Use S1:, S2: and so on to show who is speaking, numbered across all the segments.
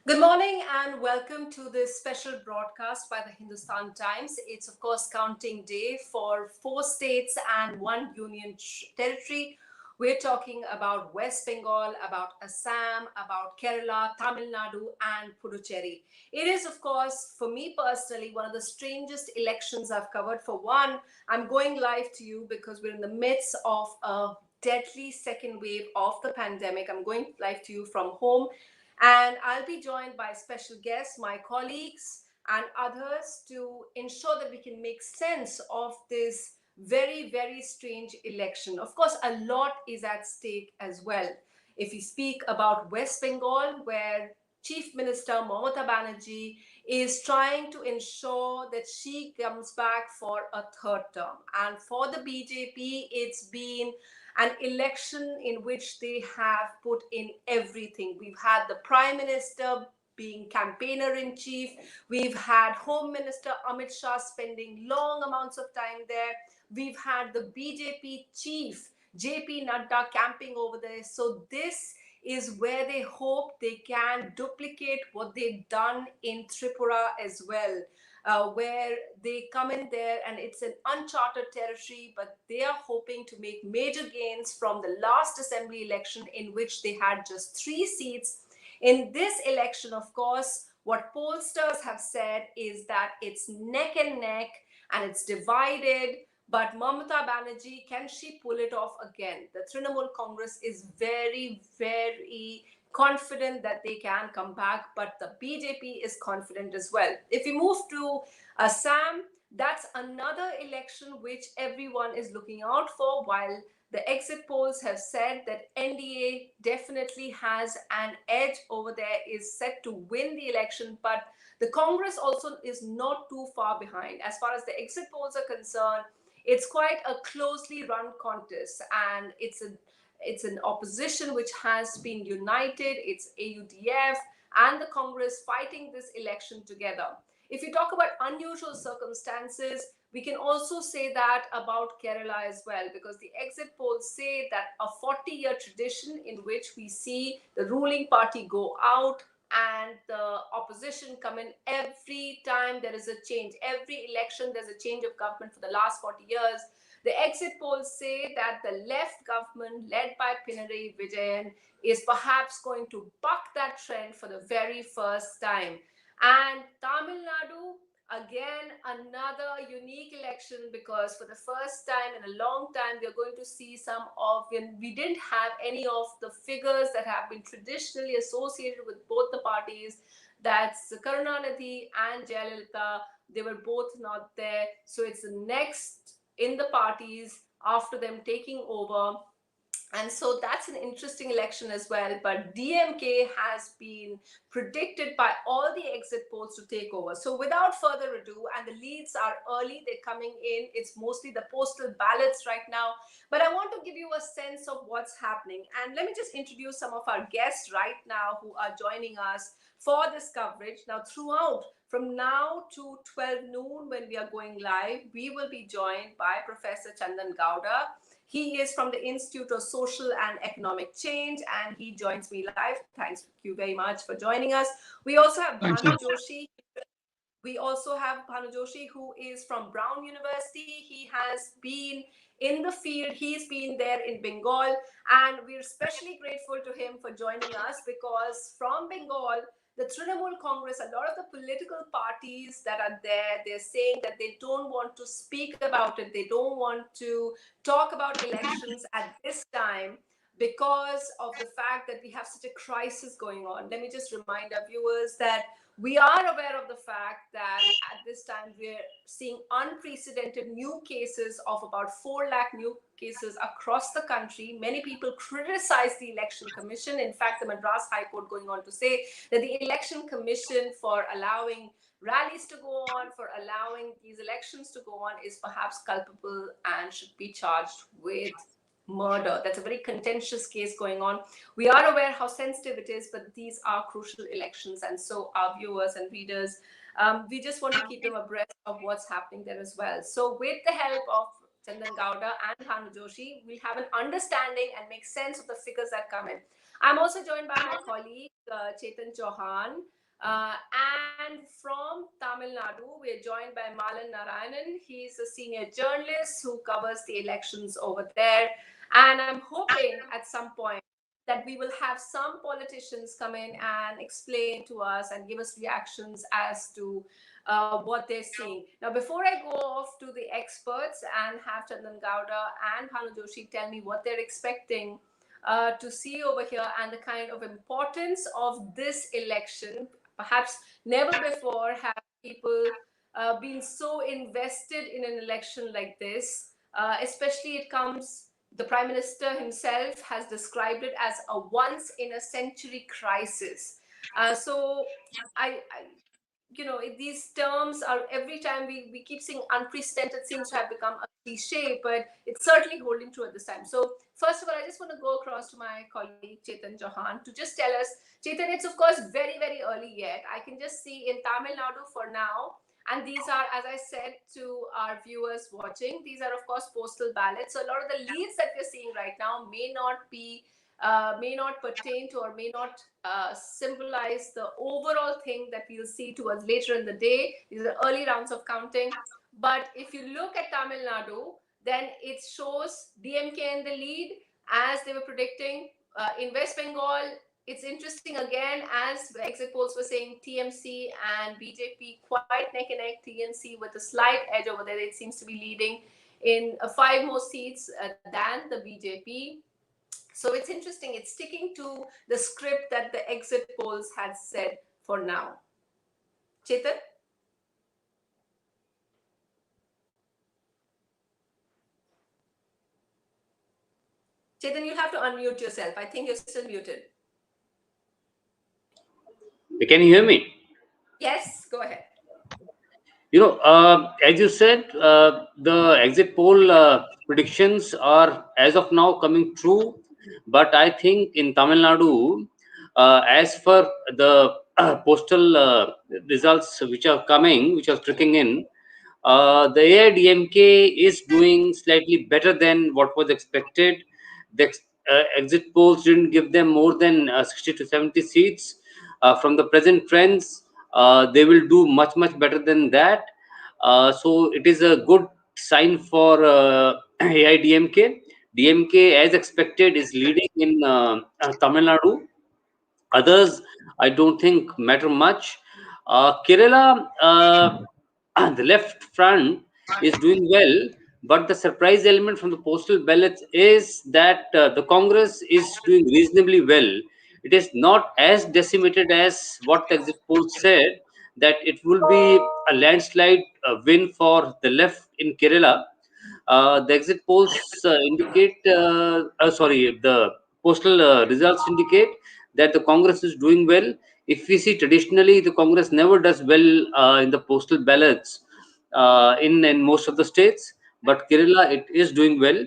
S1: Good morning and welcome to this special broadcast by the Hindustan Times. It's, of course, counting day for 4 states and 1 union territory. We're talking about West Bengal, about Assam, about Kerala, Tamil Nadu, and Puducherry. It is, of course, for me personally, one of the strangest elections I've covered. For one, I'm going live to you because we're in the midst of a deadly second wave of the pandemic. I'm going live to you from home. And I'll be joined by special guests, my colleagues, and others to ensure that we can make sense of this very, very strange election. Of course, a lot is at stake as well. If we speak about West Bengal, where Chief Minister Mamata Banerjee is trying to ensure that she comes back for a third term. And for the BJP, it's been an election in which they have put in everything. We've had the Prime Minister being campaigner in chief. We've had Home Minister Amit Shah spending long amounts of time there. We've had the BJP chief, JP Nadda, camping over there. So this is where they hope they can duplicate what they've done in Tripura as well. Where they come in there and it's an uncharted territory, but they are hoping to make major gains from the last assembly election in which they had just 3 seats. In this election, of course, what pollsters have said is that it's neck and neck and it's divided. But Mamata Banerjee, can she pull it off again? The Trinamool Congress is very, very confident that they can come back, but the BJP is confident as well. If we move to Assam, that's another election which everyone is looking out for, while the exit polls have said that NDA definitely has an edge over there, is set to win the election, but the Congress also is not too far behind. As far as the exit polls are concerned, it's quite a closely run contest, and it's an opposition which has been united. It's AIUDF and the Congress fighting this election together. If you talk about unusual circumstances, we can also say that about Kerala as well, because the exit polls say that a 40-year tradition in which we see the ruling party go out and the opposition come in every time there is a change. Every election, there's a change of government for the last 40 years. The exit polls say that the left government led by Pinarayi Vijayan is perhaps going to buck that trend for the very first time. And Tamil Nadu, again, another unique election, because for the first time in a long time, we're going to see we didn't have any of the figures that have been traditionally associated with both the parties. That's Karunanidhi and Jayalalitha. They were both not there. So it's the next in the parties after them taking over. And so that's an interesting election as well. But DMK has been predicted by all the exit polls to take over. So without further ado, and the leads are early, they're coming in. It's mostly the postal ballots right now. But I want to give you a sense of what's happening. And let me just introduce some of our guests right now who are joining us for this coverage. Now, throughout, from now to 12 noon, when we are going live, we will be joined by Professor Chandan Gowda. He is from the Institute of Social and Economic Change, and he joins me live. Thanks you very much for joining us. We also have
S2: Thank you.
S1: Bhanu Joshi. We also have Bhanu Joshi, who is from Brown University. He has been in the field. He's been there in Bengal, and we're especially grateful to him for joining us, because from Bengal, the Trinamool Congress, a lot of the political parties that are there, they're saying that they don't want to speak about it. They don't want to talk about elections at this time because of the fact that we have such a crisis going on. Let me just remind our viewers that we are aware of the fact that at this time we're seeing unprecedented new cases of about 4 lakh new cases across the country. Many people criticize the Election Commission. In fact, the Madras High Court going on to say that the Election Commission, for allowing rallies to go on, for allowing these elections to go on, is perhaps culpable and should be charged with murder. That's a very contentious case going on. We are aware how sensitive it is, but these are crucial elections, and so our viewers and readers, we just want to keep them abreast of what's happening there as well. So with the help of Chandan Gowda and Bhanu Joshi, we'll have an understanding and make sense of the figures that come in. I'm also joined by my colleague, Chetan Chauhan. And from Tamil Nadu, we are joined by Malan Narayanan. He's a senior journalist who covers the elections over there. And I'm hoping at some point that we will have some politicians come in and explain to us and give us reactions as to what they're seeing. Now, before I go off to the experts and have Chandan Gowda and Bhanu Joshi tell me what they're expecting to see over here and the kind of importance of this election, perhaps never before have people been so invested in an election like this. Especially it comes, the Prime Minister himself has described it as a once in a century crisis. So I these terms are, every time we keep saying unprecedented, seems to have become a cliche, but it's certainly holding true at this time. So first of all, I just want to go across to my colleague Chetan Johan to just tell us, Chetan, it's of course very early yet. I can just see in Tamil Nadu for now, and these are, as I said to our viewers watching, these are of course postal ballots. So a lot of the leads that we're seeing right now may not pertain to or may not symbolize the overall thing that we'll see towards later in the day. These are early rounds of counting. But if you look at Tamil Nadu, then it shows DMK in the lead as they were predicting. In West Bengal, it's interesting again, as exit polls were saying, TMC and BJP quite neck and neck. TMC with a slight edge over there. It seems to be leading in 5 more seats than the BJP. So it's interesting. It's sticking to the script that the exit polls had said for now. Chetan? Chetan, you'll have to unmute yourself. I think you're still muted.
S2: Can you hear me?
S1: Yes, go ahead.
S2: As you said, the exit poll predictions are as of now coming true. But I think in Tamil Nadu, as for the postal results which are coming, which are trickling in, the AIDMK is doing slightly better than what was expected. The exit polls didn't give them more than 60 to 70 seats. From the present trends, they will do much better than that. So it is a good sign for AIDMK. DMK, as expected, is leading in Tamil Nadu. Others, I don't think matter much. Kerala, the left front is doing well, but the surprise element from the postal ballots is that the Congress is doing reasonably well. It is not as decimated as what the exit polls said, that it will be a landslide win for the left in Kerala. The exit polls the postal results indicate that the Congress is doing well. If we see traditionally, the Congress never does well in the postal ballots in most of the states, but Kerala, it is doing well.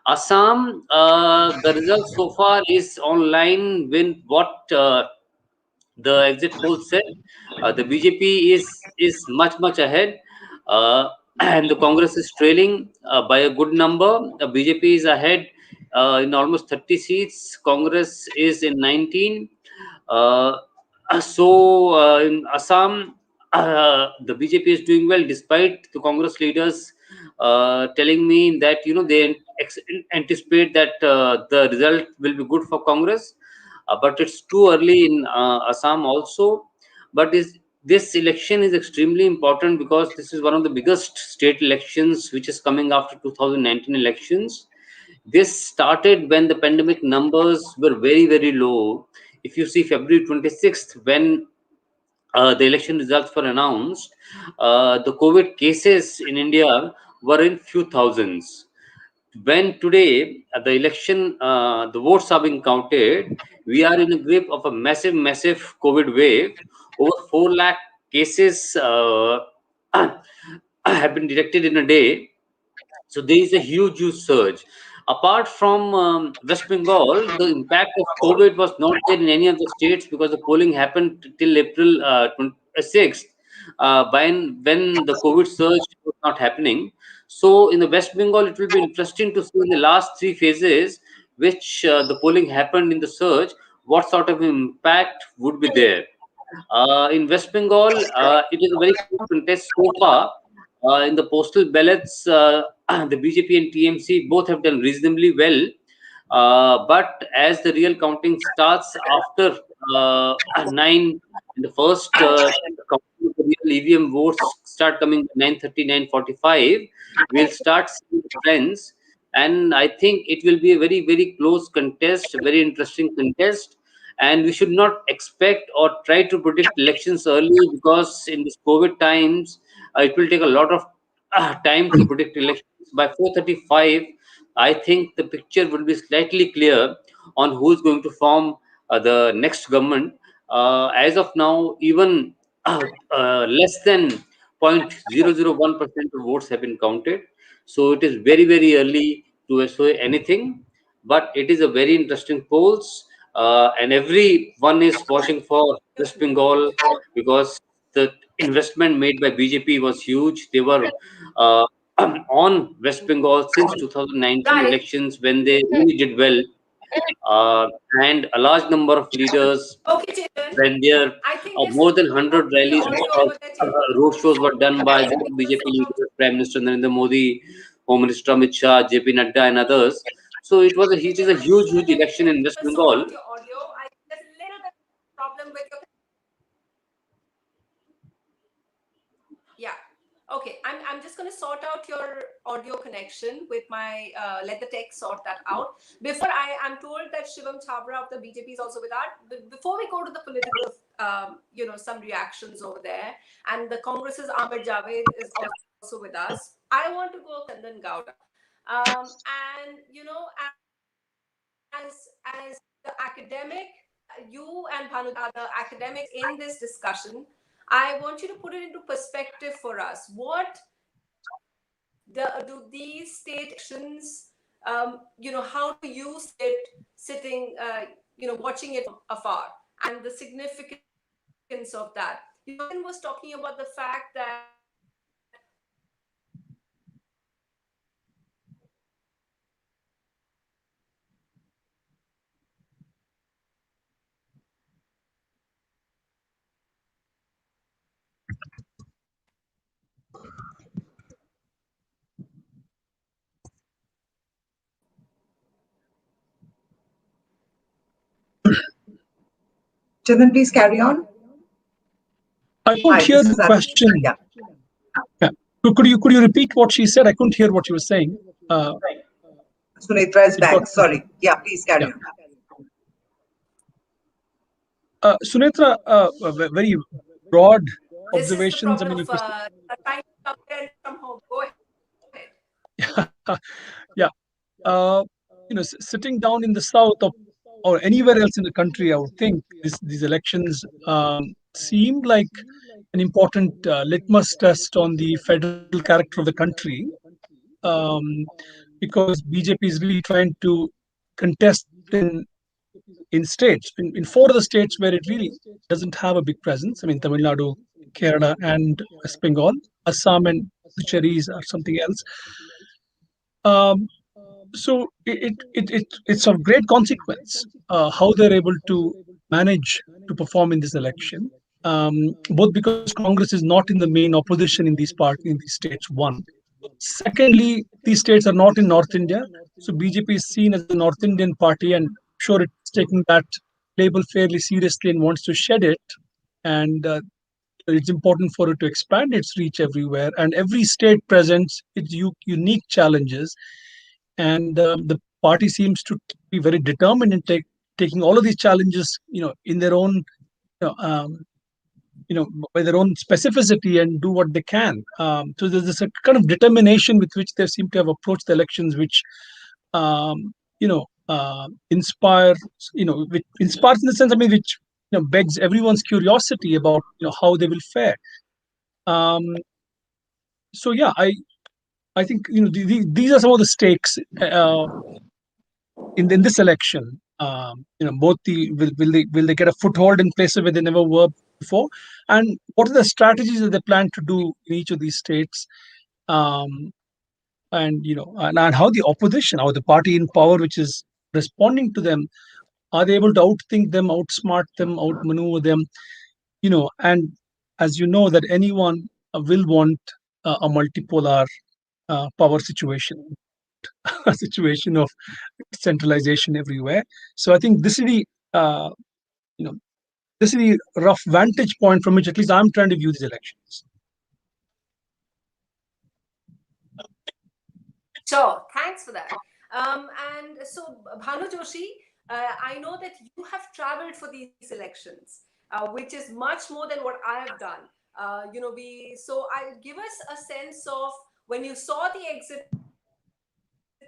S2: Assam, the result so far is online with what the exit poll said. The BJP is much ahead, and the Congress is trailing by a good number. The BJP is ahead in almost 30 seats. Congress is in 19. Uh, in Assam, the BJP is doing well despite the Congress leaders telling me that they anticipate that the result will be good for Congress, but it's too early in Assam also. But this election is extremely important because this is one of the biggest state elections which is coming after 2019 elections. This started when the pandemic numbers were very low. If you see February 26th, when the election results were announced, the COVID cases in India were in few thousands. When today the election, the votes are being counted, we are in a grip of a massive COVID wave. Over 4 lakh cases have been detected in a day. So there is a huge surge. Apart from West Bengal, the impact of COVID was not there in any of the states because the polling happened till April 6th, when the COVID surge was not happening. So in the West Bengal, it will be interesting to see in the last 3 phases, which the polling happened in the surge, what sort of impact would be there. In West Bengal, it is a very close contest so far. In the postal ballots, the BJP and TMC both have done reasonably well. But as the real counting starts after 9, the first counting of the real EVM votes start coming at 9:30, 9:45, we'll start seeing the trends. And I think it will be a very, very close contest, a very interesting contest. And we should not expect or try to predict elections early, because in this COVID times, it will take a lot of time to predict elections. By 4:35, I think the picture will be slightly clear on who is going to form the next government. As of now, even less than 0.001% of votes have been counted. So it is very, very early to say anything. But it is a very interesting polls, and everyone is watching for West Bengal, because the investment made by BJP was huge. They were uh, on West Bengal since 2019
S1: Right.
S2: elections, when they really did well, uh, and a large number of leaders
S1: Okay, Chetan.
S2: when there.
S1: I think there's
S2: More than
S1: some
S2: 100
S1: your
S2: rallies,
S1: audio over there, Chetan.
S2: road shows were done by
S1: Guys, can you
S2: BJP
S1: sort out?
S2: leaders, Prime Minister Narendra Modi, Home Minister Amit Shah, JP Nadda, and others. So
S1: Okay,
S2: it is a
S1: Chetan,
S2: huge, huge election in West
S1: sort
S2: Bengal.
S1: out your audio. I think there's a little bit of problem with your. Yeah. Okay. I'm just going to sort out your audio connection with my let the tech sort that out. Before I'm told that Shivam Chabra of the BJP is also with us. Before we go to the political, some reactions over there, and the Congress's Ahmed Javed is also with us. I want to go Kandan Gowda, and as the academic, you and Bhanu are the academics in this discussion. I want you to put it into perspective for us. What do these state actions, how do you sitting, watching it from afar, and the significance of that? Yogan was talking about the fact that
S3: Chandan, please carry on.
S4: I couldn't
S3: Hi,
S4: hear
S3: this
S4: the
S3: is Aditi.
S4: question.
S3: Yeah.
S4: Yeah. Could you repeat what she said? I couldn't hear what she was saying.
S3: Sunetra is
S4: It
S3: back.
S4: got-
S3: Sorry. Yeah, please carry
S4: Yeah.
S3: on.
S4: Sunetra, very broad
S1: this is the
S4: observations. I
S1: problem
S4: mean,
S1: of trying to come there from home. Go ahead.
S4: yeah. Sitting down in the south or anywhere else in the country, I would think these elections seem like an important litmus test on the federal character of the country, because BJP is really trying to contest in states, in four of the states where it really doesn't have a big presence. I mean, Tamil Nadu, Kerala, and West Bengal. Assam and Puducherry are something else. So it's of great consequence how they're able to manage to perform in this election. Both because Congress is not in the main opposition in these states. One, secondly, these states are not in North India, so BJP is seen as a North Indian party, and sure it's taking that label fairly seriously and wants to shed it. And it's important for it to expand its reach everywhere. And every state presents its unique challenges, and the party seems to be very determined in taking all of these challenges, in their own, you know, um, by their own specificity, and do what they can. So there's this a kind of determination with which they seem to have approached the elections, which inspires, which inspires in the sense, I mean, which begs everyone's curiosity about how they will fare. So yeah, I think these are some of the stakes in this election. Both will they get a foothold in places where they never were before, and what are the strategies that they plan to do in each of these states, and how the opposition or the party in power, which is responding to them, are they able to outthink them, outsmart them, outmaneuver them? And as you know, that anyone will want a multipolar power situation, a situation of centralization everywhere. So I think this is the you know this is the rough vantage point from which at least I'm trying to view these elections.
S1: Sure, thanks for that. And so, Bhanu Joshi, I know that you have traveled for these elections, which is much more than what I have done. So I'll give us a sense of when you saw the exit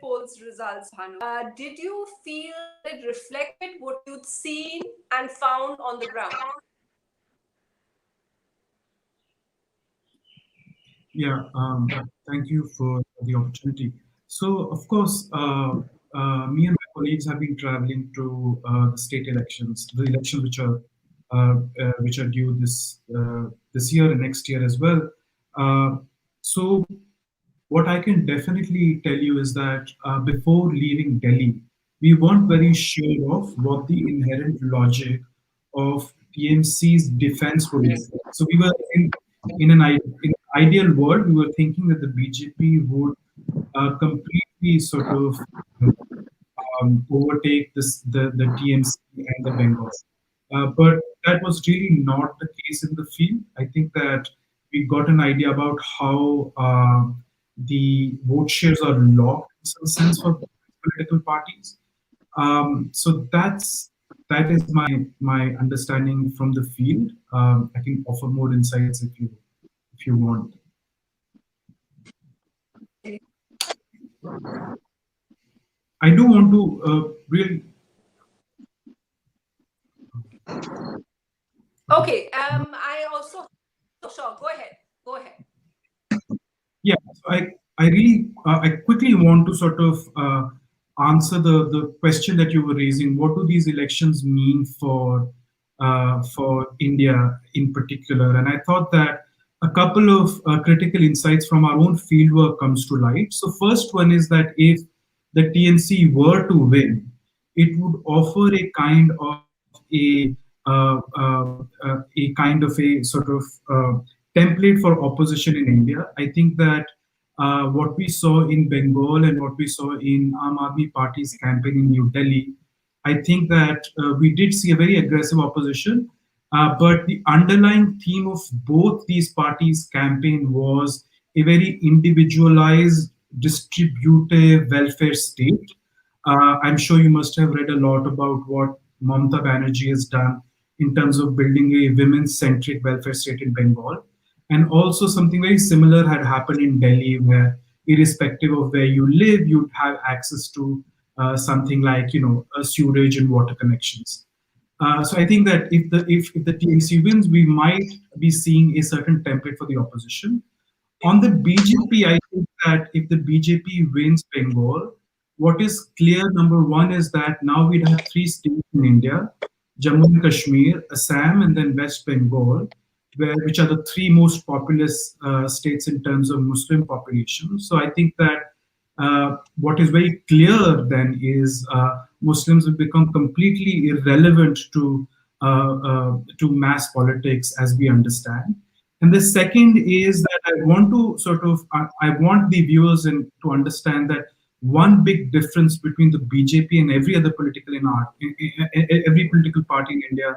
S1: polls results, Bhanu. Did you feel it reflected what you'd seen and found on the ground?
S5: Yeah, thank you for the opportunity. So, of course, me and my colleagues have been traveling to the state elections, the elections which are due this year and next year as well. So, what I can definitely tell you is that before leaving Delhi, we weren't very sure of what the inherent logic of TMC's defense would be. So we were in an ideal world, we were thinking that the BJP would completely sort of overtake the TMC and the Bengal. But that was really not the case in the field. I think that we got an idea about how the vote shares are locked in some sense for political parties. So that is my understanding from the field. I can offer more insights if you want. I do want to really.
S1: Okay. I also sure. Go ahead. Go ahead.
S5: Yeah, so I really I quickly want to sort of answer the question that you were raising. What do these elections mean for India in particular? And I thought that a couple of critical insights from our own fieldwork comes to light. So first one is that if the TNC were to win, it would offer a kind of a sort of template for opposition in India. I think that what we saw in Bengal and what we saw in Aam Aadmi Party's campaign in New Delhi, I think that we did see a very aggressive opposition, but the underlying theme of both these parties' campaign was a very individualized, distributive welfare state. I'm sure you must have read a lot about what Mamata Banerjee has done in terms of building a women-centric welfare state in Bengal. And also something very similar had happened in Delhi, where irrespective of where you live, you'd have access to something like a sewerage and water connections. So I think that if the TNC wins, we might be seeing a certain template for the opposition. On the BJP, I think that if the BJP wins Bengal, what is clear, number one, is that now we'd have three states in India: Jammu and Kashmir, Assam, and then West Bengal, which are the three most populous states in terms of Muslim population. So I think that what is very clear then is Muslims will become completely irrelevant to mass politics as we understand. And the second is that I want to sort of I want the viewers to understand that one big difference between the BJP and every other every political party in India,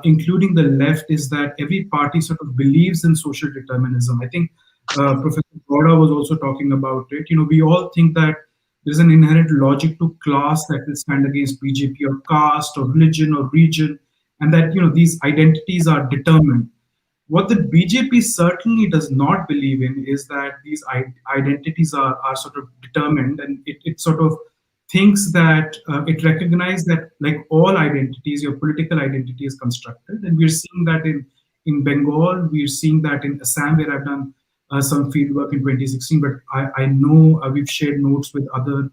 S5: including the left, is that every party sort of believes in social determinism. I think Professor Gowda was also talking about it. We all think that there's an inherent logic to class that will stand against BJP, or caste, or religion, or region, and that these identities are determined. What the BJP certainly does not believe in is that these identities are sort of determined, and it sort of thinks that it recognizes that, like all identities, your political identity is constructed. And we're seeing that in Bengal, we're seeing that in Assam, where I've done some field work in 2016, but I know we've shared notes with other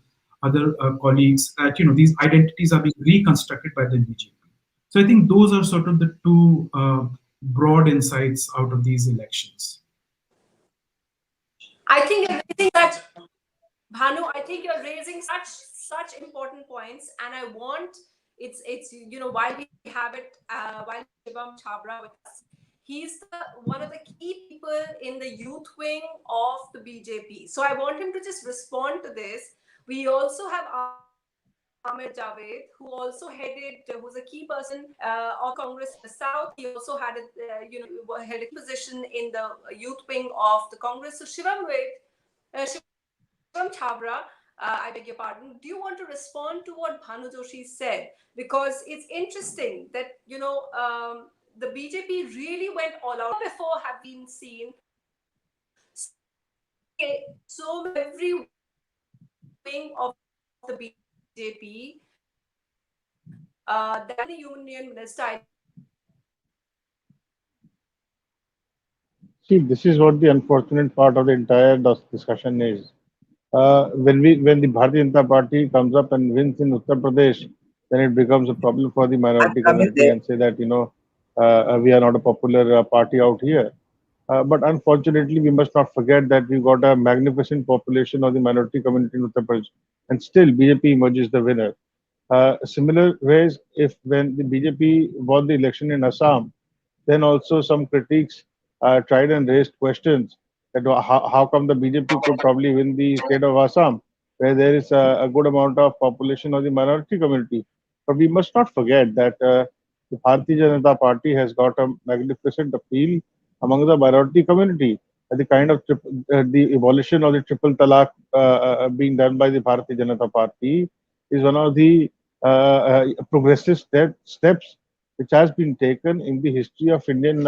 S5: colleagues that these identities are being reconstructed by the BJP. So I think those are sort of the two broad insights out of these elections.
S1: I think you're raising Bhanu, I think you're raising such important points, and I want it's while we have it while Shivam Chabra with us, he's one of the key people in the youth wing of the BJP. So I want him to just respond to this. We also have Ahmed Javed, who also who's a key person of the Congress in the South. He also had held a key position in the youth wing of the Congress. So Shivam Chabra, I beg your pardon. Do you want to respond to what Bhanu Joshi said? Because it's interesting that the BJP really went all out. Never before have been seen so many every wing of the BJP that the Union Minister, I don't know whether you want to
S6: See, this is what the unfortunate part of the entire discussion is. When the Bharatiya Janata Party comes up and wins in Uttar Pradesh, then it becomes a problem for the
S3: I'm
S6: minority
S3: coming
S6: community
S3: there.
S6: and say that we are not a popular party out here. But unfortunately, we must not forget that we've got a magnificent population of the minority community in Uttar Pradesh, and still BJP emerges the winner. Similar ways, if when the BJP won the election in Assam, then also some critics tried and raised questions that how come the BJP could probably win the state of Assam, where there is a good amount of population of the minority community. But we must not forget that the Bharatiya Janata Party has got a magnificent appeal among the minority community. The kind of the evolution of the triple talaq being done by the Bharatiya Janata Party is one of the progressive steps which has been taken in the history of Indian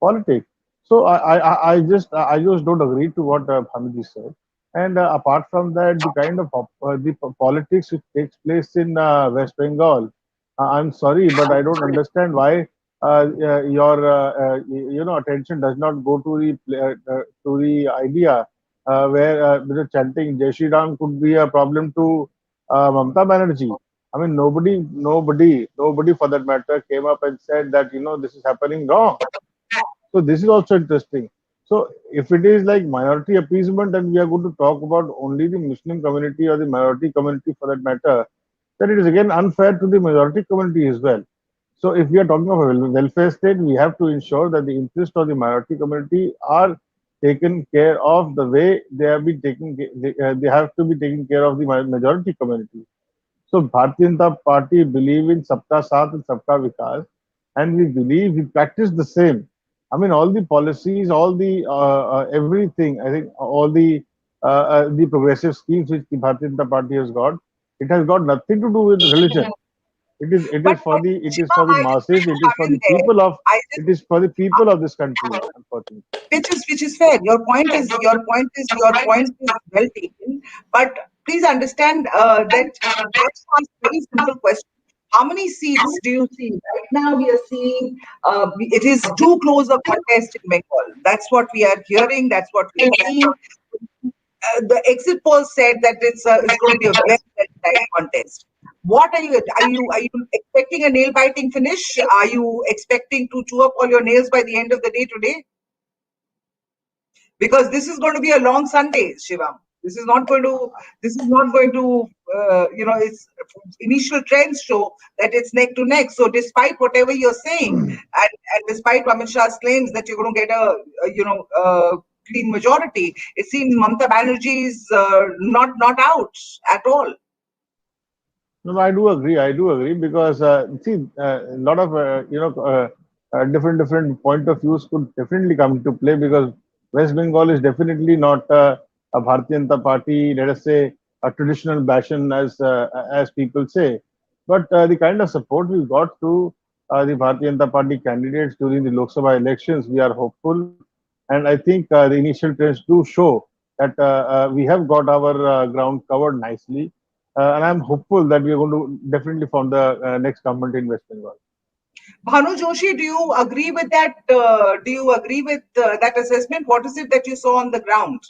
S6: politics. So I just don't agree to what Hamidi said. And apart from that, the kind of politics which takes place in West Bengal, I'm sorry, but I don't understand why your attention does not go to the idea where chanting Jai Shri Ram could be a problem to Mamata Banerjee. I mean, nobody for that matter came up and said that this is happening wrong. So this is also interesting. So if it is like minority appeasement and we are going to talk about only the Muslim community or the minority community for that matter, then it is again unfair to the majority community as well. So if we are talking of a welfare state, we have to ensure that the interests of the minority community are taken care of the way they have been taken. They have to be taken care of the majority community. So Bharatiya Janata Party believe in Sabka Saath and Sabka Vikas, and we practice the same. I mean, all the policies, all the everything. I think all the progressive schemes which the Bharatiya Janata Party has got, it has got nothing to do with religion. It
S3: But
S6: is for the
S3: Shiva, I
S6: masses.
S3: just
S6: It is
S3: come
S6: for
S3: in
S6: the
S3: there.
S6: people of
S3: I just
S6: it is for the people of this country. Unfortunately.
S3: which is fair. Your point is well taken. But please understand that I ask a very simple question. How many seats do you see? Right now we are seeing it is too close a contest in Bengal. That's what we are hearing. That's what we are seeing. The exit poll said that it's going to be a very very tight contest. What are you expecting a nail biting finish? Are you expecting to chew up all your nails by the end of the day today? Because this is going to be a long Sunday, Shivam. This is not going to. This is not going to. Its initial trends show that it's neck to neck. So, despite whatever you're saying, and despite Amit Shah's claims that you're going to get a clean majority, it seems Mamata Banerjee is not out at all.
S6: No, I do agree. I do agree because see, a lot of different point of views could definitely come into play because West Bengal is definitely not a Bharatiya Janata Party, let us say a traditional bastion as people say, but the kind of support we got to the Bharatiya Janata Party candidates during the Lok Sabha elections, we are hopeful, and I think the initial trends do show that we have got our ground covered nicely and I'm hopeful that we are going to definitely form the next government in West Bengal.
S3: Bhanu Joshi, do you agree with that? Do you agree with that assessment? What is it that you saw on the ground?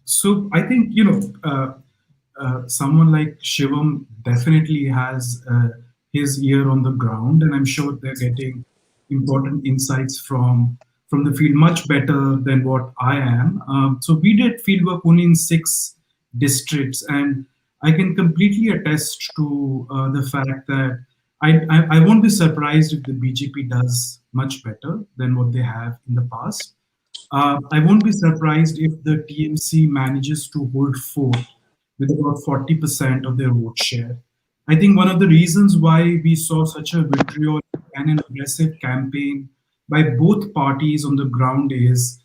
S5: So I think someone like Shivam definitely has his ear on the ground, and I'm sure they're getting important insights from the field much better than what I am. So we did fieldwork only in 6 districts. And I can completely attest to the fact that I won't be surprised if the BJP does much better than what they have in the past. I won't be surprised if the TMC manages to hold fort with about 40% of their vote share. I think one of the reasons why we saw such a vitriol and an aggressive campaign by both parties on the ground is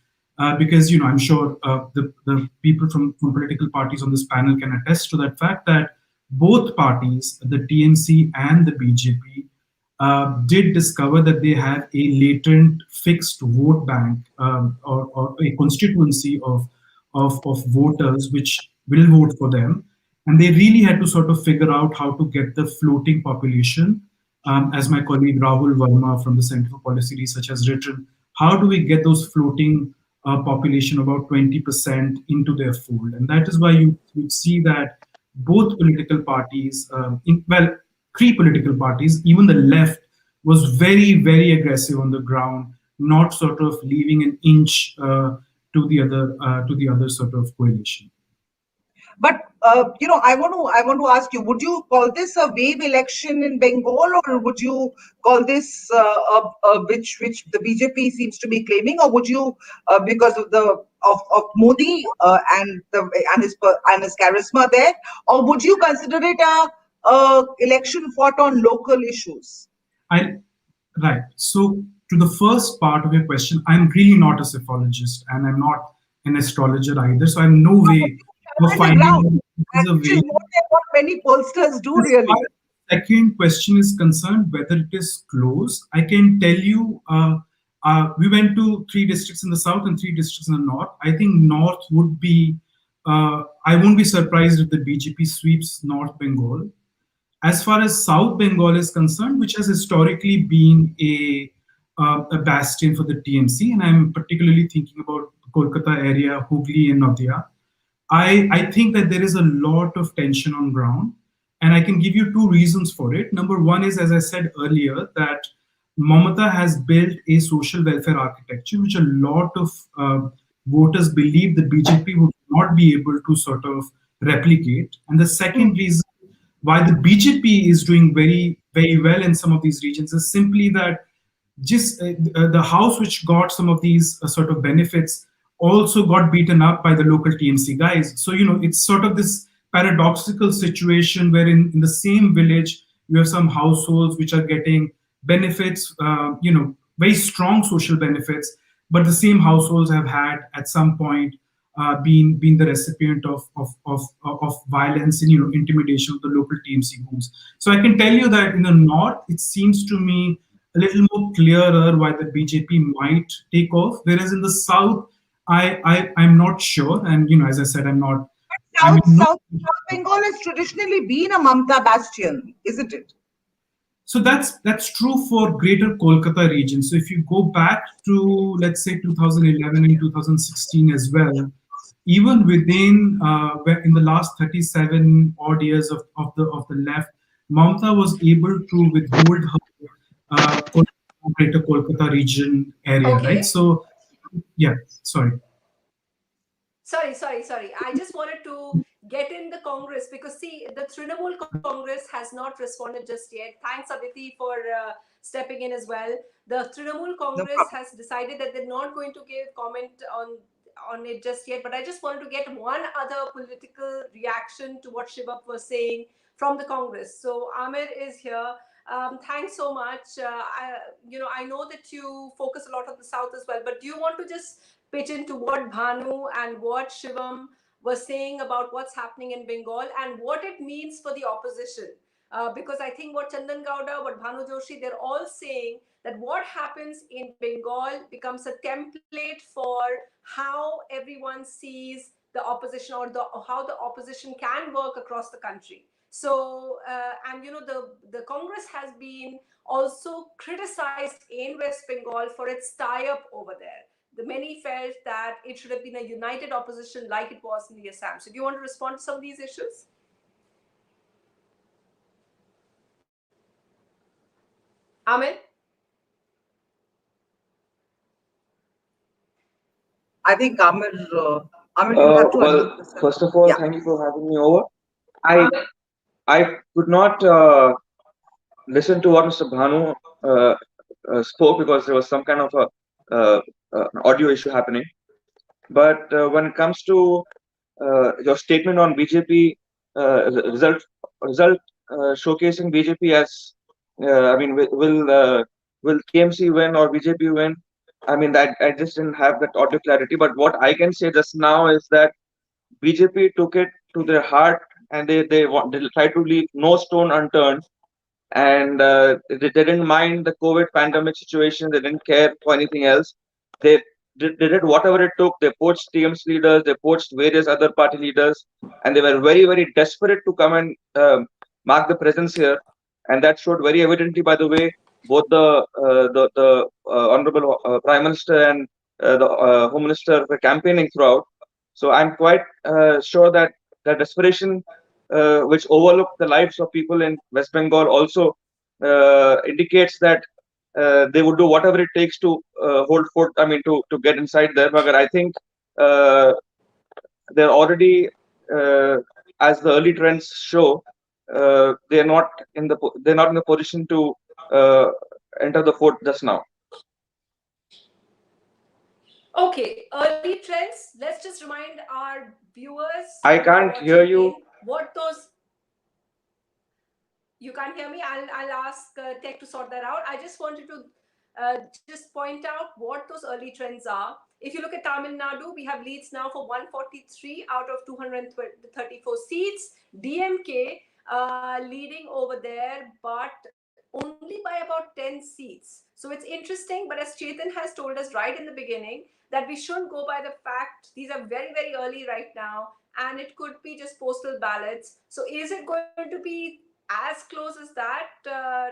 S5: because, I'm sure the people from political parties on this panel can attest to that fact that both parties, the TMC and the BJP, did discover that they have a latent fixed vote bank, or a constituency of voters which will vote for them. And they really had to sort of figure out how to get the floating population. As my colleague Rahul Verma from the Center for Policy Research has written, how do we get those floating population, about 20%, into their fold? And that is why you see that both political parties, well, three political parties, even the left, was very, very aggressive on the ground, not sort of leaving an inch to the other sort of coalition.
S3: But I want to ask you: would you call this a wave election in Bengal, or would you call this which the BJP seems to be claiming, or would you, because of the of Modi and his charisma there, or would you consider it a election fought on local issues?
S5: I Right. So, to the first part of your question, I'm really not a psephologist and I'm not an astrologer either. So, I'm no way of
S3: On the ground,
S5: finding
S3: and
S5: a
S3: which is
S5: way.
S3: more than what many pollsters do,
S5: As far
S3: really.
S5: as the second question is concerned, whether it is close, I can tell you we went to three districts in the south and three districts in the north. I think north would be, I won't be surprised if the BJP sweeps North Bengal. As far as South Bengal is concerned, which has historically been a bastion for the TMC, and I'm particularly thinking about Kolkata area, Hooghly and Nadia, I think that there is a lot of tension on ground, and I can give you two reasons for it. Number one is, as I said earlier, that Mamata has built a social welfare architecture, which a lot of voters believe the BJP would not be able to sort of replicate. And the second reason why the BJP is doing very, very well in some of these regions is simply that just the house which got some of these sort of benefits also got beaten up by the local TMC guys. So, it's sort of this paradoxical situation where in the same village, you have some households which are getting benefits, very strong social benefits, but the same households have had at some point been the recipient of violence and intimidation of the local TMC groups. So I can tell you that in the north, it seems to me a little more clearer why the BJP might take off, whereas in the south, I'm not sure, and as I said, I'm
S3: South,
S5: in no.
S3: South Bengal has traditionally been a Mamta bastion, isn't it?
S5: So that's true for Greater Kolkata region. So if you go back to, let's say, 2011 and 2016 as well, even within in the last 37 odd years of the left, Mamata was able to withhold her Greater Kolkata region area, right?
S1: Okay.
S5: So yeah, sorry.
S1: Sorry. I just wanted to get in the Congress because see, the Trinamool Congress has not responded just yet. Thanks, Aditi, for stepping in as well. The Trinamool
S3: No
S1: Congress
S3: problem.
S1: has decided that they're not going to give comment on it just yet. But I just wanted to get one other political reaction to what Shiva was saying from the Congress. So Amir is here. Thanks so much. I know that you focus a lot on the South as well, but do you want to just pitch into what Bhanu and what Shivam was saying about what's happening in Bengal and what it means for the opposition? Because I think what Chandan Gowda, what Bhanu Joshi, they're all saying that what happens in Bengal becomes a template for how everyone sees the opposition or how the opposition can work across the country. So, and the Congress has been also criticized in West Bengal for its tie-up over there. The many felt that it should have been a united opposition like it was in the Assam. So do you want to respond to some of these issues? Amen?
S3: I think I mean, you have to
S7: Well,
S3: unmute yourself.
S7: first of all,
S3: Yeah.
S7: thank you for having me over. I could not listen to what Mr. Bhanu spoke because there was some kind of an audio issue happening. But when it comes to your statement on BJP result showcasing BJP as I mean will TMC win or BJP win? I mean that I just didn't have that audio clarity. But what I can say just now is that BJP took it to their heart and they try to leave no stone unturned, and they didn't mind the COVID pandemic situation. They didn't care for anything else. They did whatever it took. They poached TMC leaders, they poached various other party leaders, and they were very, very desperate to come and mark the presence here. And that showed very evidently by the way both the Honorable Prime Minister and the Home Minister were campaigning throughout. So I'm quite sure that the desperation which overlooked the lives of people in West Bengal also indicates that they would do whatever it takes to hold fort. I mean, to get inside there. But I think uh, they're already, as the early trends show, they're not in the position to enter the fort just now.
S1: Okay, early trends. Let's just remind our viewers.
S7: I can't hear you.
S1: What those. You can't hear me. I'll ask Tech to sort that out. I just wanted to just point out what those early trends are. If you look at Tamil Nadu, we have leads now for 143 out of 234 seats. DMK leading over there, but only by about 10 seats. So it's interesting, but as Chetan has told us right in the beginning, that we shouldn't go by the fact these are very, very early right now, and it could be just postal ballots. So is it going to be as close as that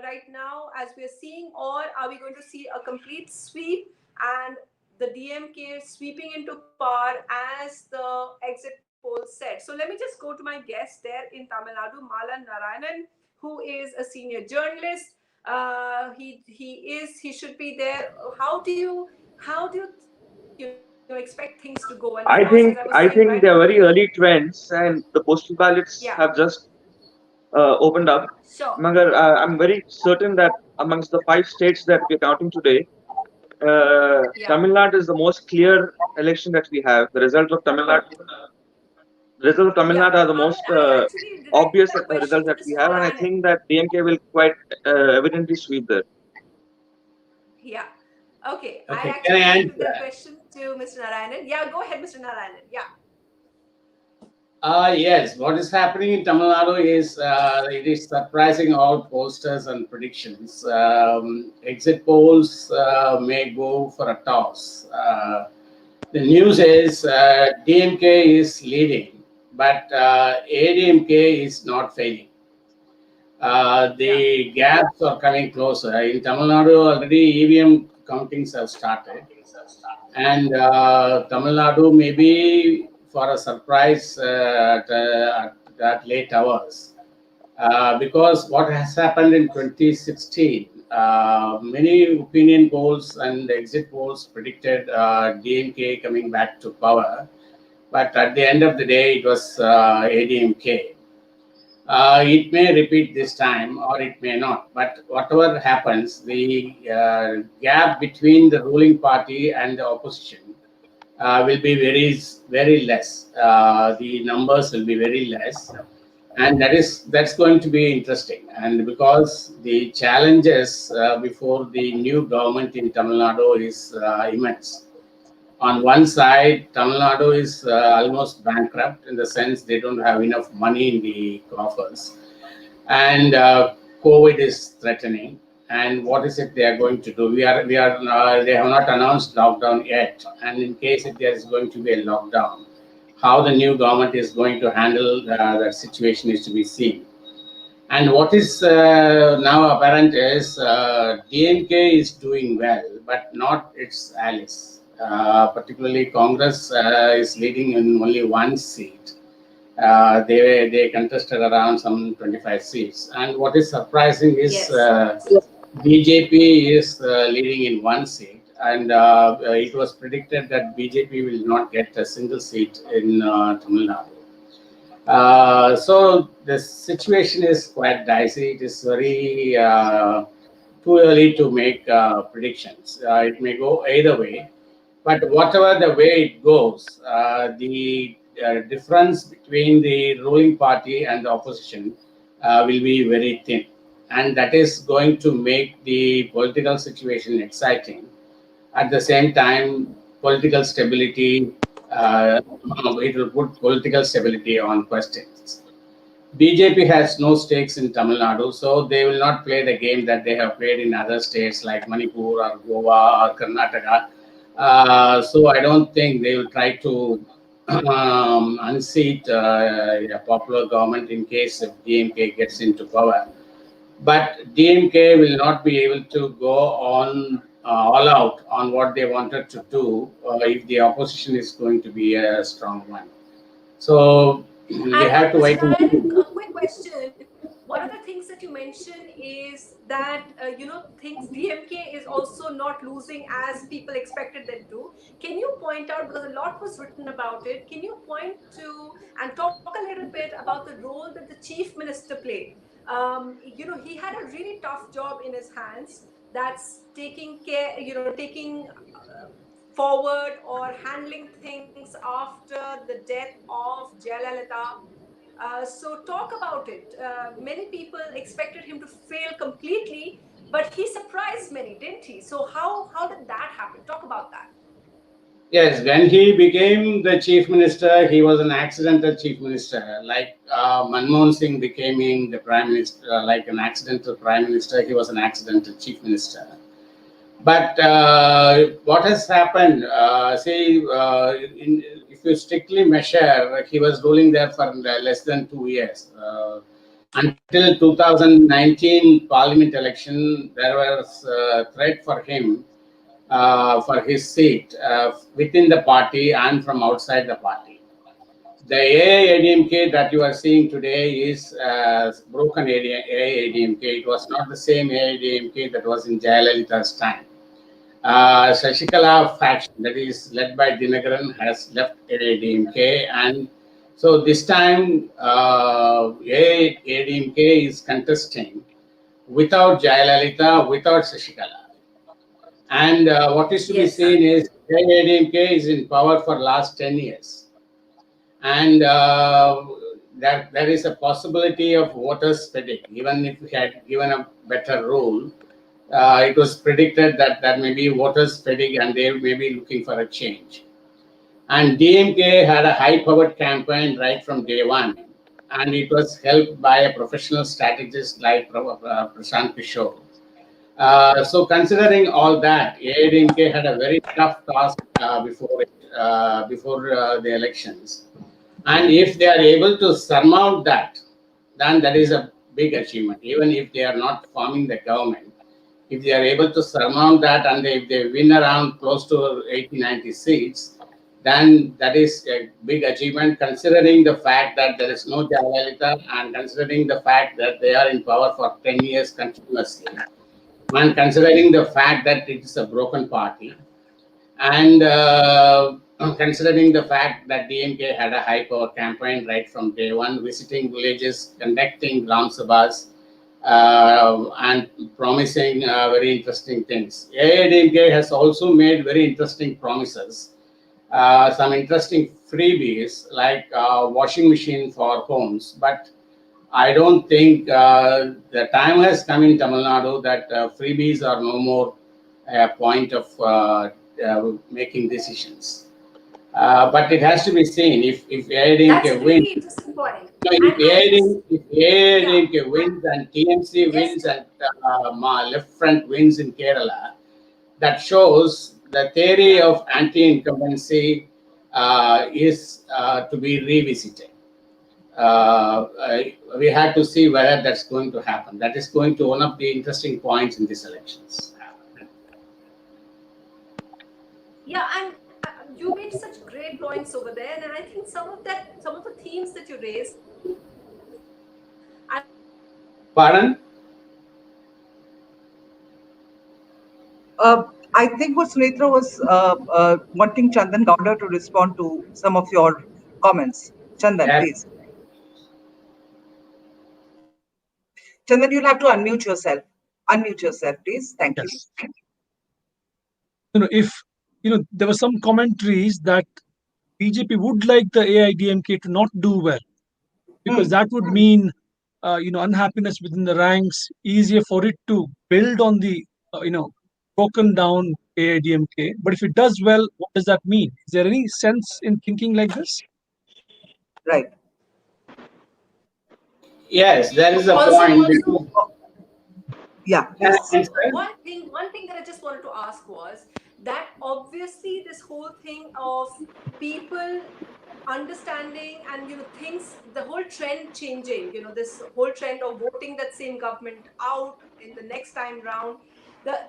S1: right now as we're seeing, or are we going to see a complete sweep and the DMK sweeping into power as the exit poll said? So let me just go to my guest there in Tamil Nadu, Malan Narayanan, who is a senior journalist. He should be there. How do you expect things to go? And of course, as I was
S7: I
S1: saying
S7: think
S1: right
S7: they
S1: in
S7: are
S1: the
S7: very
S1: beginning,
S7: early trends, and the postal ballots
S1: yeah,
S7: have just opened up.
S1: sure,
S7: Magar, I'm very certain that amongst the 5 states that we're counting today,
S1: yeah.
S7: Tamil Nadu is the most clear election that we have. The result of Tamil
S1: Yeah,
S7: Nadu are the most
S1: I actually directed
S7: obvious
S1: that question
S7: results
S1: to
S7: that
S1: Mr.
S7: we have, and I
S1: Narayanan.
S7: think that DMK will quite evidently sweep there.
S1: Yeah. Okay. I
S8: Okay, can
S1: actually
S8: I
S1: directed
S8: answer?
S1: that question to Mr. Narayanan. Yeah, go ahead, Mr. Narayanan. Yeah.
S8: Yes, what is happening in Tamil Nadu is it is surprising all pollsters and predictions. Exit polls may go for a toss. The news is DMK is leading, but ADMK is not failing. The gaps are coming closer. In Tamil Nadu, already EVM countings have started. And Tamil Nadu may be for a surprise at late hours. Because what has happened in 2016, many opinion polls and exit polls predicted DMK coming back to power. But at the end of the day, it was ADMK. It may repeat this time or it may not. But whatever happens, the gap between the ruling party and the opposition will be very less. The numbers will be very less, and that's going to be interesting. And because the challenges before the new government in Tamil Nadu is immense. On one side, Tamil Nadu is almost bankrupt in the sense they don't have enough money in the coffers, and COVID is threatening. And what is it they are going to do? They have not announced lockdown yet. And in case if there is going to be a lockdown, how the new government is going to handle that situation is to be seen. And what is now apparent is DMK is doing well, but not its allies. Particularly, Congress is leading in only one seat. They contested around some 25 seats. And what is surprising is
S1: Yes.
S8: BJP is leading in one seat, and it was predicted that BJP will not get a single seat in Tamil Nadu. So the situation is quite dicey. It is very too early to make predictions. It may go either way, but whatever the way it goes, the difference between the ruling party and the opposition will be very thin, and that is going to make the political situation exciting. At the same time, political stability, it will put political stability on questions. BJP has no stakes in Tamil Nadu, so they will not play the game that they have played in other states like Manipur or Goa or Karnataka. So I don't think they will try to unseat a popular government in case if DMK gets into power. But DMK will not be able to go on all out on what they wanted to do if the opposition is going to be a strong one. So they have to wait and see.
S1: A quick question. One of the things that you mentioned is that things DMK is also not losing as people expected them to. Can you point out, because a lot was written about it, can you point to and talk a little bit about the role that the chief minister played? He had a really tough job in his hands. That's taking care, taking forward or handling things after the death of Jayalalitha. So talk about it. Many people expected him to fail completely, but he surprised many, didn't he? So how did that happen? Talk about that.
S8: Yes, when he became the chief minister, he was an accidental chief minister. Like Manmohan Singh becoming the prime minister, like an accidental prime minister, he was an accidental chief minister. But what has happened, if you strictly measure, he was ruling there for less than 2 years. Until 2019 parliament election, there was a threat for him for his seat within the party and from outside the party. The AIUDF that you are seeing today is broken AIUDF. It was not the same AIUDF that was in Jayalalitha's time. Shashikala faction that is led by Dinagaran has left AIUDF, and so this time AIUDF is contesting without Jayalalitha, without Shashikala. And what is to be seen is AIUDF is in power for last 10 years. And that there is a possibility of voters fatigue. Even if we had given a better rule, it was predicted that there may be voters fatigue and they may be looking for a change. And DMK had a high-powered campaign right from day one, and it was helped by a professional strategist like Prashant Kishore. So considering all that, AIUDF had a very tough task before the elections. And if they are able to surmount that, then that is a big achievement. Even if they are not forming the government, if they are able to surmount that and if they win around close to 80, 90 seats, then that is a big achievement considering the fact that there is no Jayalalitha and considering the fact that they are in power for 10 years continuously. And considering the fact that it is a broken party, and considering the fact that DMK had a high power campaign right from day one, visiting villages, conducting Gram Sabhas, and promising very interesting things. AIUDF has also made very interesting promises, some interesting freebies like washing machine for homes, but I don't think the time has come in Tamil Nadu that freebies are no more a point of making decisions. But it has to be seen if AIUDF wins. If AIUDF wins and TMC wins and left front wins in Kerala, that shows the theory of anti-incumbency is to be revisited. We had to see whether that's going to happen. That is going to one of the interesting points in these elections.
S1: Yeah, and you made such great points over there, and I think some of the themes that you raised.
S8: Pardon?
S3: I think what Sunitra was wanting Chandan Gowda to respond to some of your comments. Chandan,
S8: Yes.
S3: please. Chandan, you'll have to unmute yourself. Unmute yourself, please. Thank you.
S4: Yes. If there were some commentaries that BJP would like the AIDMK to not do well, because that would mean unhappiness within the ranks, easier for it to build on the broken down AIDMK. But if it does well, what does that mean? Is there any sense in thinking like this?
S3: Right.
S8: Yes, there is a
S1: Also,
S8: point.
S3: Yeah, please.
S1: One thing that I just wanted to ask was that obviously this whole thing of people understanding and things, the whole trend changing, this whole trend of voting that same government out in the next time round.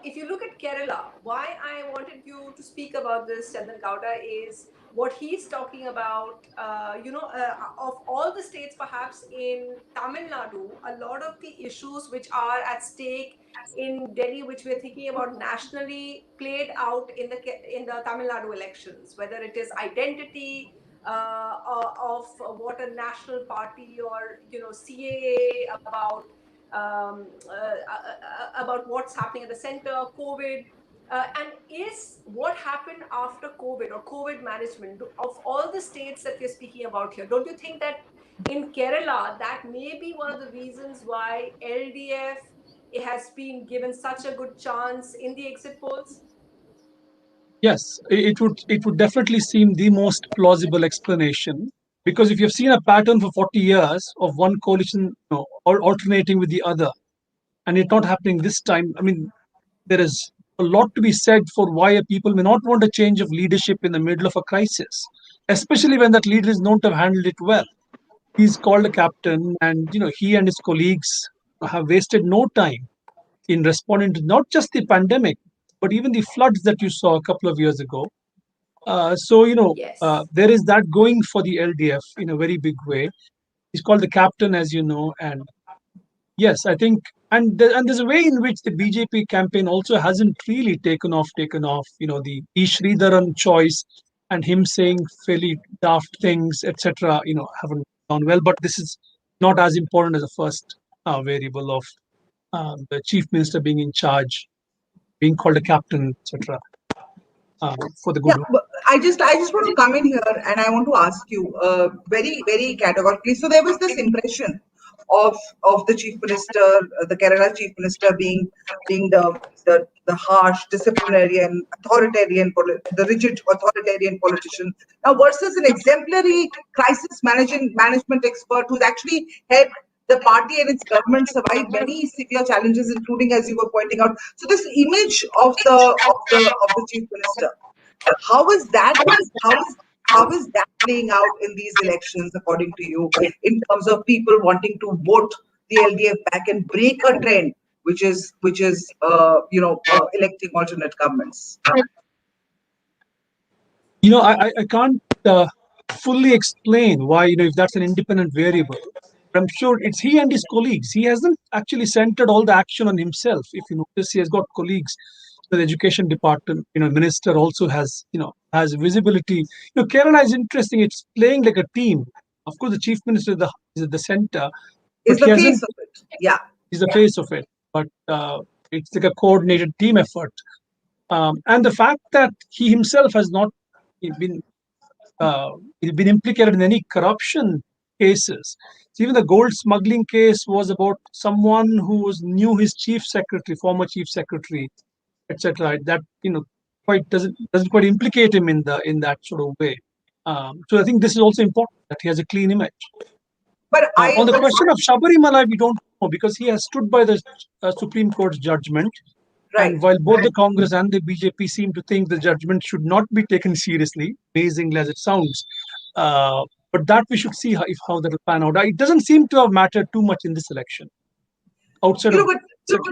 S1: If you look at Kerala, why I wanted you to speak about this, Chandan Gowda, is what he's talking about. Of all the states, perhaps in Tamil Nadu, a lot of the issues which are at stake in Delhi, which we're thinking about nationally, played out in the Tamil Nadu elections. Whether it is identity of what a national party, or CAA, about what's happening at the center, COVID, and is what happened after COVID or COVID management of all the states that we're speaking about here. Don't you think that in Kerala that may be one of the reasons why LDF has been given such a good chance in the exit polls?
S4: Yes, it would definitely seem the most plausible explanation, because if you've seen a pattern for 40 years of one coalition alternating with the other, and it's not happening this time, I mean, there is a lot to be said for why a people may not want a change of leadership in the middle of a crisis, especially when that leader is known to have handled it well. He's called a captain, and he and his colleagues have wasted no time in responding to not just the pandemic, but even the floods that you saw a couple of years ago.
S1: Yes.
S4: There is that going for the LDF in a very big way. He's called the captain, as you know, and yes, I think, and there's a way in which the BJP campaign also hasn't really taken off. The E. Sridharan choice and him saying fairly daft things, etc. Haven't gone well. But this is not as important as the first variable of the chief minister being in charge, being called a captain, etc. For the good.
S3: Yeah, but I just want to come in here and I want to ask you very, very categorically. So there was this impression of the chief minister, the Kerala chief minister being the harsh, disciplinarian, authoritarian, the rigid authoritarian politician. Now versus an exemplary crisis management expert who's actually helped the party and its government survive many severe challenges, including, as you were pointing out. So this image of the chief minister, how is that? How is that playing out in these elections, according to you, in terms of people wanting to vote the LDF back and break a trend, which is electing alternate governments?
S4: I can't fully explain why, if that's an independent variable. I'm sure it's he and his colleagues. He hasn't actually centered all the action on himself. If you notice, he has got colleagues. The education department, minister also has visibility. Kerala is interesting. It's playing like a team. Of course, the chief minister is at the center, but
S3: Is the face of it? Yeah.
S4: He's the face of it. But it's like a coordinated team effort. And the fact that he himself has not been implicated in any corruption cases. So even the gold smuggling case was about someone who knew his chief secretary, former chief secretary, etc. That quite doesn't quite implicate him in that sort of way. So I think this is also important that he has a clean image.
S3: But
S4: on the question of Sabarimala, we don't know, because he has stood by the Supreme Court's judgment.
S3: Right.
S4: And while both the Congress and the BJP seem to think the judgment should not be taken seriously, amazing as it sounds, but that we should see how that will pan out. It doesn't seem to have mattered too much in this election. Outside of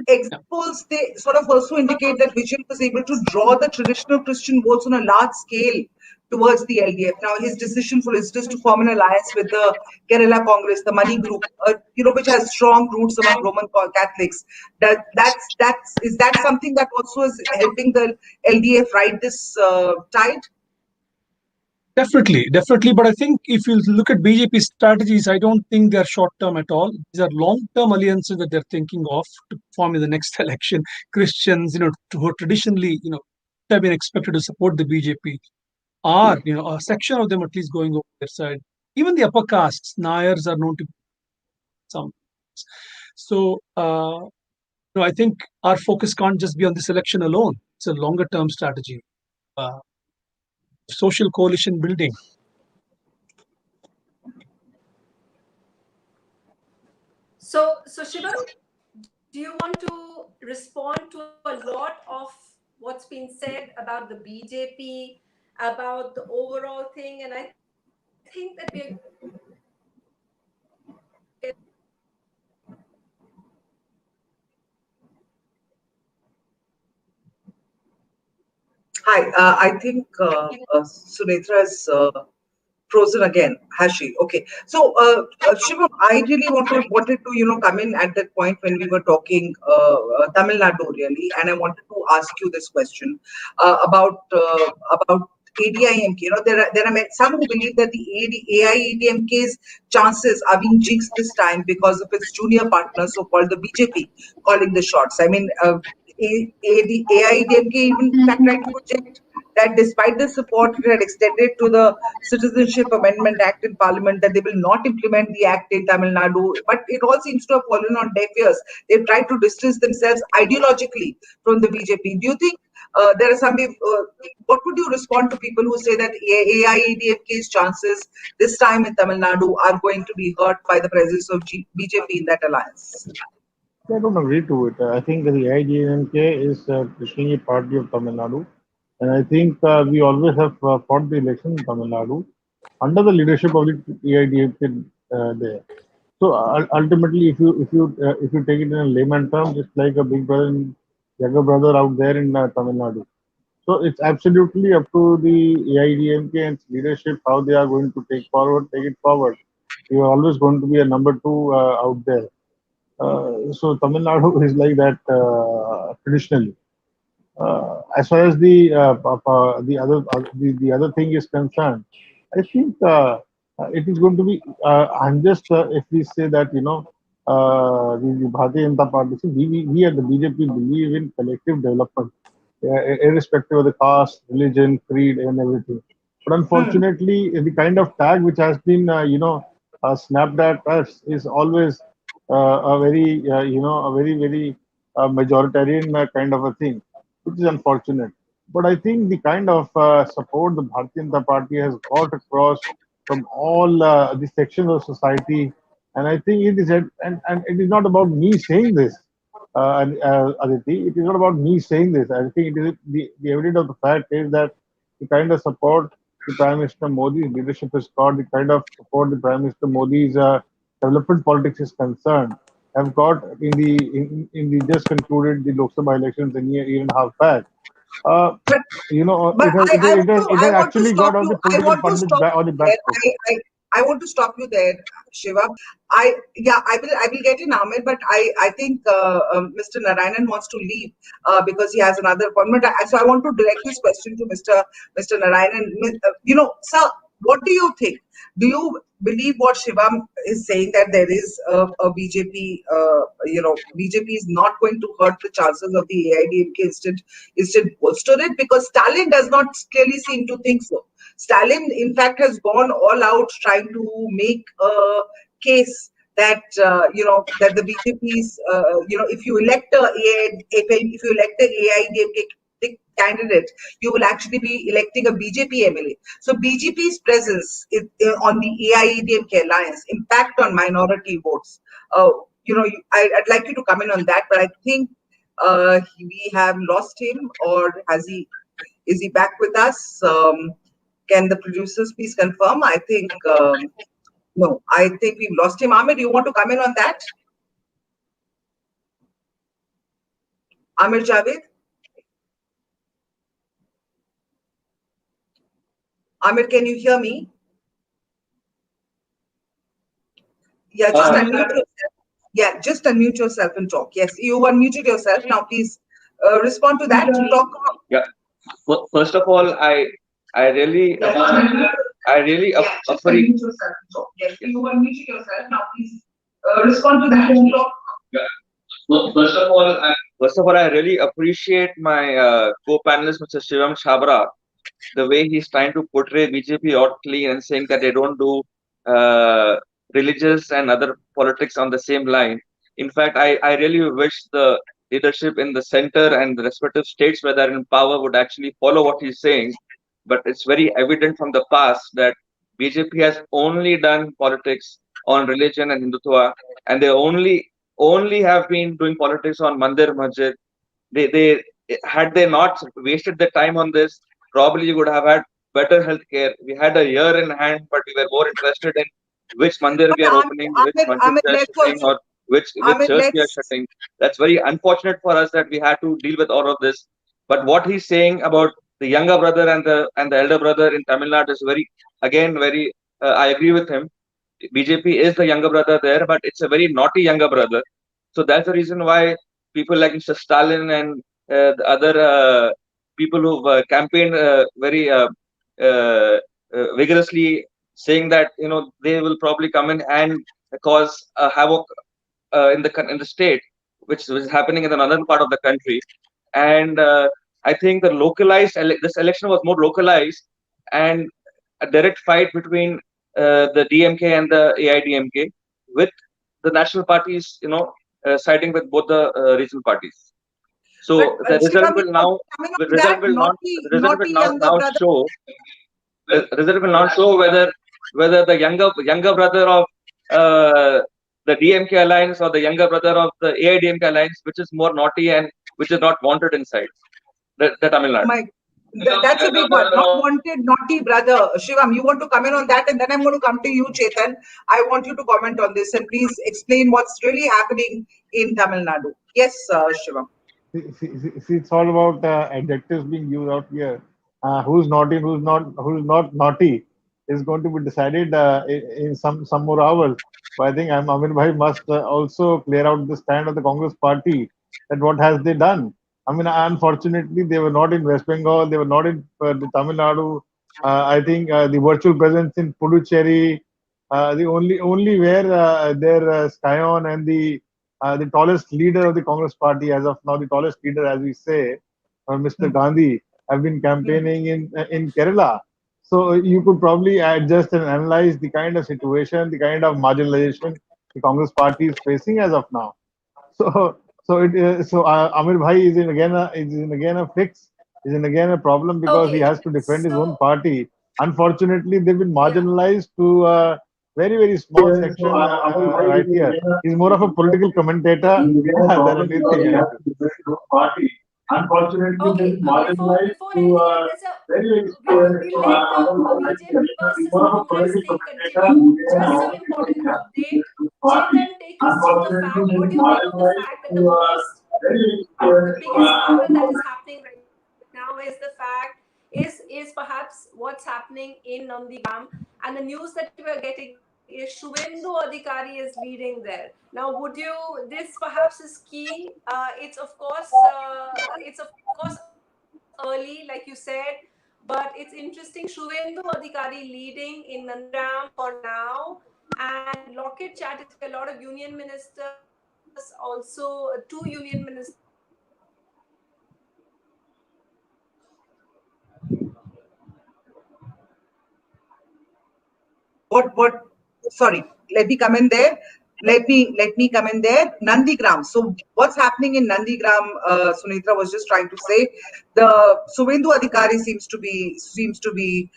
S3: exit polls, they sort of also indicate that Vijayan was able to draw the traditional Christian votes on a large scale towards the LDF. Now, his decision, for instance, to form an alliance with the Kerala Congress, the Money Group, which has strong roots among Roman Catholics. Is that something that also is helping the LDF ride this tide?
S4: Definitely, definitely. But I think if you look at BJP strategies, I don't think they're short term at all. These are long term alliances that they're thinking of to form in the next election. Christians, who are traditionally, have been expected to support the BJP, are, a section of them at least going over their side. Even the upper castes, Nayars, are known to be some. So, I think our focus can't just be on this election alone. It's a longer term strategy, social coalition building.
S1: So Shivam, do you want to respond to a lot of what's been said about the BJP, about the overall thing? And I think that we're
S3: Hi, I think Sunetra is frozen again. Has she? Okay. So, Shivam, I really wanted to come in at that point when we were talking Tamil Nadu really, and I wanted to ask you this question about ADIMK. There are some who believe that the AIUDF's chances are being jinxed this time because of its junior partner, so-called the BJP, calling the shots. I mean, AIUDF even in fact tried to project that despite the support it had extended to the Citizenship Amendment Act in Parliament, that they will not implement the act in Tamil Nadu. But it all seems to have fallen on deaf ears. They've tried to distance themselves ideologically from the BJP. Do you think there are some? What would you respond to people who say that AIADFK's chances this time in Tamil Nadu are going to be hurt by the presence of BJP in that alliance?
S6: I don't agree to it. I think the AIGNK is traditionally a party of Tamil Nadu, and I think we always have fought the election in Tamil Nadu under the leadership of the AIDFK there. So ultimately, if you take it in a layman terms, it's like a big brother and younger brother out there in Tamil Nadu. So it's absolutely up to the AIDMK and its leadership how they are going to take it forward. You are always going to be a number two out there. So Tamil Nadu is like that traditionally. As far as the other thing is concerned, I think it is going to be unjust if we say that the Bharatiya Janata Party. See, we at the BJP believe in collective development, irrespective of the caste, religion, creed, and everything. But unfortunately, the kind of tag which has been snapped at us is always a very very majoritarian kind of a thing, which is unfortunate. But I think the kind of support the Bharatiya Janata Party has got across from all the sections of society, and I think it is, and it is not about me saying this, Aditi. It is not about me saying this. I think it is the evidence of the fact is that the kind of support the Prime Minister Modi's leadership has got, the kind of support the Prime Minister Modi's development politics is concerned, have got in the just concluded the Lok Sabha elections a year and a half back. Uh,
S3: But But
S6: it has
S3: I want to
S6: actually got
S3: stop
S6: all
S3: you.
S6: the political pundits back on the back
S3: There.
S6: foot.
S3: I want to stop you there, Shiva. I will get in Ahmed, but I think Mr. Narayanan wants to leave because he has another appointment. So I want to direct this question to Mr. Narayanan. Sir, what do you think? Do you believe what Shivam is saying, that there is a BJP? BJP is not going to hurt the chances of the AIDMK instead bolster it, because Stalin does not clearly seem to think so. Stalin, in fact, has gone all out trying to make a case that that the BJP's if you elect if you elect the AIDMK candidate, you will actually be electing a BJP MLA. So BJP's presence on the AIDMK alliance, impact on minority votes. I'd like you to come in on that, but I think we have lost him, or is he back with us? Can the producers please confirm? I think no, I think we've lost him. Amir, you want to come in on that? Amir Javed? Amir, can you hear me? Yeah, just unmute yourself. Yeah, just unmute yourself and talk. Yes, you unmuted yourself. Now, please respond to that. Talk.
S7: Yeah. Well, first of all, I really I really appreciate.
S3: Yes, you unmuted yourself. Now, please respond to that. Talk.
S7: Yeah. Well, first of all, I really appreciate my co-panelist, Mr. Shivam Chabra, the way he's trying to portray BJP out clean and saying that they don't do uh, religious and other politics on the same line. In fact, I really wish the leadership in the center and the respective states where they're in power would actually follow what he's saying. But it's very evident from the past that BJP has only done politics on religion and Hindutva, and they only have been doing politics on Mandir Masjid. They had they not wasted their time on this, probably you would have had better healthcare. We had a year in hand, but we were more interested in which mandir
S3: But
S7: we are opening, which masjid
S3: Amit,
S7: we are
S3: let's
S7: shutting,
S3: also,
S7: or which
S3: Amit,
S7: church we are
S3: let's,
S7: shutting. That's very unfortunate for us that we had to deal with all of this. But what he's saying about the younger brother and the elder brother in Tamil Nadu is very. I agree with him. BJP is the younger brother there, but it's a very naughty younger brother. So that's the reason why people like Mr. Stalin and the other people who've campaigned very vigorously, saying that they will probably come in and cause havoc in the state, which is happening in the northern part of the country. And I think this election was more localized and a direct fight between the DMK and the AIDMK, with the national parties, siding with both the regional parties. So the result
S3: Shivam,
S7: will now,
S3: coming
S7: the
S3: on
S7: result
S3: that,
S7: will not, the result will
S3: naughty
S7: not
S3: younger
S7: now
S3: brother.
S7: show, the result will not show whether the younger brother of the DMK alliance or the younger brother of the AIDMK alliance, which is more naughty and which is not wanted inside the Tamil Nadu.
S3: That's a big one. Not wanted, naughty brother. Shivam, you want to comment on that, and then I'm going to come to you, Chetan. I want you to comment on this and please explain what's really happening in Tamil Nadu. Yes, Shivam.
S6: See, it's all about adjectives being used out here. Who's naughty, who's not naughty, is going to be decided in some more hours. But I think Amin Bhai must also clear out the stand of the Congress party, that what has they done. I mean, unfortunately, they were not in West Bengal, they were not in the Tamil Nadu. I think the virtual presence in Puducherry, the only where their Scion and the tallest leader of the Congress party as of now, the tallest leader, as we say, Mr. Gandhi, have been campaigning in Kerala. So you could probably adjust and analyze the kind of situation, the kind of marginalization the Congress party is facing as of now. So Amir Bhai is in again a fix, is in again a problem because he
S1: Okay,
S6: has to defend his own
S1: so
S6: party. Unfortunately, they've been
S1: yeah.
S6: marginalized to a very small section right here. He's more of a political commentator than anything else.
S1: Okay, before anything else, we'll let the BJP versus Congress thing continue. Just an important update. Chetan, take us through the fact. What do you make of the fact that the biggest matter that is happening right now is the fact is perhaps what's happening in Nandigram, and the news that we are getting is Shuvendu Adhikari is leading there. Now, this perhaps is key. It's of course early, like you said, but it's interesting. Shuvendu Adhikari leading in Nandigram for now, and Locket chat is a lot of union ministers, also two union ministers
S3: What sorry, let me come in there. Let me come in there. Nandigram. So what's happening in Nandigram? Sunitra was just trying to say the Suvendu Adhikari seems to be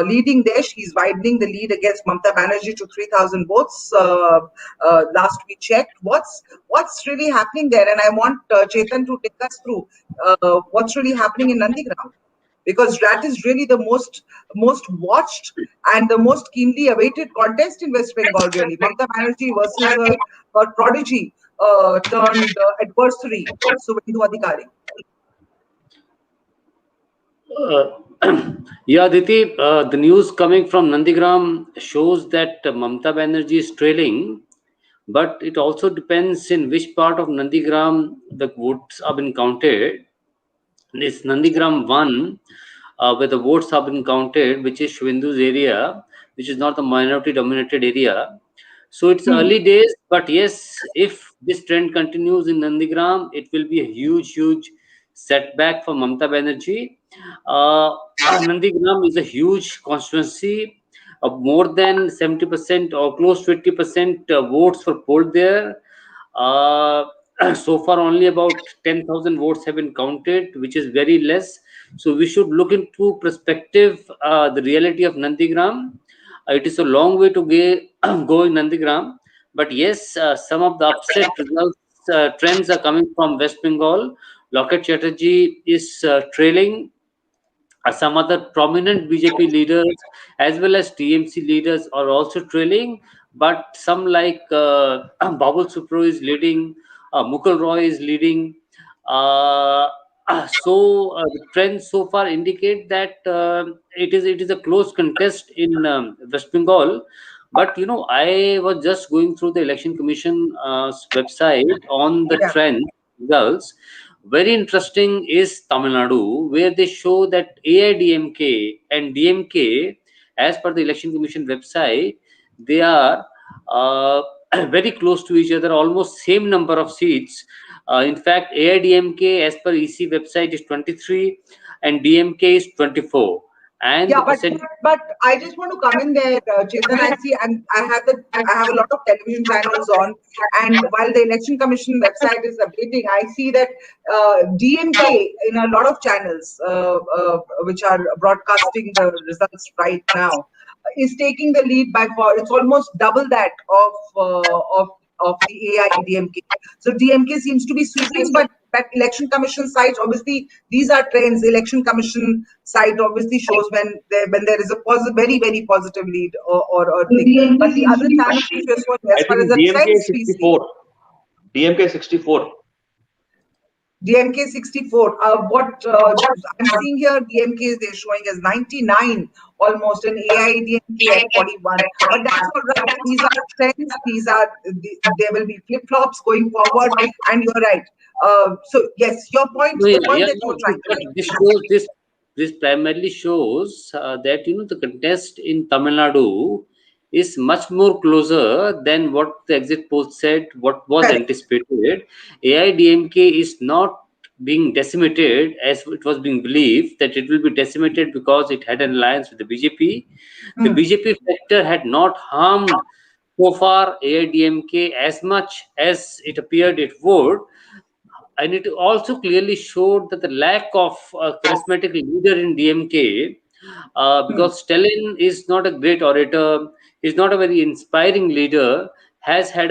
S3: leading there. She's widening the lead against Mamata Banerjee to 3,000 votes. Last we checked. What's really happening there? And I want Chetan to take us through what's really happening in Nandigram, because that is really the most watched and the most keenly awaited contest in West Bengal. Really, Mamata Banerjee versus her prodigy turned adversary, Suvendu Adhikari.
S2: Yeah, Aditi, the news coming from Nandigram shows that Mamata Banerjee is trailing, but it also depends in which part of Nandigram the votes have been counted. This Nandigram 1, where the votes have been counted, which is Shvindu's area, which is not the minority dominated area. So it's early days, but yes, if this trend continues in Nandigram, it will be a huge, huge setback for Mamata Banerjee. Nandigram is a huge constituency of more than 70% or close to 80% votes were polled there. Uh, so far, only about 10,000 votes have been counted, which is very less. So we should look into perspective the reality of Nandigram. It is a long way to go in Nandigram, but yes, some of the upset results trends are coming from West Bengal. Loket Chatterjee is trailing. Some other prominent BJP leaders as well as TMC leaders are also trailing, but some like Babul Supro is leading, Mukul Roy is leading. Uh, the trends so far indicate that it is a close contest in West Bengal. But I was just going through the Election Commission website on the
S3: Yeah.
S2: trend results. Very interesting is Tamil Nadu, where they show that AIDMK and DMK, as per the Election Commission website, they are very close to each other, almost same number of seats. In fact, AIDMK, as per EC website, is 23 and DMK is 24. And the
S3: Yeah, but
S2: percent.
S3: I just want to come in there, Chetan. I see, and I have a lot of television channels on, and while the Election Commission website is updating, I see that DMK in a lot of channels which are broadcasting the results right now is taking the lead by far. It's almost double that of the AIDMK. So DMK seems to be sweeping, but that Election Commission site, obviously, these are trends. Election Commission site obviously shows when there is a very very positive lead or thing. But the other channels which are showing as
S7: I
S3: far as
S7: think
S3: the
S7: DMK
S3: trends we see.
S7: 64. DMK 64.
S3: DMK 64. What I'm seeing here, DMK they're showing as 99 almost, and AIDMK at 41. But that's all right. These are trends. There will be flip flops going forward. And you're right. So yes, your point,
S2: No,
S3: the
S2: yeah,
S3: point
S2: yeah,
S3: that
S2: no,
S3: you're trying to
S2: but
S3: make.
S2: this primarily shows that the contest in Tamil Nadu is much more closer than what the exit poll said, what was
S3: Correct.
S2: anticipated. AIDMK is not being decimated as it was being believed that it will be decimated because it had an alliance with the BJP. The BJP factor had not harmed so far AIDMK as much as it appeared it would, and it also clearly showed that the lack of a charismatic leader in DMK, because Stalin is not a great orator, is not a very inspiring leader, has had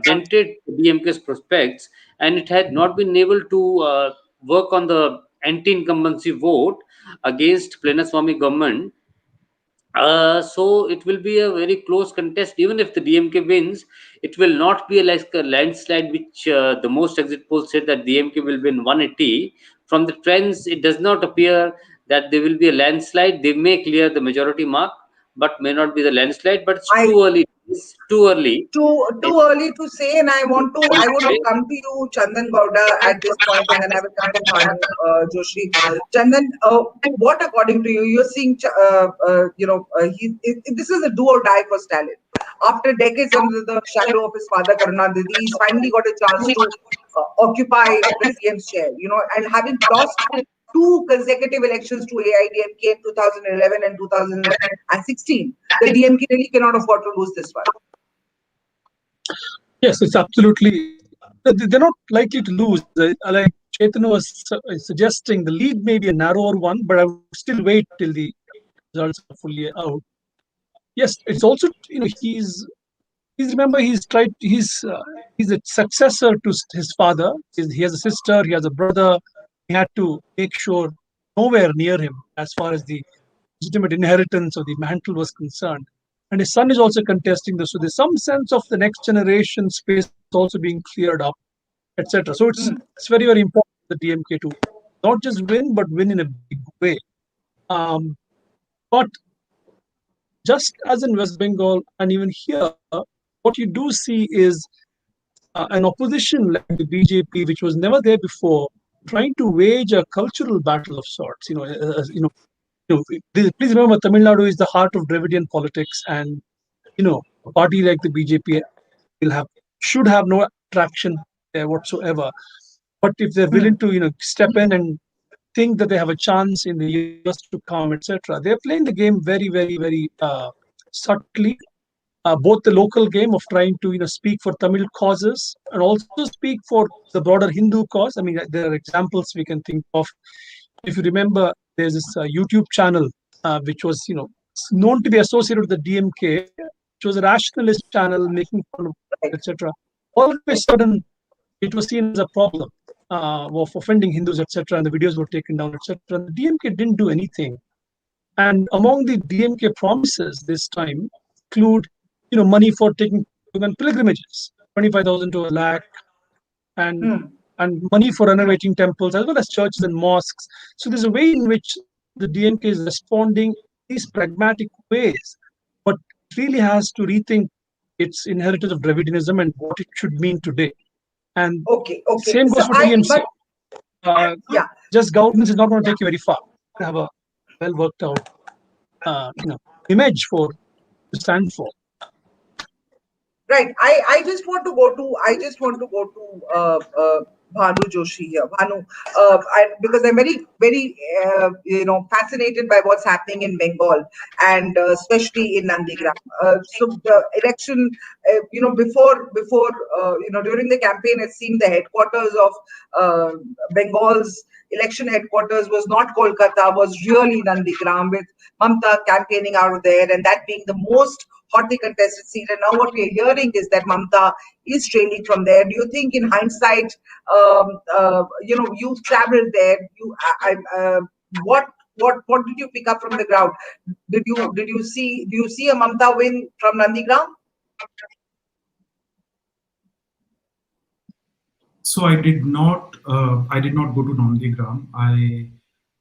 S2: dented DMK's prospects, and it had not been able to work on the anti-incumbency vote against Plenaswamy government. So it will be a very close contest. Even if the DMK wins, it will not be like a landslide, which the most exit polls said that DMK will win 180. From the trends, it does not appear that there will be a landslide. They may clear the majority mark, but may not be the landslide. But it's
S3: I
S2: too early. It's too early.
S3: too early to say, and I want to come to you, Chandan Gowda, at this point, and then I will come to Bhanu Joshi. Chandan, what according to you, you're seeing, this is a do or die for Stalin. After decades under the shadow of his father Karunanidhi, he's finally got a chance to occupy the CM's chair. And having lost two consecutive elections to AIDMK in 2011 and 2016, the DMK really cannot afford to lose this one.
S4: Yes, it's absolutely. They're not likely to lose. Like Chaitanya was suggesting, the lead may be a narrower one, but I would still wait till the results are fully out. Yes, it's also he's remember he's a successor to his father. He has a sister, he has a brother. He had to make sure nowhere near him as far as the legitimate inheritance of the mantle was concerned. And his son is also contesting this. So there's some sense of the next generation space also being cleared up, etc. So it's very, very important the DMK too. not just win, but win in a big way. Um, but just as in West Bengal and even here, what you do see is an opposition like the BJP, which was never there before, trying to wage a cultural battle of sorts. Please remember, Tamil Nadu is the heart of Dravidian politics, and a party like the BJP will have should have no traction there whatsoever. But if they're willing to, step in and think that they have a chance in the years to come, etc., they're playing the game very, very, very subtly. Both the local game of trying to, speak for Tamil causes and also speak for the broader Hindu cause. I mean, there are examples we can think of. If you remember, there's this YouTube channel which was, known to be associated with the DMK, which was a rationalist channel making fun of etc. All of a sudden, it was seen as a problem of offending Hindus, etc. And the videos were taken down, etc. And the DMK didn't do anything. And among the DMK promises this time include, money for taking pilgrimages, 25,000 to a lakh, and money for renovating temples as well as churches and mosques. So there's a way in which the DMK is responding these pragmatic ways, but it really has to rethink its inheritance of Dravidianism and what it should mean today. And same goes for TMC. Just governance is not going to take you very far. You have a well worked out, image to stand for.
S3: Right. I just want to go to Bhanu Joshi here. Bhanu, because I'm very, very, fascinated by what's happening in Bengal and especially in Nandigram. So the election, before, during the campaign, it seemed the headquarters of Bengal's election headquarters was not Kolkata, was really Nandigram, with Mamata campaigning out of there, and that being the most hotly contested seat. And now what we're hearing is that Mamata is trailing from there. Do you think, in hindsight, you've traveled there? What did you pick up from the ground? Do you see a Mamata win from Nandigram?
S5: So I did not go to Nandigram.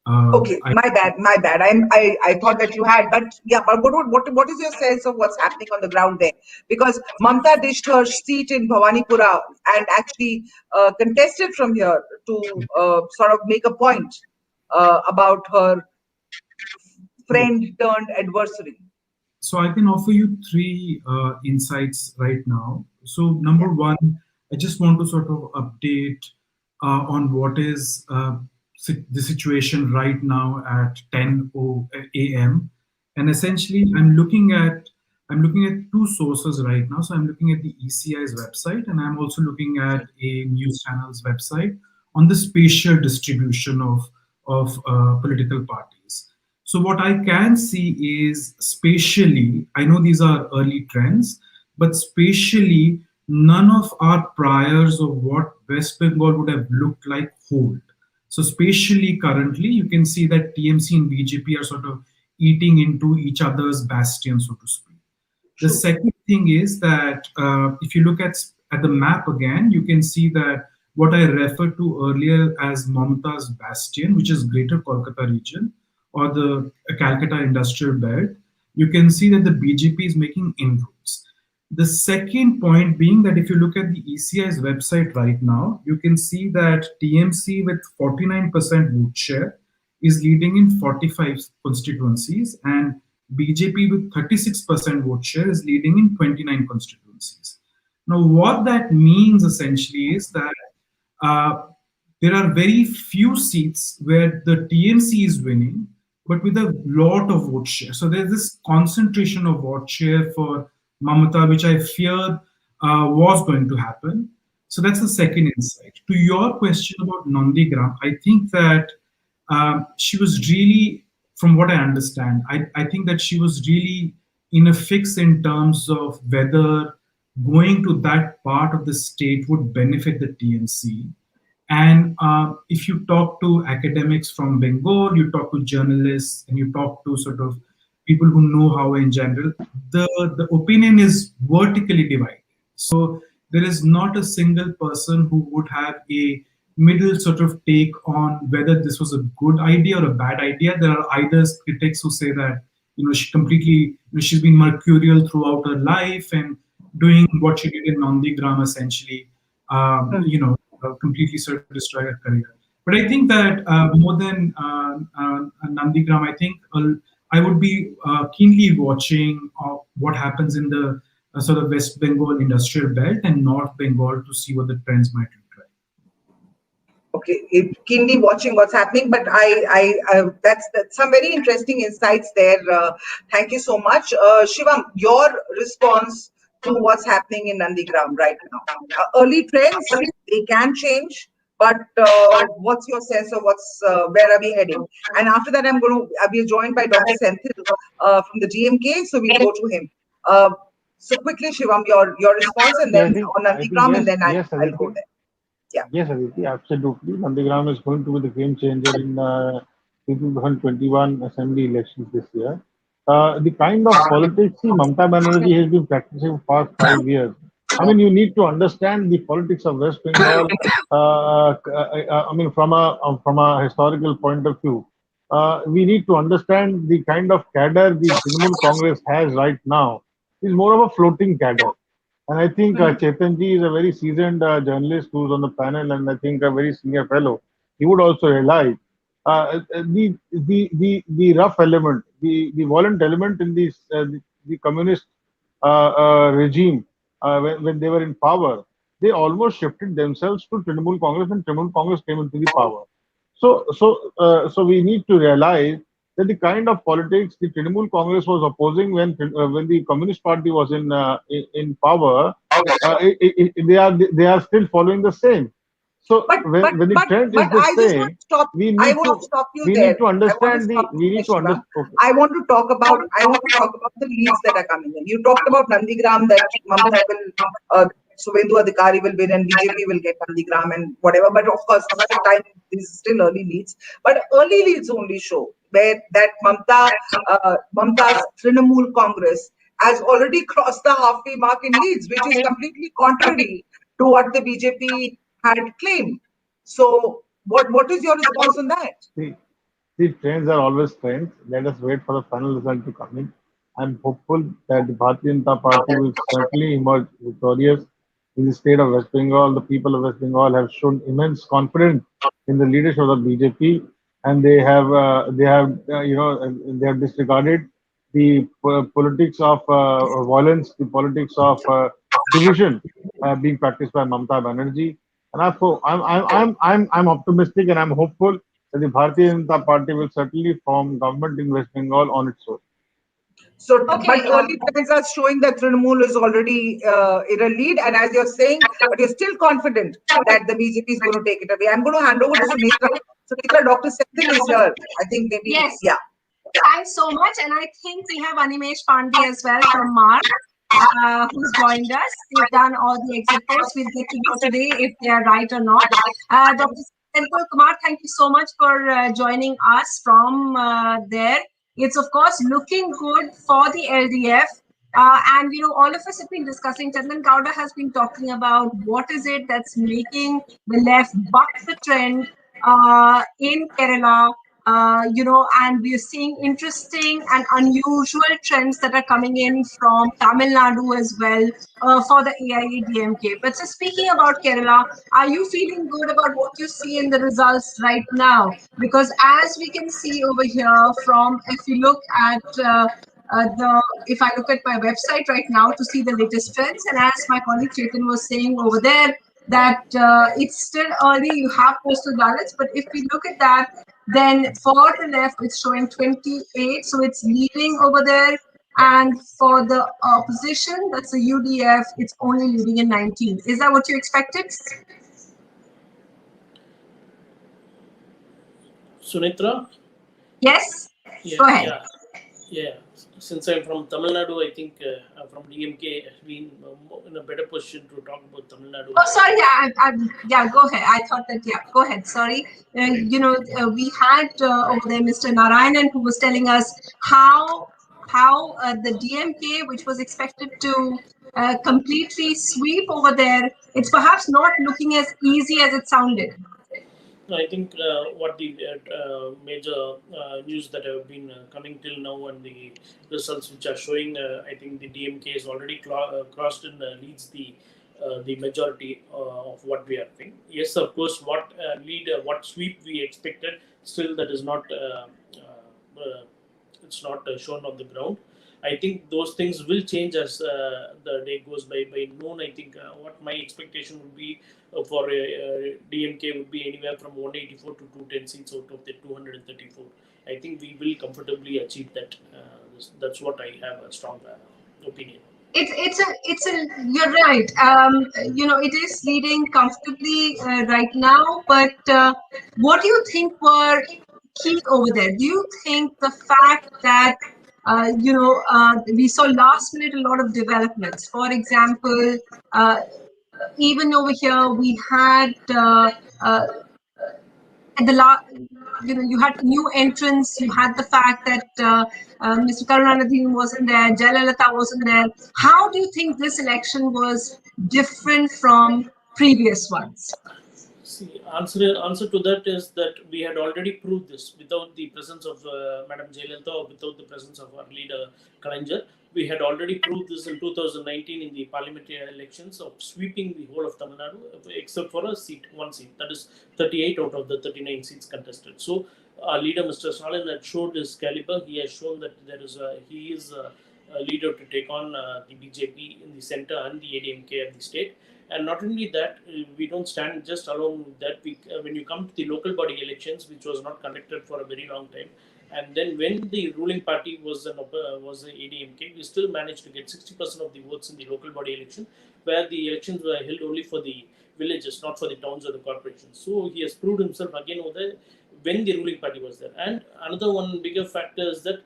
S3: Okay, my bad. I thought that you had, but yeah. But what is your sense of what's happening on the ground there? Because Mamata dished her seat in Bhawanipura and actually contested from here to sort of make a point about her friend turned adversary.
S5: So I can offer you three insights right now. So number one, I just want to sort of update on what is the situation right now at 10 a.m. And essentially, I'm looking at two sources right now. So I'm looking at the ECI's website, and I'm also looking at a news channel's website on the spatial distribution of political parties. So what I can see is spatially, I know these are early trends, but spatially, none of our priors of what West Bengal would have looked like hold. So spatially, currently, you can see that TMC and BJP are sort of eating into each other's bastion, so to speak. The second thing is that if you look at the map again, you can see that what I referred to earlier as Mamata's bastion, which is Greater Kolkata region or the Calcutta industrial belt, you can see that the BJP is making inroads. The second point being that if you look at the ECI's website right now, you can see that TMC with 49% vote share is leading in 45 constituencies, and BJP with 36% vote share is leading in 29 constituencies. Now, what that means essentially is that there are very few seats where the TMC is winning, but with a lot of vote share. So there's this concentration of vote share for Mamata, which I feared was going to happen. So that's the second insight. To your question about Nandigram, I think that she was really, from what I understand, I think that she was really in a fix in terms of whether going to that part of the state would benefit the TMC. And if you talk to academics from Bengal, you talk to journalists, and you talk to sort of people who know how in general, the opinion is vertically divided. So there is not a single person who would have a middle sort of take on whether this was a good idea or a bad idea. There are either critics who say that she completely, she's been mercurial throughout her life and doing what she did in Nandigram essentially, completely sort of destroy her career. But I think that more than Nandigram, I think I would be keenly watching what happens in the sort of West Bengal industrial belt and North Bengal to see what the trends might look like.
S3: Okay, keenly watching what's happening, but that's some very interesting insights there. Thank you so much, Shivam. Your response to what's happening in Nandigram right now? Early trends, they can change, but what's your sense of where are we heading? And after that, I'm going to be joined by Dr. Senthil from the DMK, so we'll go to him. So quickly, Shivam, your response, and then on Nandigram,
S6: yes,
S3: and then
S6: yes,
S3: I'll go there. Yeah.
S6: Yes, Aditi, absolutely. Nandigram is going to be the game changer in 2021 assembly elections this year. The kind of politics Mamata Banerjee has been practicing for past 5 years. I mean, you need to understand the politics of West Bengal. I mean, from a historical point of view, we need to understand the kind of cadre the Trinamool Congress has right now is more of a floating cadre. And I think Chetanji is a very seasoned journalist who's on the panel, and I think a very senior fellow. He would also realize the rough element, the violent element in the communist regime when they were in power, they almost shifted themselves to Trinamool Congress, and Trinamool Congress came into the power. So we need to realize that the kind of politics the Trinamool Congress was opposing when the Communist Party was in power, they are still following the same. So when the trend is the same, we need to understand the we need to understand. Okay.
S3: I want to talk about the leads that are coming in. You talked about Nandigram, that Mamata will Suvendu Adhikari will win and BJP will get Nandigram and whatever. But of course, time this is still early leads. But early leads only show where that Mamata's Trinamool Congress has already crossed the halfway mark in leads, which is completely contrary to what the BJP had claimed. So what is your response on that?
S6: The trends are always trends. Let us wait for the final result to come in. I'm hopeful that the Bharatiya Janata Party will certainly emerge victorious in the state of West Bengal. The people of West Bengal have shown immense confidence in the leadership of the BJP, and they have disregarded the politics of violence, the politics of division being practiced by Mamata Banerjee. And I'm optimistic and I'm hopeful that the Bharatiya Janata Party will certainly form government in West Bengal on its own.
S3: So, okay, but early trends are showing that Trinamool is already in a lead, and as you're saying, but you're still confident that the BJP is going to take it away. I'm going to hand over to Sunitra. Sunitra, Dr. Senthil is here. I think maybe,
S1: yes.
S3: Yeah.
S1: Thanks so much, and I think we have Animesh Pandey as well from Mark, who's joined us. They've done all the exit polls. We'll get to know today if they are right or not. Dr. Senthil Kumar, thank you so much for joining us from there. It's of course looking good for the LDF. And all of us have been discussing, Chandan Gowda has been talking about what is it that's making the left buck the trend in Kerala. And we're seeing interesting and unusual trends that are coming in from Tamil Nadu as well for the AIUDF. But so speaking about Kerala, are you feeling good about what you see in the results right now? Because as we can see over here if you look at if I look at my website right now to see the latest trends, and as my colleague Chetan was saying over there, that it's still early, you have postal ballots, but if we look at that, then for the left, it's showing 28, so it's leading over there. And for the opposition, that's the UDF, it's only leading in 19. Is that what you expected?
S9: Sunitra?
S1: Yes?
S9: Yeah,
S1: go ahead.
S9: Yeah. Since I'm from Tamil Nadu, I think I'm from DMK, has been in a better position to talk about Tamil Nadu.
S1: Oh, sorry. Yeah, go ahead. I thought that, go ahead. Sorry. We had over there Mr. Narayanan, who was telling us how the DMK, which was expected to completely sweep over there, it's perhaps not looking as easy as it sounded.
S9: I think what the major news that have been coming till now and the results which are showing, I think the DMK is already crossed and leads the majority of what we are doing. Yes, of course, what what sweep we expected, still that is not it's not shown on the ground. I think those things will change as the day goes by. By noon, I think what my expectation would be for DMK would be anywhere from 184 to 210 seats out of the 234. I think we will comfortably achieve that. That's what I have a strong opinion.
S1: It's a you're right. It is leading comfortably right now, but what do you think were key over there? Do you think the fact that we saw last minute a lot of developments? For example, even over here we had at the you had new entrants, you had the fact that Mr. Karunanidhi wasn't there, Jayalalitha wasn't there. How do you think this election was different from previous ones?
S9: See, answer to that is that we had already proved this without the presence of Madam Jayalalitha or without the presence of our leader Kalanger. We had already proved this in 2019 in the parliamentary elections of sweeping the whole of Tamil Nadu, except for one seat, that is 38 out of the 39 seats contested. So, our leader, Mr. Stalin, had showed his caliber. He has shown that he is a leader to take on the BJP in the center and the ADMK at the state. And not only that, we don't stand just alone with that. When you come to the local body elections, which was not conducted for a very long time, and then when the ruling party was the ADMK, we still managed to get 60% of the votes in the local body election, where the elections were held only for the villages, not for the towns or the corporations. So he has proved himself again over there when the ruling party was there. And another one bigger factor is that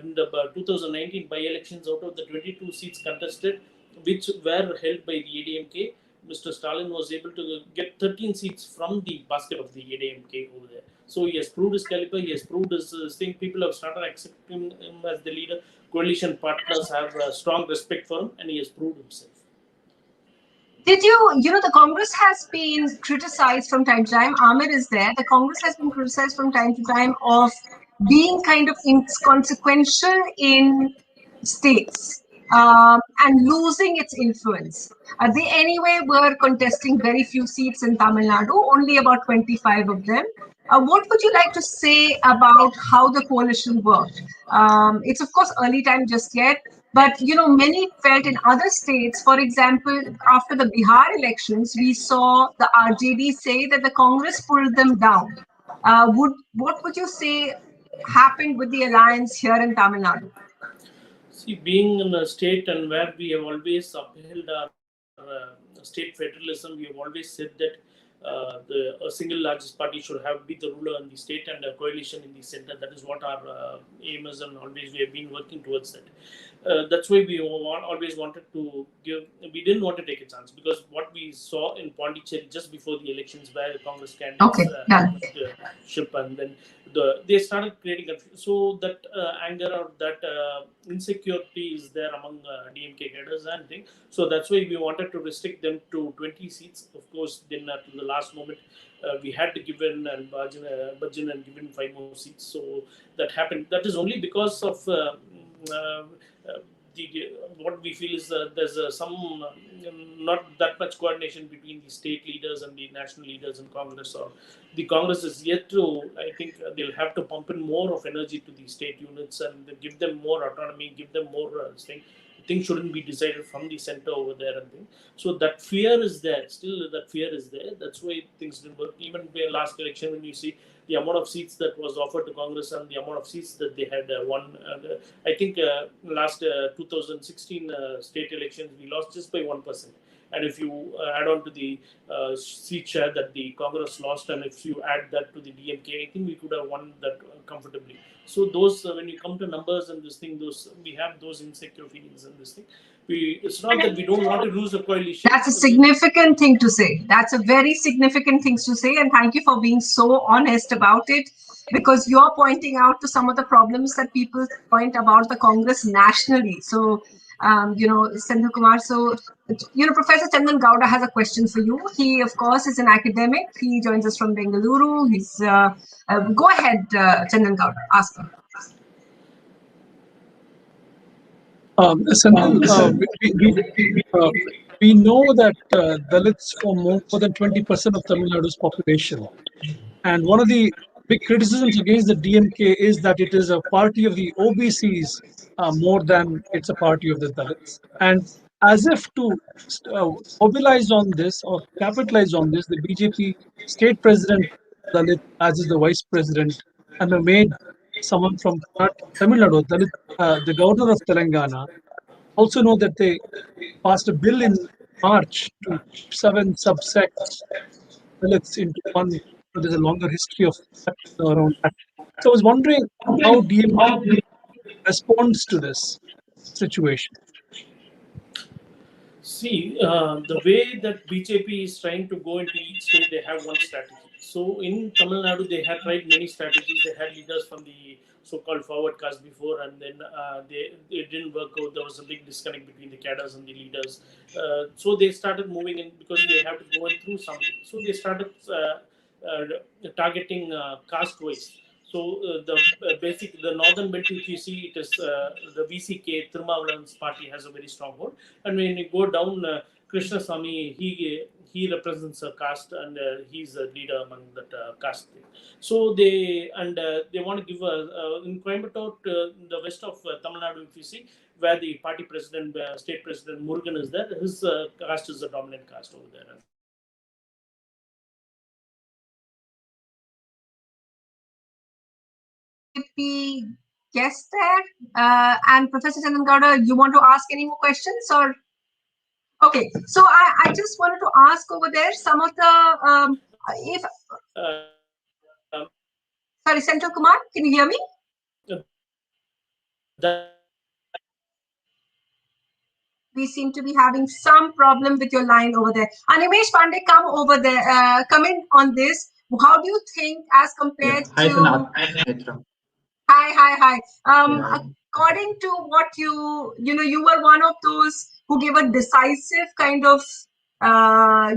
S9: in the 2019 by-elections, out of the 22 seats contested, which were held by the ADMK, Mr. Stalin was able to get 13 seats from the basket of the ADMK over there. So he has proved his caliber, he has proved his thing. People have started accepting him as the leader. Coalition partners have strong respect for him, and he has proved himself.
S1: Did the Congress has been criticized from time to time. Amir is there. The Congress has been criticized from time to time of being kind of inconsequential in states and losing its influence. They anyway were contesting very few seats in Tamil Nadu, only about 25 of them. What would you like to say about how the coalition worked? It's of course early time just yet, but many felt in other states, for example, after the Bihar elections, we saw the RJD say that the Congress pulled them down. What would you say happened with the alliance here in Tamil Nadu?
S9: See, being in a state and where we have always upheld our state federalism, we have always said that the single largest party should be the ruler in the state and a coalition in the center. That is what our aim is, and always we have been working towards that. That's why we always wanted to give. We didn't want to take a chance, because what we saw in Puducherry just before the elections, where the Congress candidates ship, and then they started creating so that anger or that insecurity is there among DMK cadres and things. So that's why we wanted to restrict them to 20 seats. Of course, then at the last moment, we had to give in and budge in and give in 5 more seats. So that happened. That is only because of what we feel is there's some not that much coordination between the state leaders and the national leaders in Congress. Or the Congress is yet to, I think they'll have to pump in more of energy to the state units and give them more autonomy, give them more thing. Things shouldn't be decided from the center over there and things. So that fear is there. Still, that fear is there. That's why things didn't work. Even the last election, when you see the amount of seats that was offered to Congress and the amount of seats that they had won, I think last 2016 state elections, we lost just by 1%. And if you add on to the seat share that the Congress lost, and if you add that to the DMK, I think we could have won that comfortably. So those, when you come to numbers and this thing, we have those insecure feelings and this thing. It's not that we don't want to lose a coalition.
S1: That's a significant thing to say. That's a very significant thing to say. And thank you for being so honest about it, because you're pointing out to some of the problems that people point about the Congress nationally. So Sandhu Kumar. So, Professor Chandan Gowda has a question for you. He, of course, is an academic. He joins us from Bengaluru. Go ahead, Chandan Gowda, ask him.
S4: Sandhu, we know that Dalits form more than 20% of Tamil Nadu's population. And one of the big criticisms against the DMK is that it is a party of the OBCs more than it's a party of the Dalits. And as if to mobilize on this or capitalize on this, the BJP state president Dalit, as is the vice president, and have made someone from Tamil Nadu, Dalit, the governor of Telangana. Also know that they passed a bill in March to 7 subsects Dalits into one. So there's a longer history of that around that. So I was wondering how DMK responds to this situation.
S9: See, the way that BJP is trying to go into each state, they have one strategy. So in Tamil Nadu, they had tried many strategies. They had leaders from the so-called forward caste before, and then it didn't work out. There was a big disconnect between the cadres and the leaders. So they started moving in because they have to go in through something. So they started targeting caste-wise. So the northern belt, if you see, it is the VCK Thirumavalan's party has a very strong hold, and when you go down, Krishna Swami, he represents a caste, and he's a leader among that caste. So they want to give in Coimbatore, the west of Tamil Nadu, if you see, where the party president, state president Murugan is there, his caste is the dominant caste over there.
S1: Guest there, and Professor Chandan Gowda, you want to ask any more questions or? Okay, so I just wanted to ask over there some of the sorry, Central Kumar, can you hear me? We seem to be having some problem with your line over there. Animesh Pandey, come over there, comment on this. How do you think as compared to? Hi. According to what you were one of those who gave a decisive kind of,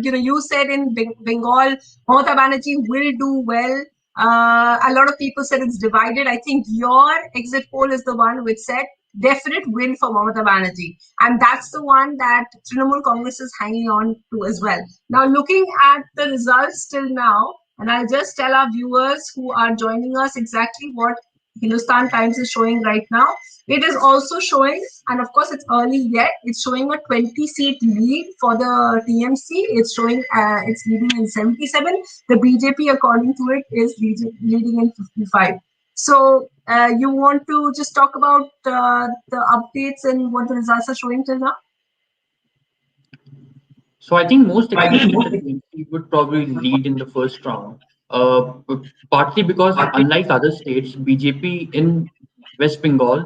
S1: you said in Bengal, Mamata Banerjee will do well. A lot of people said it's divided. I think your exit poll is the one which said definite win for Mamata Banerjee. And that's the one that Trinamool Congress is hanging on to as well. Now, looking at the results till now, and I'll just tell our viewers who are joining us exactly what Hindustan Times is showing right now. It is also showing, and of course it's early yet, it's showing a 20-seat lead for the TMC. It's showing it's leading in 77. The BJP, according to it, is leading in 55. So you want to just talk about the updates and what the results are showing till now?
S10: So I think most expected that TMC would probably lead in the first round, partly because unlike other states, BJP in West Bengal,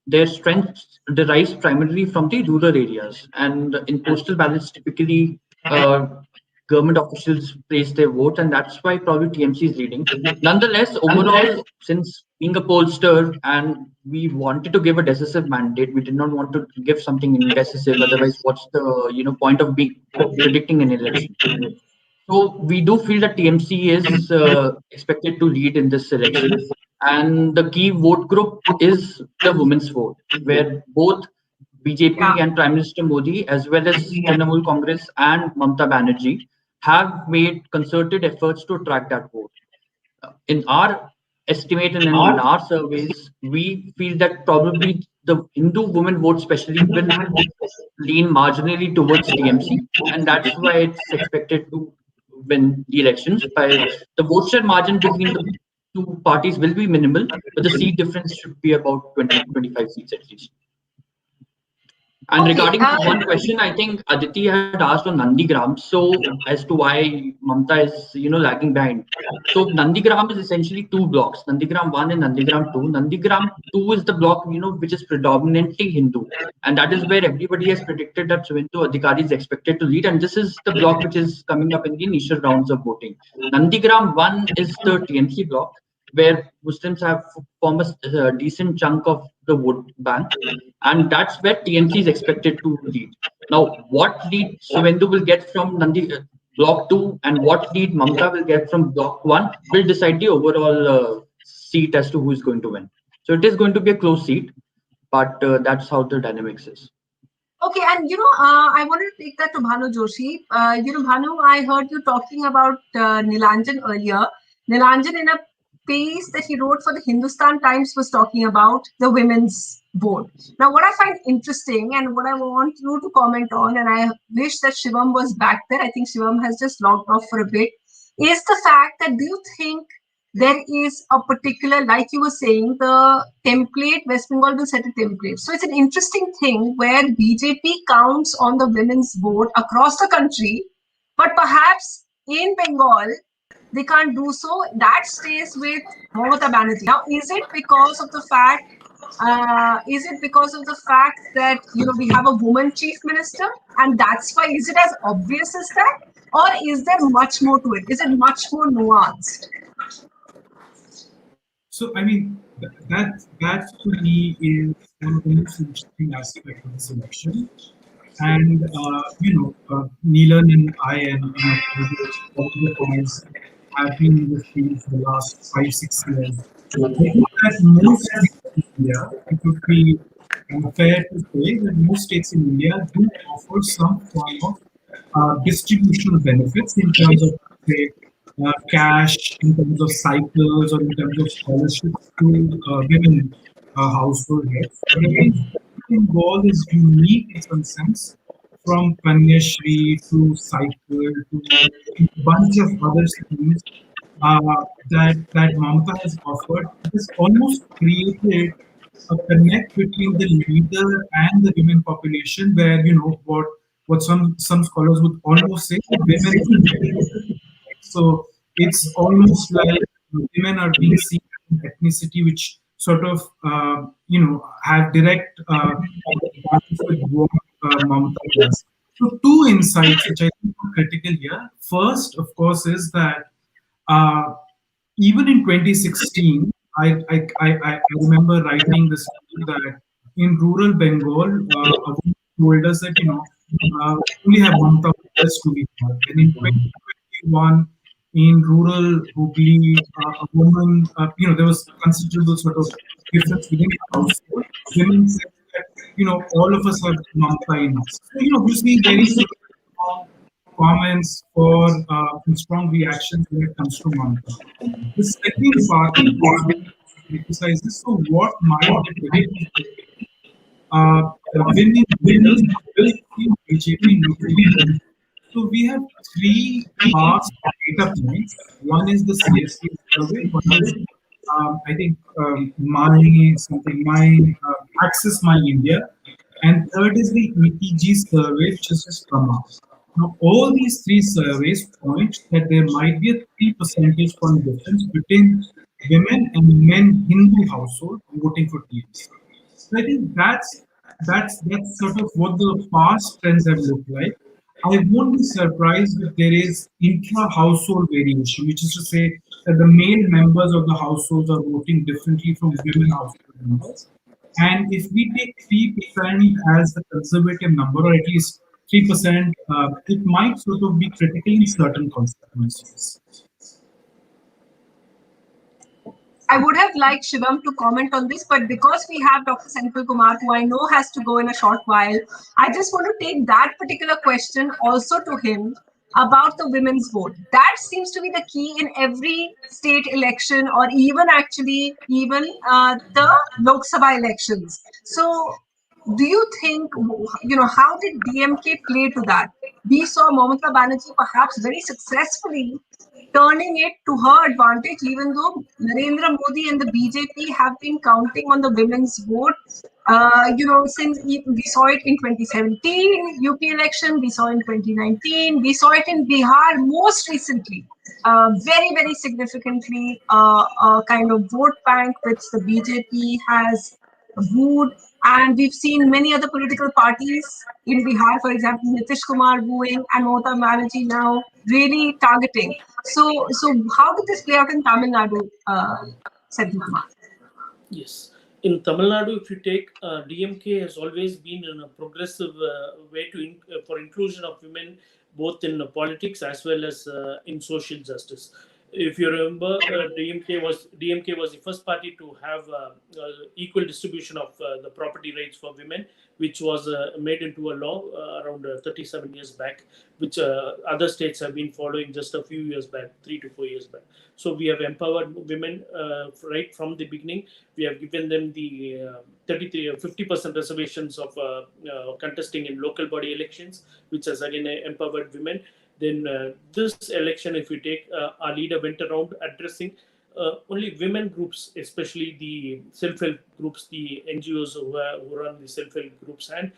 S10: their strength derives primarily from the rural areas, and in postal ballots, typically government officials place their vote, and that's why probably TMC is leading. Nonetheless, overall, since being a pollster and we wanted to give a decisive mandate, we did not want to give something indecisive. Otherwise, what's the point of being predicting an election? So we do feel that TMC is expected to lead in this election, and the key vote group is the women's vote, where both BJP and Prime Minister Modi, as well as Trinamool Congress and Mamata Banerjee, have made concerted efforts to attract that vote. In our estimate and in our surveys, we feel that probably the Hindu women vote, especially, will lean marginally towards TMC, and that's why it's expected to win the elections. By the vote share margin between the two parties will be minimal, but the seat difference should be about 20-25 seats at least. And regarding one question, I think Aditi had asked on Nandigram, so as to why Mamata is lagging behind. So Nandigram is essentially two blocks, Nandigram 1 and Nandigram 2. Nandigram 2 is the block which is predominantly Hindu, and that is where everybody has predicted that Suvendu Adhikari is expected to lead, and this is the block which is coming up in the initial rounds of voting. Nandigram 1 is the TMC block, where Muslims have formed a decent chunk of the vote bank, and that's where TMC is expected to lead. Now, what lead Shivendu will get from Block 2 and what lead Mamata will get from Block 1 will decide the overall seat as to who is going to win. So it is going to be a close seat, but that's how the dynamics is.
S1: Okay, and I wanted to take that to Bhanu Joshi. Bhanu, I heard you talking about Nilanjan earlier. Nilanjan, in a piece that he wrote for the Hindustan Times, was talking about the women's vote. Now, what I find interesting and what I want you to comment on, and I wish that Shivam was back there, I think Shivam has just logged off for a bit, is the fact that do you think there is a particular, like you were saying, the template, West Bengal will set a template. So it's an interesting thing where BJP counts on the women's vote across the country, but perhaps in Bengal, they can't do so. That stays with Mamata Banerjee. Now, is it because of the fact that we have a woman chief minister, and that's why? Is it as obvious as that, or is there much more to it? Is it much more nuanced?
S5: So, I mean, that to me is one of the most interesting aspects of this election. And, Neelan and I and all the guys have been in this field for the last 5-6 years. I think that most states in India, it would be fair to say that most states in India do offer some form of distribution of benefits in terms of, say, cash, in terms of cycles, or in terms of scholarships to women household heads. But again, Bengal is unique in some sense, from Kanyashri to cycle to a bunch of other schemes that Mamata has offered. It has almost created a connect between the leader and the women population, where what some scholars would almost say that women. So it's almost like women are being seen as an ethnicity which sort of have direct advantage with what Mamata does. So two insights which I think are critical here. First, of course, is that uh, even in 2016, I remember writing this that in rural Bengal, a woman told us that only have Mamata Banerjee to be had, and in 2021 in rural Hubli, a woman, there was considerable sort of difference within the household. Women said that all of us have Mamata in us. So you see very sort of strong comments for and strong reactions when it comes to Mamata. The second part emphasizes, so what might the difference women leaders in BJP need to do? So we have three past data points. One is the CSP survey. One is, I think, Access My India, and third is the ETG survey, which has just come out. Now, all these three surveys point that there might be a 3 percentage point difference between women and men Hindu household voting for TMC. So I think that's sort of what the past trends have looked like. I won't be surprised if there is intra-household variation, which is to say that the male members of the households are voting differently from women household members. And if we take 3% as the conservative number, or at least 3%, it might sort of be critical in certain constituencies.
S1: I would have liked Shivam to comment on this, but because we have Dr. Senthil Kumar, who I know has to go in a short while, I just want to take that particular question also to him about the women's vote. That seems to be the key in every state election, or even the Lok Sabha elections. So do you think, how did DMK play to that? We saw Mamata Banerjee perhaps very successfully turning it to her advantage, even though Narendra Modi and the BJP have been counting on the women's vote. Since we saw it in 2017 UP election, we saw in 2019, we saw it in Bihar most recently, very, very significantly, a kind of vote bank which the BJP has wooed. And we've seen many other political parties in Bihar, for example, Nitish Kumar wooing and Mamata Banerjee now really targeting. So how did this play out in Tamil Nadu, Senthil Kumar?
S9: Yes. In Tamil Nadu, if you take DMK has always been in a progressive way for inclusion of women, both in politics as well as in social justice. If you remember, DMK was the first party to have equal distribution of the property rights for women, which was made into a law around 37 years back, which other states have been following just a few years back, 3 to 4 years back. So we have empowered women right from the beginning. We have given them the 50% reservations of contesting in local body elections, which has again empowered women. Then this election, if you take, our leader went around addressing only women groups, especially the self-help groups, the NGOs who run the self-help groups, and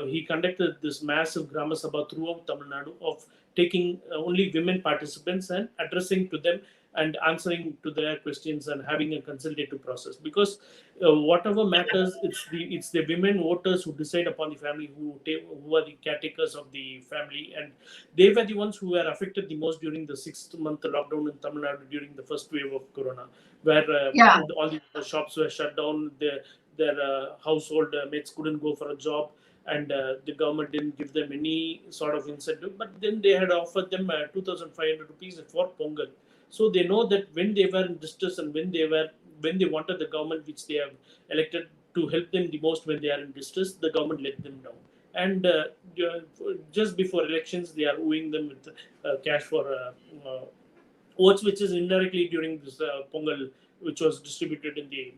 S9: he conducted this massive Grama Sabha throughout Tamil Nadu of taking only women participants and addressing to them and answering to their questions and having a consultative process. Because whatever matters, it's the women voters who decide upon the family, who are the caretakers of the family, and they were the ones who were affected the most during the 6-month lockdown in Tamil Nadu during the first wave of Corona, where all the shops were shut down, their household mates couldn't go for a job, and the government didn't give them any sort of incentive. But then they had offered them 2,500 rupees for Pongal. So they know that when they were in distress and when they wanted the government which they have elected to help them the most when they are in distress, the government let them down. And just before elections, they are owing them with cash for votes, which is indirectly during this Pongal, which was distributed in the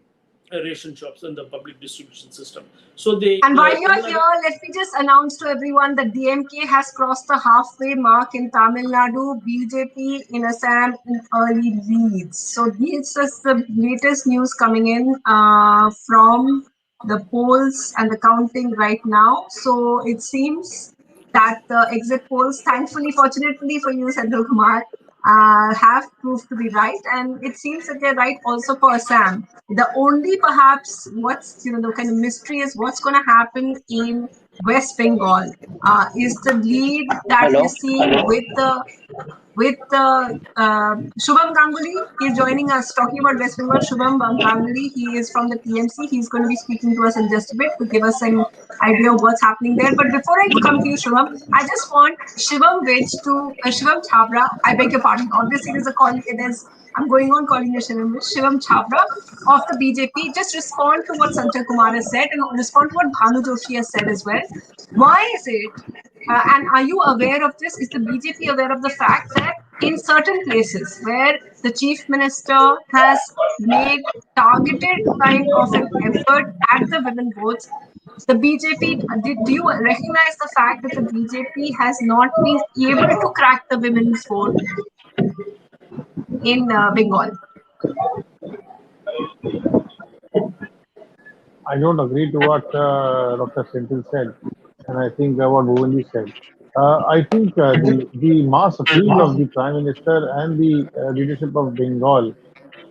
S9: ration shops and the public distribution system. So they.
S1: And while you are here, let me just announce to everyone that DMK has crossed the halfway mark in Tamil Nadu, BJP in Assam in early leads. So this is the latest news coming in from the polls and the counting right now. So it seems that the exit polls, thankfully, fortunately for you, Senthil Kumar, have proved to be right, and it seems that they're right also for Assam. The only perhaps what's the kind of mystery is what's going to happen in West Bengal. Is the lead that we're seeing with Shubham Ganguly. He's joining us talking about West Bengal. Shubham Ganguly, he is from the TMC. He's going to be speaking to us in just a bit to give us an idea of what's happening there. But before I come to you, Shubham, I just want Shivam Chhabra. I beg your pardon. Obviously, I'm going on calling you Shivam Chhabra of the BJP. Just respond to what Sanjay Kumar has said and respond to what Bhanu Joshi has said as well. Why is it? And are you aware of this? Is the BJP aware of the fact that in certain places where the chief minister has made targeted kind of an effort at the women votes, the BJP, do you recognize the fact that the BJP has not been able to crack the women's vote in Bengal?
S6: I don't agree to what Dr. Senthil said, and I think what Bhuvanji said. I think the mass appeal of the Prime Minister and the leadership of Bengal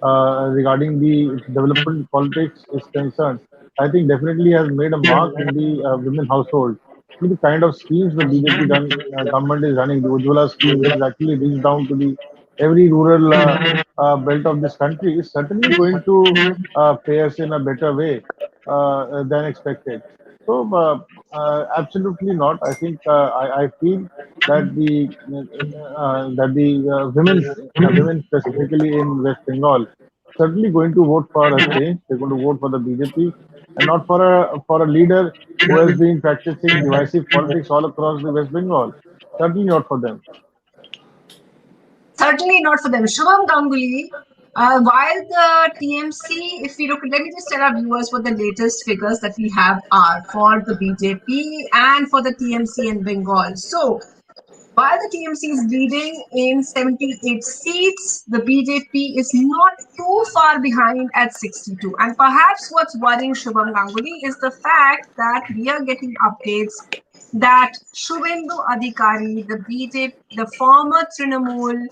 S6: regarding the development politics is concerned, I think definitely has made a mark in the women household. The kind of schemes the BJP government is running, the Ujjwala scheme, which is actually reached down to the every rural belt of this country, is certainly going to pay us in a better way than expected. So, absolutely not. I think I feel that the women specifically in West Bengal certainly going to vote for a change. They're going to vote for the BJP and not for a leader who has been practicing divisive politics all across the West Bengal. Certainly not for them.
S1: Certainly not for them. Shubham Ganguly, while the TMC, if we look, let me just tell our viewers what the latest figures that we have are for the BJP and for the TMC in Bengal. So, while the TMC is leading in 78 seats, the BJP is not too far behind at 62. And perhaps what's worrying Shubham Ganguly is the fact that we are getting updates that Shubhendu Adhikari, the BJP, the former Trinamool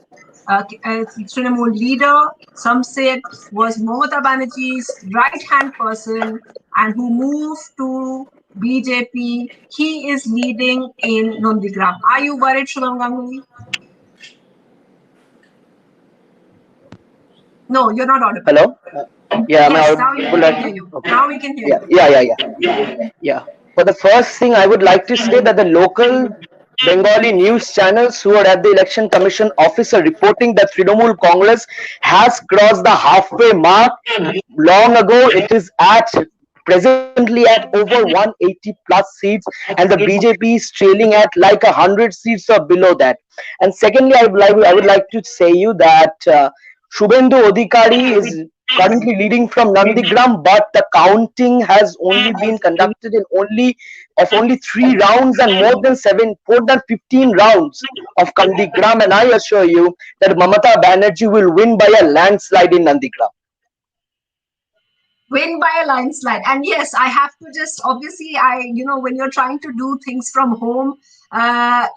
S1: leader, some said was Mamata Banerjee's right-hand person and who moved to BJP, he is leading in Nandigram. Are you worried, Shubham Ganguly? No, you're not audible.
S11: Hello? Yeah, am I
S1: Yes, now we
S11: audible?
S1: can hear you.
S11: Okay.
S1: Now we can hear
S11: Yeah,
S1: you.
S11: yeah. For the first thing, I would like to say that the local Bengali news channels who are at the Election Commission office are reporting that Trinamool Congress has crossed the halfway mark long ago. It is at presently at over 180 plus seats, and the BJP is trailing at like 100 seats or below that. And secondly, I would like to say you that Shubhendu Odhikari is currently leading from Nandigram, but the counting has only been conducted in only 3 rounds and more than 15 rounds of Nandigram, and I assure you that Mamata Banerjee will win by a landslide in Nandigram.
S1: Win by a landslide. And yes, I have to just obviously, when you're trying to do things from home, I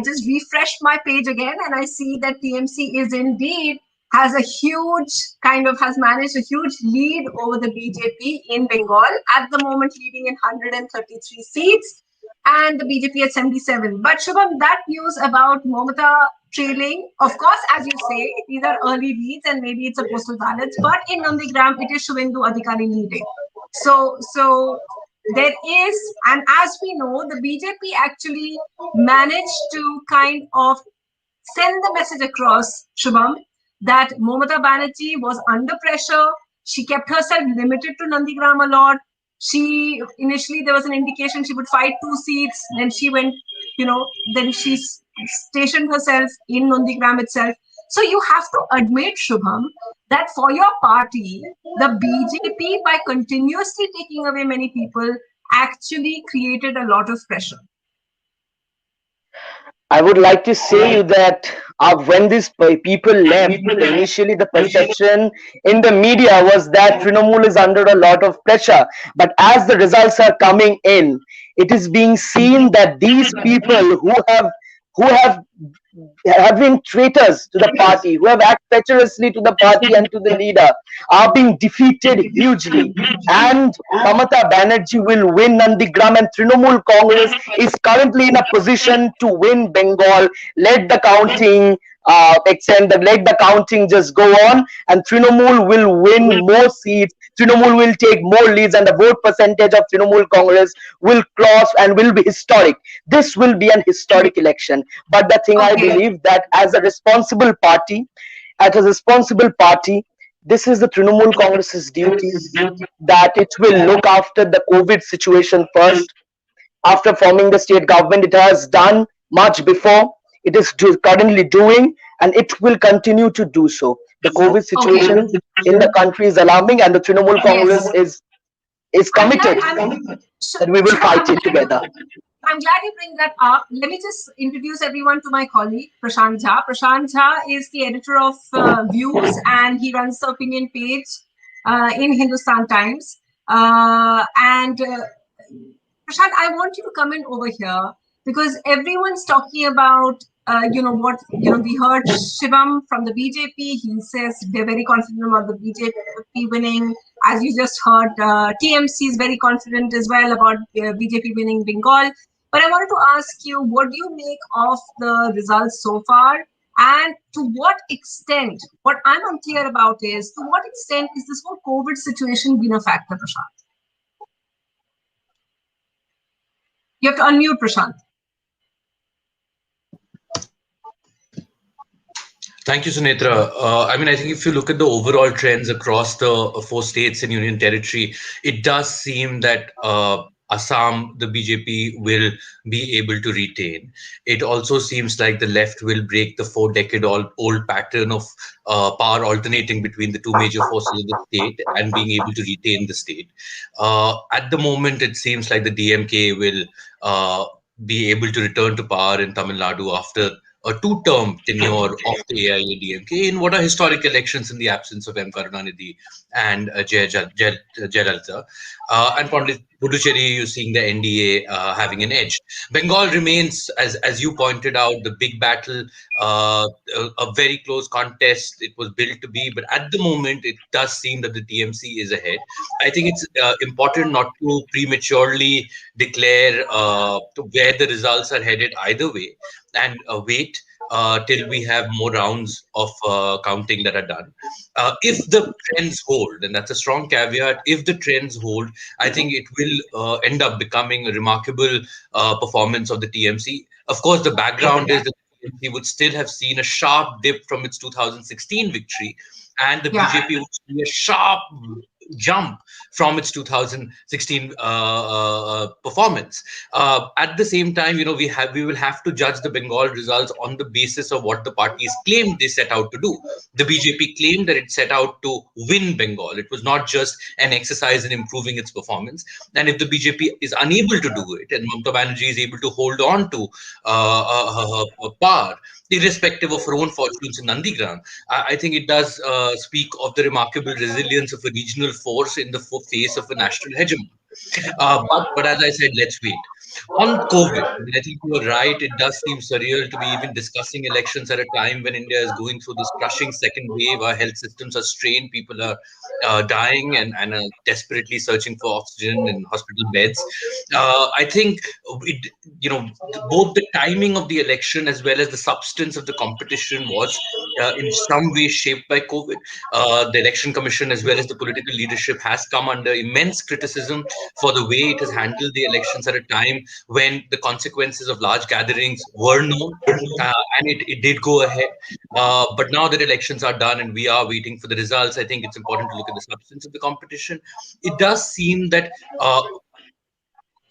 S1: just refreshed my page again and I see that TMC is indeed has managed a huge lead over the BJP in Bengal, at the moment leading in 133 seats, and the BJP at 77. But Shubham, that news about Mamata trailing, of course, as you say, these are early leads and maybe it's a postal ballot, but in Nandigram, it is Shubhendu Adhikari leading. So there is, and as we know, the BJP actually managed to kind of send the message across, Shubham, that Mamata Banerjee was under pressure. She kept herself limited to Nandigram a lot. Initially there was an indication she would fight 2 seats. Then she went, then she stationed herself in Nandigram itself. So you have to admit, Shubham, that for your party, the BJP, by continuously taking away many people, actually created a lot of pressure.
S11: I would like to say you that when these people left, initially the perception in the media was that Trinamool is under a lot of pressure. But as the results are coming in, it is being seen that these people who have been traitors to the party, who have acted treacherously to the party and to the leader, are being defeated hugely. And Mamata Banerjee will win Nandigram, and Trinamool Congress is currently in a position to win Bengal. Let the counting let the counting just go on, and Trinamool will win more seats. Trinamool will take more leads, and the vote percentage of Trinamool Congress will cross and will be historic. This will be an historic election. But the thing I believe that as a responsible party, this is the Trinamool Congress's duty, that it will look after the COVID situation first. After forming the state government, it has done much before. It is currently doing, and it will continue to do so. The COVID situation in the country is alarming, and the Trinamool Congress is committed that we will fight it together.
S1: I'm glad you bring that up. Let me just introduce everyone to my colleague, Prashant Jha. Prashant Jha is the editor of Views, and he runs the opinion page in Hindustan Times. Prashant, I want you to come in over here because everyone's talking about, we heard Shivam from the BJP. He says they're very confident about the BJP winning. As you just heard, TMC is very confident as well about BJP winning Bengal. But I wanted to ask you, what do you make of the results so far? And to what extent, what I'm unclear about is, to what extent is this whole COVID situation been a factor, Prashant? You have to unmute, Prashant.
S12: Thank you, Sunetra. I think if you look at the overall trends across the 4 states and Union Territory, it does seem that Assam, the BJP will be able to retain. It also seems like the left will break the 4-decade-old pattern of power alternating between the 2 major forces of the state and being able to retain the state. At the moment, it seems like the DMK will be able to return to power in Tamil Nadu after a 2-term tenure of the AIUDF in what are historic elections in the absence of M. Karunanidhi and Jayalalitha. And Puducherry, you're seeing the NDA having an edge. Bengal remains, as you pointed out, the big battle, a very close contest. It was built to be, but at the moment, it does seem that the TMC is ahead. I think it's important not to prematurely declare where the results are headed either way, and wait till we have more rounds of counting that are done. If the trends hold, and that's a strong caveat, if the trends hold, I think it will end up becoming a remarkable performance of the TMC. Of course, the background is that the TMC would still have seen a sharp dip from its 2016 victory, and the BJP would see a sharp jump from its 2016 performance. At the same time, we will have to judge the Bengal results on the basis of what the parties claimed they set out to do. The BJP claimed that it set out to win Bengal. It was not just an exercise in improving its performance. And if the BJP is unable to do it, and Mamata Banerjee is able to hold on to her power, irrespective of her own fortunes in Nandigram, I think it does speak of the remarkable resilience of a regional force in the face of a national hegemon. But as I said, let's wait. On COVID, I mean, I think you are right. It does seem surreal to be even discussing elections at a time when India is going through this crushing second wave. Our health systems are strained. People are dying and are desperately searching for oxygen and hospital beds. I think both the timing of the election as well as the substance of the competition was in some way shaped by COVID. The election commission as well as the political leadership has come under immense criticism for the way it has handled the elections at a time when the consequences of large gatherings were known. And it did go ahead. But now that elections are done and we are waiting for the results, I think it's important to look at the substance of the competition. It does seem that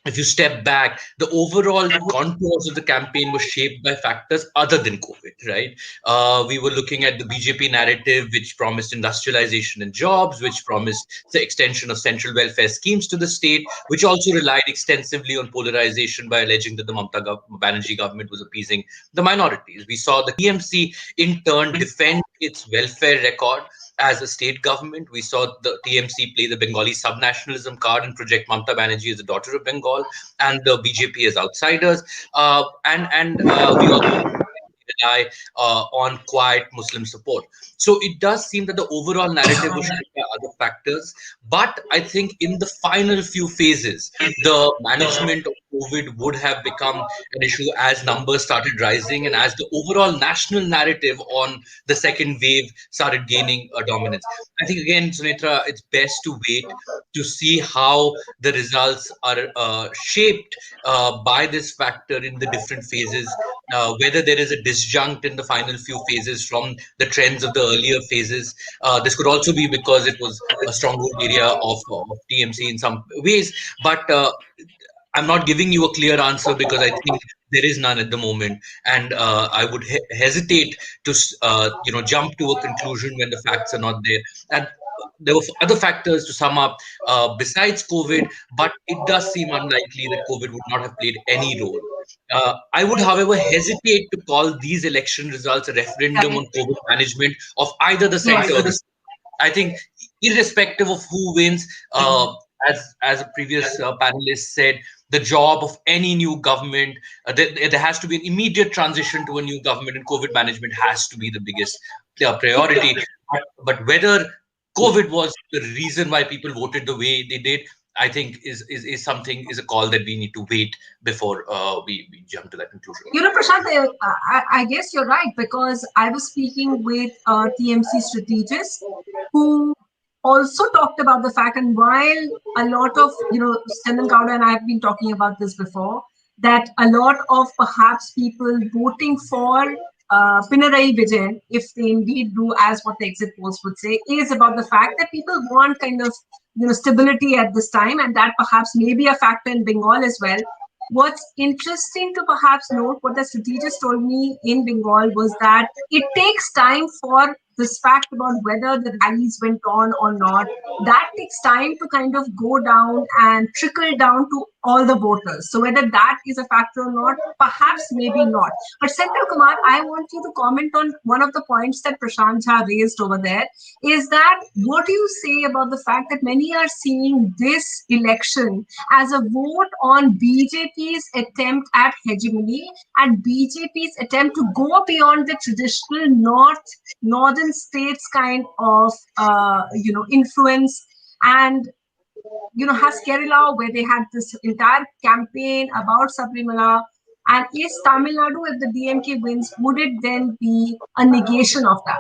S12: if you step back, the overall contours of the campaign were shaped by factors other than COVID, right? We were looking at the BJP narrative, which promised industrialization and jobs, which promised the extension of central welfare schemes to the state, which also relied extensively on polarization by alleging that the Mamata Banerjee government was appeasing the minorities. We saw the TMC in turn defend its welfare record as a state government. We saw the TMC play the Bengali subnationalism card and project Mamata Banerjee as a daughter of Bengal and the BJP as outsiders. We also rely on quiet Muslim support. So it does seem that the overall narrative was shaped by other factors. But I think in the final few phases, the management of COVID would have become an issue as numbers started rising and as the overall national narrative on the second wave started gaining a dominance. I think, again, Sunitra, it's best to wait to see how the results are shaped by this factor in the different phases, whether there is a disjunct in the final few phases from the trends of the earlier phases. This could also be because it was a stronghold area of TMC in some ways, but I'm not giving you a clear answer because I think there is none at the moment, and I would hesitate to jump to a conclusion when the facts are not there. And there were other factors to sum up besides COVID, but it does seem unlikely that COVID would not have played any role. I would, however, hesitate to call these election results a referendum on COVID management of either the center or the state. I think, irrespective of who wins, as a previous panelist said, the job of any new government, there has to be an immediate transition to a new government, and COVID management has to be the biggest priority. But whether COVID was the reason why people voted the way they did, I think is a call that we need to wait before we jump to that conclusion.
S1: Prashant, I guess you're right, because I was speaking with a TMC strategist who also talked about the fact, and while a lot of, Chandan Gowda and I have been talking about this before, that a lot of perhaps people voting for Pinarayi Vijayan, if they indeed do as what the exit polls would say, is about the fact that people want kind of stability at this time, and that perhaps may be a factor in Bengal as well. What's interesting to perhaps note, what the strategist told me in Bengal was that it takes time for this fact about whether the rallies went on or not. That takes time to kind of go down and trickle down to all the voters. So whether that is a factor or not, perhaps maybe not. But Senthil Kumar, I want you to comment on one of the points that Prashant Jha raised over there, is that what do you say about the fact that many are seeing this election as a vote on BJP's attempt at hegemony and BJP's attempt to go beyond the traditional northern states kind of influence, and has Kerala, where they had this entire campaign about Sabrimala,
S13: And is Tamil Nadu, if the DMK wins, would it then be a negation of that?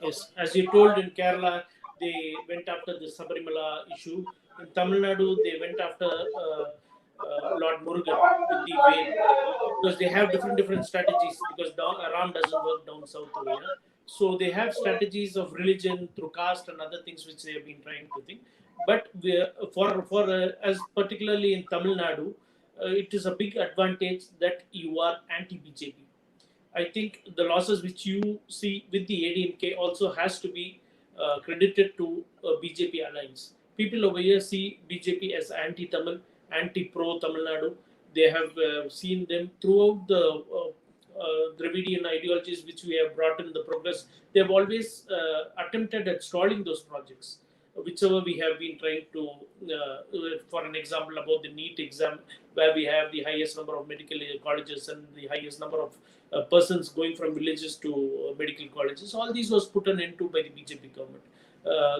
S9: Yes, as you told, in Kerala, they went after the Sabarimala issue. In Tamil Nadu, they went after Lord Murugan with the veil, because they have different strategies, because Ram doesn't work down south over here. So they have strategies of religion through caste and other things which they have been trying to think. But for as particularly in Tamil Nadu, it is a big advantage that you are anti-BJP. I think the losses which you see with the ADMK also has to be credited to BJP alliance. People over here see BJP as anti-Tamil, anti-pro Tamil Nadu. They have seen them throughout the Dravidian ideologies which we have brought in the progress. They have always attempted at stalling those projects, whichever we have been trying to, for an example about the NEET exam, where we have the highest number of medical colleges and the highest number of persons going from villages to medical colleges. All these was put an end to by the BJP government.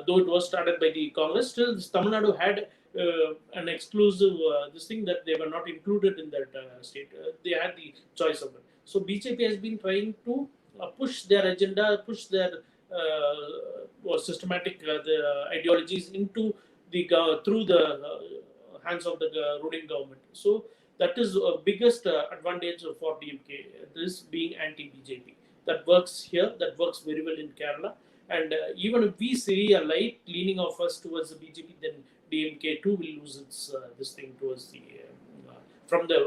S9: Though it was started by the Congress, still Tamil Nadu had an exclusive this thing that they were not included in that state. They had the choice of it. So BJP has been trying to push their agenda, push their systematic the ideologies into the through the hands of the ruling government. So that is biggest advantage for DMK, this being anti-BJP. That works here, that works very well in Kerala. And even if we see a light leaning of us towards the BJP, then DMK too will lose its this thing towards the from the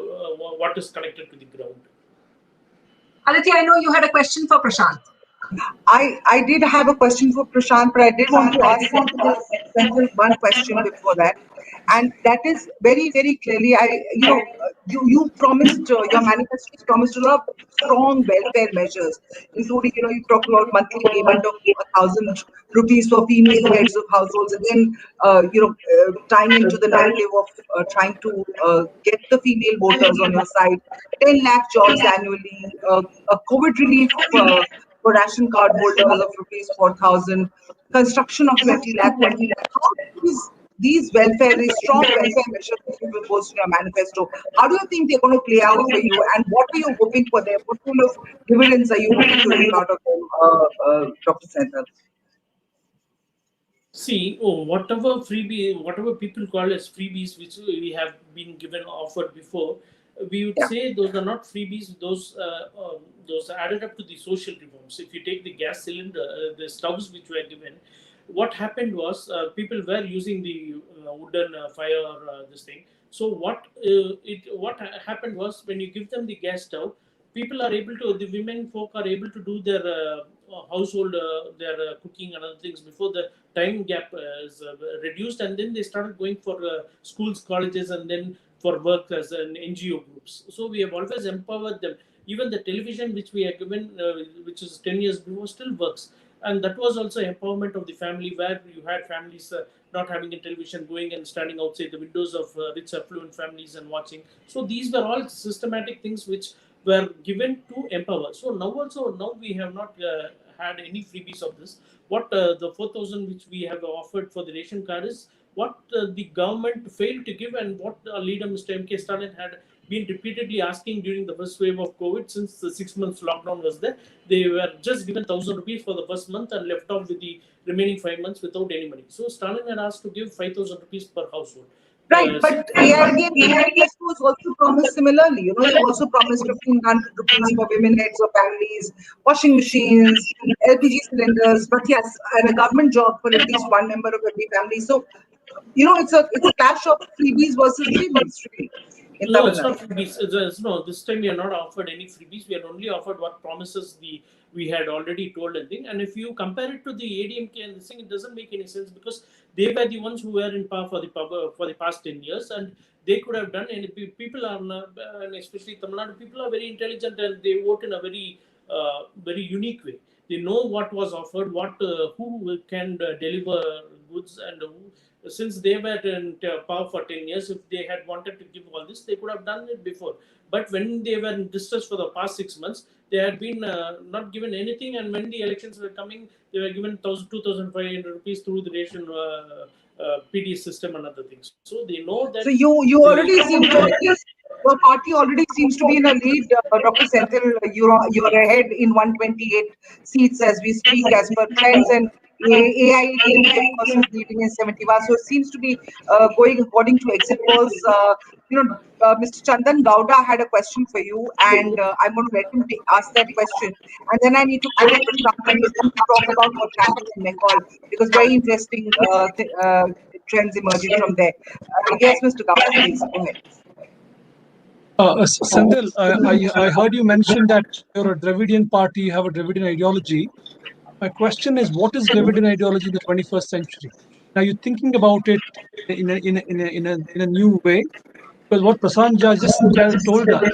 S9: what is connected to the ground.
S13: Aditi, I know you had a question for Prashant.
S3: I did have a question for Prashant, but I did want to ask one question before that, and that is very, very clearly. You promised your manifesto promised a lot of strong welfare measures, including you talked about monthly payment of 1,000 rupees for female heads of households, again tying into the narrative of trying to get the female voters on your side, 10 lakh jobs annually, a COVID relief for ration card holders of rupees 4,000, construction of 20 lakh. How these strong welfare measures that you proposed in your manifesto, how do you think they're going to play out for you, and what are you hoping for them? What kind of dividends are you hoping to reap out of them, Dr. Sehgal?
S9: See, whatever people call as freebies, which we have been given offered before, we would say those are not freebies. Those are added up to the social reforms. If you take the gas cylinder, the stoves which were given, what happened was people were using the wooden fire this thing. So what happened was, when you give them the gas stove, people are able to, the women folk are able to do their household, their cooking and other things before the time gap is reduced, and then they started going for schools, colleges, and then for work as an NGO groups. So we have always empowered them. Even the television which we are given, which is 10 years before, still works. And that was also empowerment of the family, where you had families not having a television, going and standing outside the windows of rich affluent families and watching. So these were all systematic things which were given to empower. So now we have not had any freebies of this. What the 4,000 which we have offered for the ration card is what the government failed to give, and what our leader Mr. MK Stalin had been repeatedly asking during the first wave of COVID. Since the 6 months lockdown was there, they were just given 1,000 rupees for the first month and left off with the remaining 5 months without any money. So Stalin had asked to give 5,000 rupees per household.
S3: Right, but AIUDF was also promised similarly. You also promised 1,500 rupees for women heads of families, washing machines, LPG cylinders. But yes, and a government job for at least one member of every family. So, it's a clash of freebies versus freebies, really.
S9: No, it's not freebies. No, this time we are not offered any freebies. We are only offered what promises we had already told and thing. And if you compare it to the ADMK and this thing, it doesn't make any sense, because they were the ones who were in power for the past 10 years, and they could have done. And people are, and especially Tamil Nadu, people are very intelligent, and they vote in a very unique way. They know what was offered, who can deliver goods, and since they were in power for 10 years, if they had wanted to give all this, they could have done it before. But when they were in distress for the past 6 months, they had been not given anything. And when the elections were coming, they were given 2,500 rupees through the ration PD system and other things. So they know that.
S3: So you already seem to, your party already seems to be in a lead, Dr. Senthil. You're ahead in 128 seats as we speak, as per trends, and AIUDF, of course, is leading in 71. So it seems to be going according to exit polls. Mr. Chandan Gowda had a question for you, and I'm going to let him ask that question. And then I need to go to Prashant, and he's going to talk about what's happening in Bengal, because very interesting trends emerging from there. Yes, Mr. Gowda, please go ahead.
S4: Sandil, I heard you mention that you're a Dravidian party, you have a Dravidian ideology. My question is, what is Dravidian ideology in the 21st century? Now, you're thinking about it in a new way, because what Prasant just told us,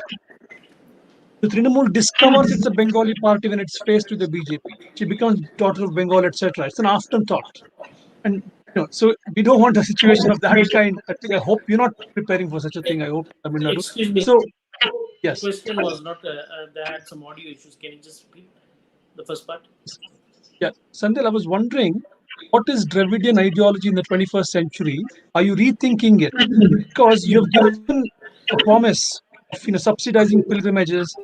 S4: the Trinamool discovers it's a Bengali party when it's faced with the BJP. She becomes daughter of Bengal, etc. It's an afterthought. And so we don't want a situation of that kind. I hope you're not preparing for such a thing. I hope Tamil Nadu.
S9: Excuse me.
S4: So, yes.
S9: The question was not, they had some audio issues. Can you just repeat the first part?
S4: Yeah, Sandil, I was wondering, what is Dravidian ideology in the 21st century? Are you rethinking it? Because you've given a promise of subsidizing pilgrimages,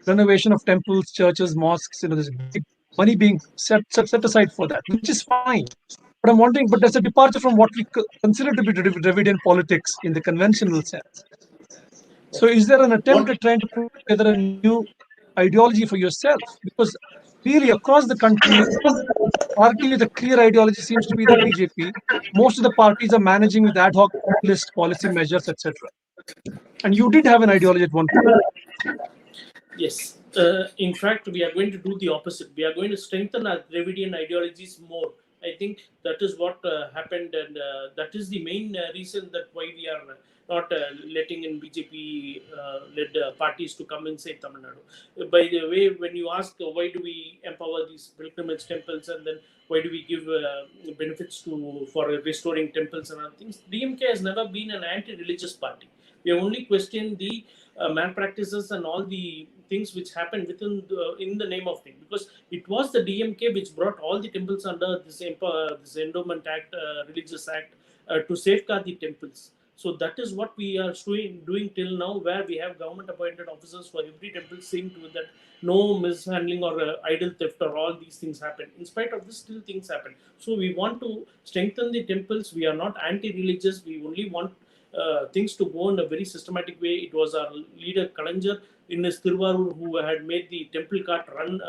S4: renovation of temples, churches, mosques. There's big money being set aside for that, which is fine. But I'm wondering, but there's a departure from what we consider to be Dravidian politics in the conventional sense. So is there an attempt at trying to put together a new ideology for yourself? Because really across the country, party with a clear ideology seems to be the BJP. Most of the parties are managing with ad hoc list policy measures, etc. And you did have an ideology at one point.
S9: Yes. In fact, we are going to do the opposite. We are going to strengthen our Dravidian ideologies more. I think that is what happened, and that is the main reason that why we are not letting in BJP-led parties to come inside Tamil Nadu. By the way, when you ask why do we empower these pilgrimage temples, and then why do we give benefits for restoring temples and other things, DMK has never been an anti-religious party. We have only questioned the malpractices and all the things which happened in the name of things, because it was the DMK which brought all the temples under this Endowment Act, Religious Act, to safeguard the temples. So that is what we are doing till now, where we have government appointed officers for every temple, seeing to it that no mishandling or idol theft or all these things happen. In spite of this, still things happen. So we want to strengthen the temples. We are not anti-religious. We only want things to go in a very systematic way. It was our leader Kalanjar in his Tiruvarur who had made the temple cart run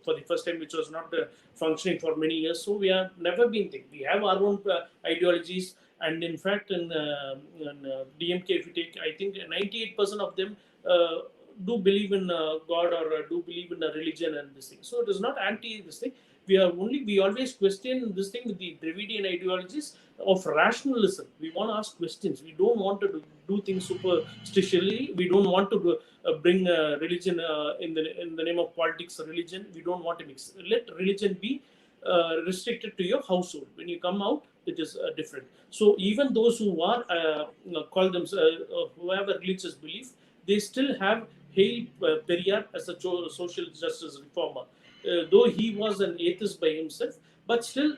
S9: for the first time, which was not functioning for many years. So we have never been thinking. We have our own ideologies, and in fact, in DMK, if you take, I think 98% of them do believe in God, or do believe in a religion and this thing. So it is not anti this thing. We always question this thing with the Dravidian ideologies of rationalism. We want to ask questions. We don't want to do things superstitiously. We don't want to bring religion in the name of politics or religion. We don't want to mix. Let religion be restricted to your household. When you come out, it is different. So even those who are call them who have a religious belief, they still have Hail Periyar as a social justice reformer. Though he was an atheist by himself, but still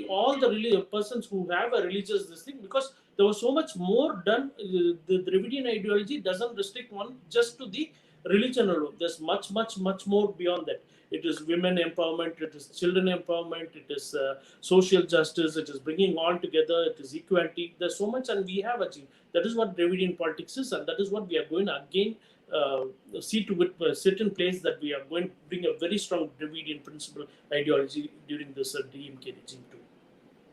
S9: all the persons who have a religious this thing, because there was so much more done. The Dravidian ideology doesn't restrict one just to the religion alone. There's much more beyond that. It is women empowerment, it is children empowerment, it is social justice, it is bringing all together, it is equality. There's so much, and we have achieved. That is what Dravidian politics is, and that is what we are going to again see to it, sit in place, that we are going to bring a very strong Dravidian principle ideology during this DMK regime too.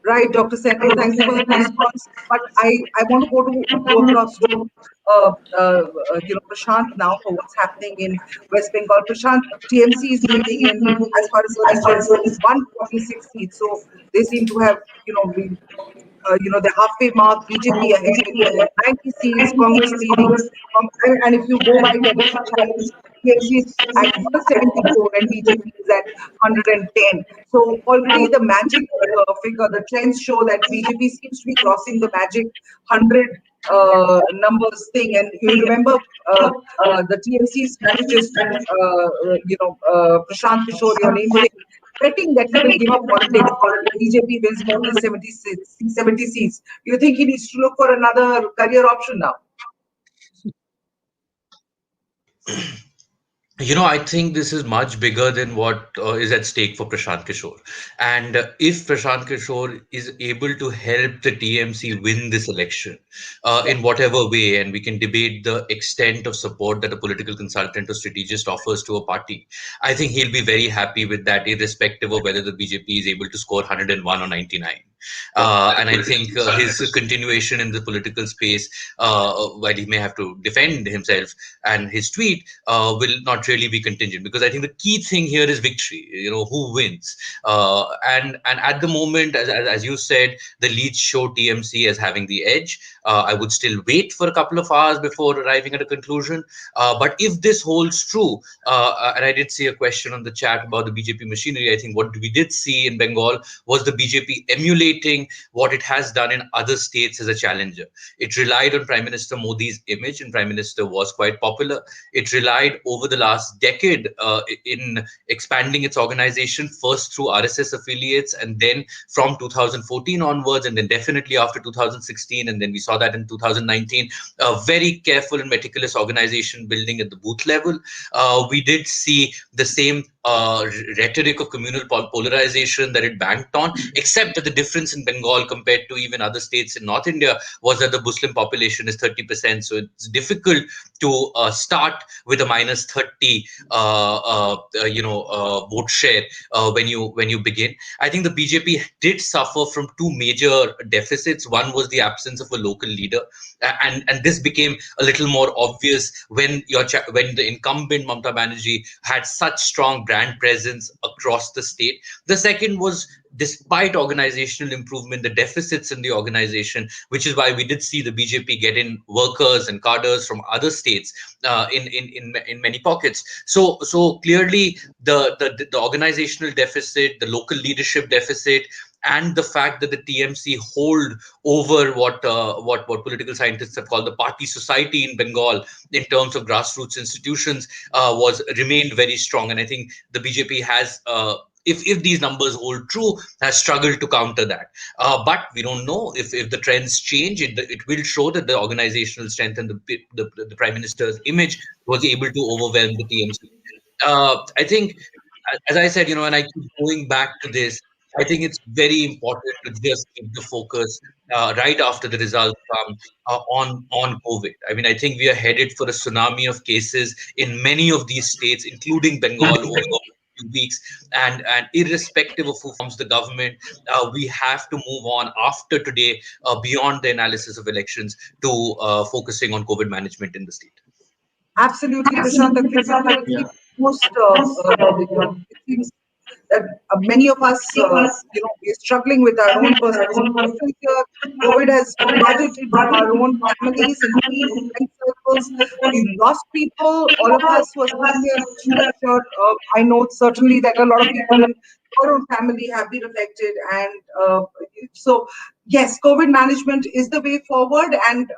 S3: Right, Dr. Senthil, thank you for the response. But I want to go across to Prashant now for what's happening in West Bengal. Prashant, TMC is leading in, as far as concerned, 146 seats. So they seem to have been the halfway mark. BJP ahead with 90 seats, Congress leading. And if you go by the election challenge, TMC is at 174 and BJP is at 110. So already the magic figure, the trends show that BJP seems to be crossing the magic 100 numbers thing. And you remember the TMC strategist, Prashant Kishore, your namesake, betting that he will give up politics if BJP wins more than 70 seats. Do you think he needs to look for another career option now?
S12: I think this is much bigger than what is at stake for Prashant Kishore. And if Prashant Kishore is able to help the TMC win this election in whatever way, and we can debate the extent of support that a political consultant or strategist offers to a party, I think he'll be very happy with that, irrespective of whether the BJP is able to score 101 or 99. And I think his continuation in the political space, while he may have to defend himself and his tweet, will not really be contingent, because I think the key thing here is victory. Who wins, and at the moment, as you said, the leads show TMC as having the edge. I would still wait for a couple of hours before arriving at a conclusion. But if this holds true, and I did see a question on the chat about the BJP machinery, I think what we did see in Bengal was the BJP emulating what it has done in other states as a challenger. It relied on Prime Minister Modi's image, and Prime Minister was quite popular. It relied over the last decade in expanding its organization, first through RSS affiliates, and then from 2014 onwards, and then definitely after 2016, and then we saw that in 2019, a very careful and meticulous organization building at the booth level. We did see the same rhetoric of communal polarization that it banked on, except that the difference in Bengal compared to even other states in North India was that the Muslim population is 30%. So it's difficult to start with a minus 30 vote share when you begin. I think the BJP did suffer from two major deficits. One was the absence of a local leader, and this became a little more obvious when the incumbent Mamata Banerjee had such strong brand presence across the state. The second was, despite organizational improvement, the deficits in the organization, which is why we did see the BJP get in workers and cadres from other states in many pockets. So clearly the organizational deficit, the local leadership deficit, and the fact that the TMC hold over what political scientists have called the party society in Bengal in terms of grassroots institutions was remained very strong. And I think the BJP has, if these numbers hold true, has struggled to counter that. But we don't know if the trends change. It will show that the organizational strength and the Prime Minister's image was able to overwhelm the TMC. I think, as I said, and I keep going back to this, I think it's very important to just keep the focus right after the results come on COVID. I mean, I think we are headed for a tsunami of cases in many of these states, including Bengal, over the few weeks. And irrespective of who forms the government, we have to move on after today, beyond the analysis of elections, to focusing on COVID management in the state.
S3: Absolutely, Prashant.
S10: Yeah.
S3: Most, it seems that many of us, we're struggling with our own personal situations here. COVID has flooded our own families and friend circles. We lost people. All of us who are sitting here, I know certainly that a lot of people in our own family have been affected, and so yes, COVID management is the way forward. And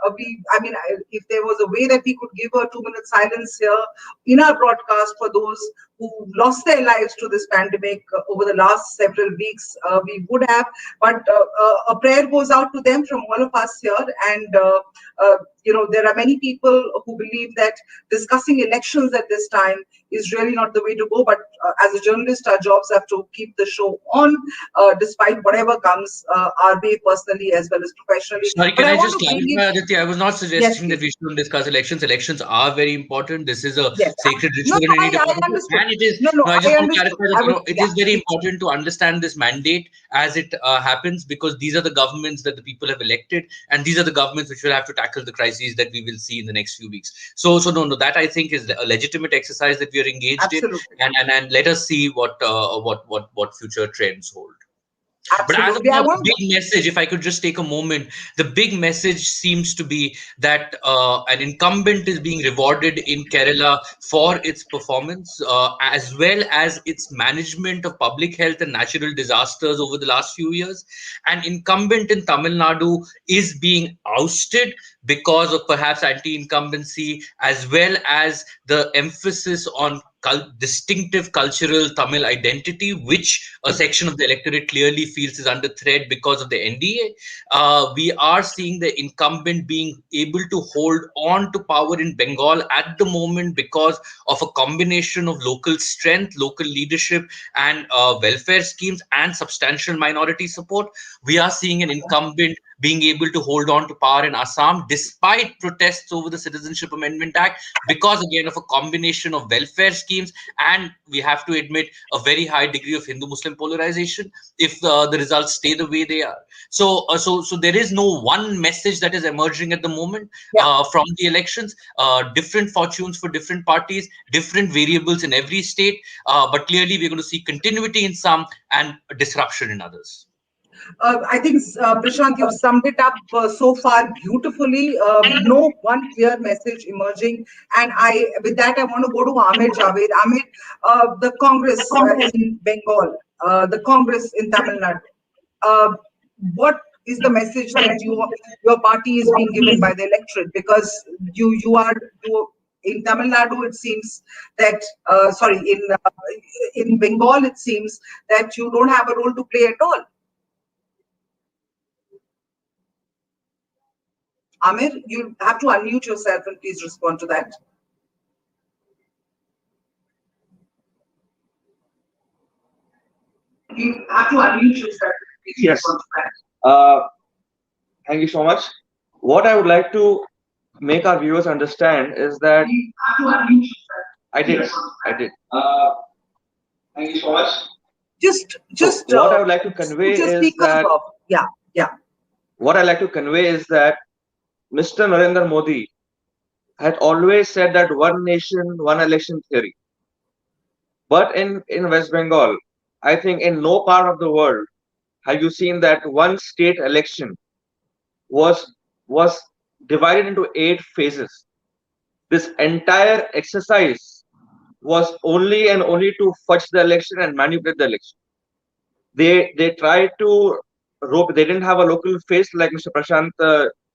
S3: if there was a way that we could give a 2-minute silence here in our broadcast for those who lost their lives to this pandemic over the last several weeks, we would have. But a prayer goes out to them from all of us here. And there are many people who believe that discussing elections at this time is really not the way to go. But as a journalist, our jobs have to keep the show on, despite whatever comes our way, personally as well as professionally.
S12: Sorry, can I just clarify, Aditya? I was not suggesting that we shouldn't discuss elections. Elections are very important. This is a sacred ritual in any democracy. And it is, I just want to clarify that it is very important to understand this mandate as it happens, because these are the governments that the people have elected, and these are the governments which will have to tackle the crises that we will see in the next few weeks. So no, that I think is a legitimate exercise that we are engaged in, and let us see what future trends hold.
S3: Absolutely.
S12: But as a big message, if I could just take a moment, the big message seems to be that an incumbent is being rewarded in Kerala for its performance, as well as its management of public health and natural disasters over the last few years. An incumbent in Tamil Nadu is being ousted because of perhaps anti-incumbency, as well as the emphasis on distinctive cultural Tamil identity, which a section of the electorate clearly feels is under threat because of the NDA. We are seeing the incumbent being able to hold on to power in Bengal at the moment because of a combination of local strength, local leadership, and welfare schemes and substantial minority support. We are seeing an incumbent being able to hold on to power in Assam despite protests over the Citizenship Amendment Act, because again of a combination of welfare schemes and, we have to admit, a very high degree of Hindu-Muslim polarization if the results stay the way they are. So there is no one message that is emerging at the moment from the elections. Different fortunes for different parties, different variables in every state, but clearly we're going to see continuity in some and disruption in others.
S3: I think, Prashant, you've summed it up so far beautifully. No one clear message emerging. And with that, I want to go to Amir Javed. Amir, the Congress in Bengal, the Congress in Tamil Nadu, what is the message that your party is being given by the electorate? Because you in Tamil Nadu, it seems that in Bengal, it seems that you don't have a role to play at all. Amir, you have to unmute yourself and please respond to that. You have to unmute yourself.
S7: Yes. Thank you so much. What I would like to make our viewers understand is that
S3: You have to unmute yourself.
S7: I did. Thank you so much.
S3: Just
S7: so what I would like to convey is that What I like to convey is that Mr. Narendra Modi had always said that one nation, one election theory. But in West Bengal, I think in no part of the world have you seen that one state election was divided into 8 phases. This entire exercise was only and only to fudge the election and manipulate the election. They tried to rope. They didn't have a local face like Mr. Prashant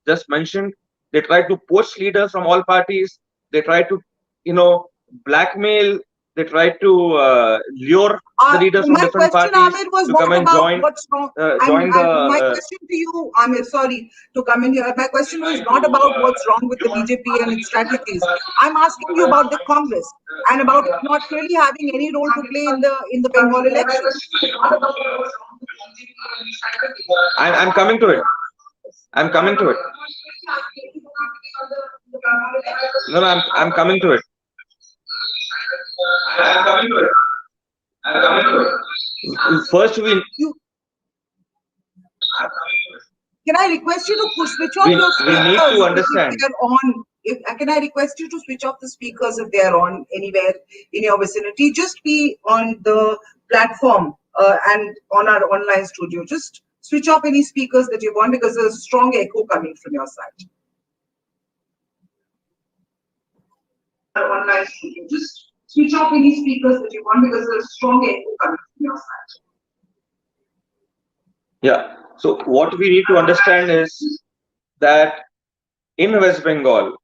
S7: just mentioned. They tried to poach leaders from all parties. They tried to, blackmail. They tried to lure the leaders from different parties to come and join.
S3: My question to you, Amir, sorry to come in here. My question was not about what's wrong with the BJP and its strategies. I'm asking you about the Congress and about not really having any role to play in the Bengal election.
S7: I'm coming to it. I'm coming to it. No, I'm coming to it. First,
S3: can I request you to switch off your speakers?
S7: We need to understand.
S3: Can I request you to switch off the speakers if they are on anywhere in your vicinity? Just be on the platform and on our online studio. Just switch off any speakers that you want because there's a strong echo coming from your side. Online studio. Just switch off any speakers that you want because there's a strong echo coming from your side.
S7: Yeah. So what we need to understand is that in West Bengal,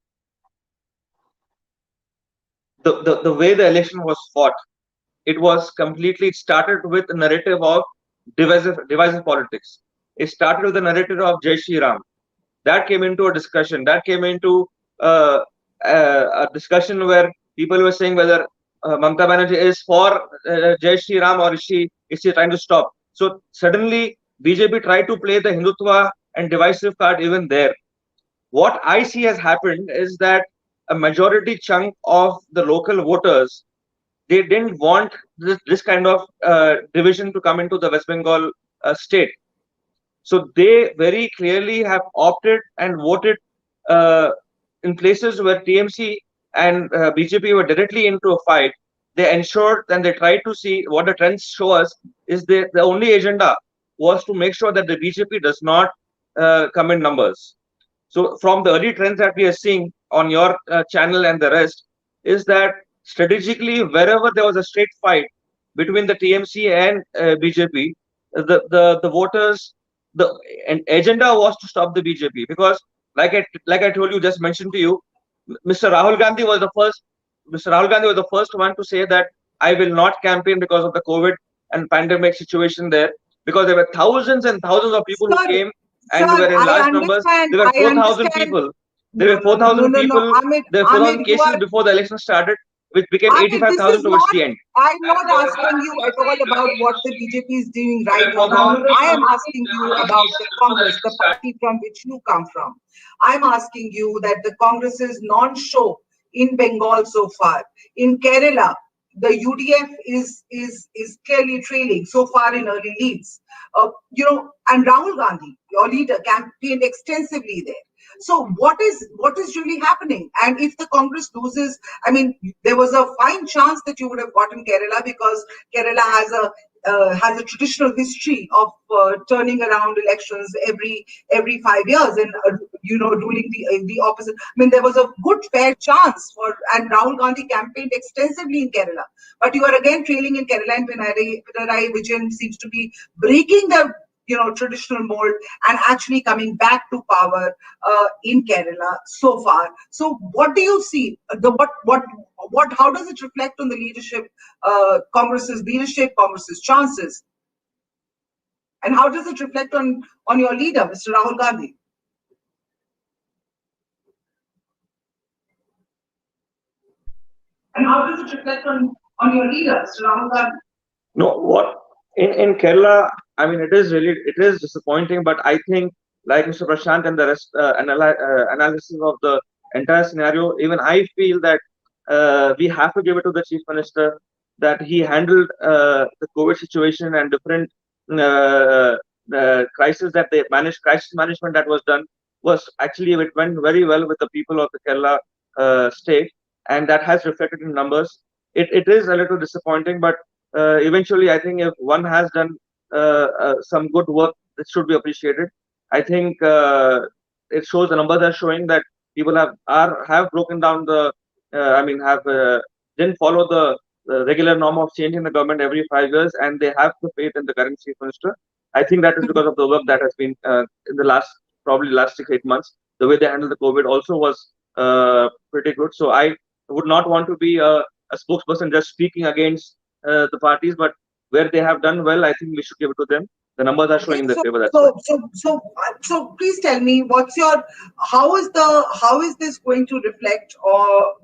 S7: the way the election was fought, it started with a narrative of divisive politics. It started with the narrative of Jai Shri Ram. That came into a discussion. That came into a discussion where people were saying whether Mamata Banerjee is for Jai Shri Ram or is she trying to stop. So suddenly BJP tried to play the Hindutva and divisive card even there. What I see has happened is that a majority chunk of the local voters, they didn't want this kind of division to come into the West Bengal state. So they very clearly have opted and voted in places where TMC and BJP were directly into a fight. They ensured and they tried to see what the trends show us is the only agenda was to make sure that the BJP does not come in numbers. So from the early trends that we are seeing on your channel and the rest is that strategically wherever there was a straight fight between the TMC and BJP, the voters, the agenda was to stop the BJP because like I told you, just mentioned to you, Mr. Rahul Gandhi was the first Mr. Rahul Gandhi was the first one to say that I will not campaign because of the COVID and pandemic situation there, because there were thousands and thousands of people who came and were in large numbers. There were 4,000 people. There were 4,000 people. There were 4,000 cases before the election started, which became 85,000 towards the end.
S3: I'm not asking you at all about what the BJP is doing right or wrong. I am asking you about the Congress, the party from which you come from. I'm asking you that the Congress's non-show in Bengal so far, in Kerala, the UDF is clearly trailing so far in early leads. And Rahul Gandhi, your leader, campaigned extensively there. So what is really happening? And if the Congress loses, I mean, there was a fine chance that you would have gotten Kerala, because Kerala has a traditional history of turning around elections every 5 years and ruling the opposite. I mean, there was a good fair chance and Rahul Gandhi campaigned extensively in Kerala, but you are again trailing in Kerala, and Pinarayi Vijayan seems to be breaking the traditional mold and actually coming back to power in Kerala so far. So what do you see? How does it reflect on the leadership, Congress's leadership, Congress's chances? And how does it reflect on your leader, Mr. Rahul Gandhi? And how does it reflect on your leader, Mr. Rahul Gandhi?
S7: No, what in Kerala, I mean, it is disappointing, but I think, like Mr. Prashant and the rest analysis of the entire scenario, even I feel that we have to give it to the Chief Minister, that he handled the COVID situation and different crisis that they managed, crisis management that was done was actually, it went very well with the people of the Kerala state, and that has reflected in numbers. It is a little disappointing, but eventually, I think if one has done some good work, it should be appreciated. I think it shows, the numbers are showing that people have broken down didn't follow the regular norm of changing the government every 5 years, and they have the faith in the current Chief Minister. I think that is because of the work that has been in the last 6-8 months. The way they handled the COVID also was pretty good. So I would not want to be a spokesperson just speaking against the parties, but where they have done well, I think we should give it to them. The numbers are showing in their favor.
S3: So please tell me, how is this going to reflect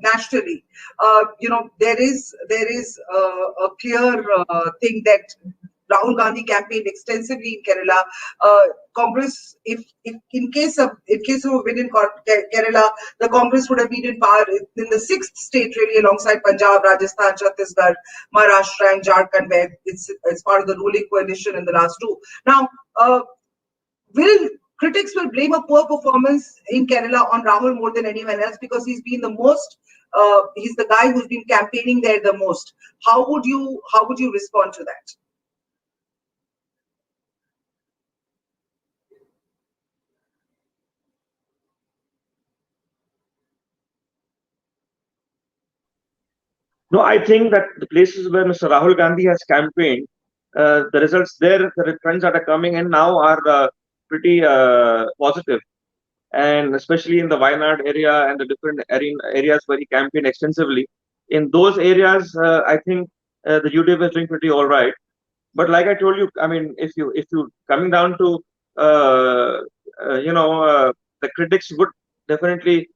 S3: nationally? There is a clear thing that Rahul Gandhi campaigned extensively in Kerala. Congress, if in case of a win in Kerala, the Congress would have been in power in the 6th state, really, alongside Punjab, Rajasthan, Chhattisgarh, Maharashtra, and Jharkhand, where it's part of the ruling coalition in the last two. Now, critics will blame a poor performance in Kerala on Rahul more than anyone else, because he's been the most. He's the guy who's been campaigning there the most. How would you respond to that?
S7: No, I think that the places where Mr. Rahul Gandhi has campaigned, the results there, the trends that are coming in now are pretty positive. And especially in the Wayanad area and the different areas where he campaigned extensively. In those areas, I think the UDF is doing pretty all right. But like I told you, I mean, if you coming down to the critics would definitely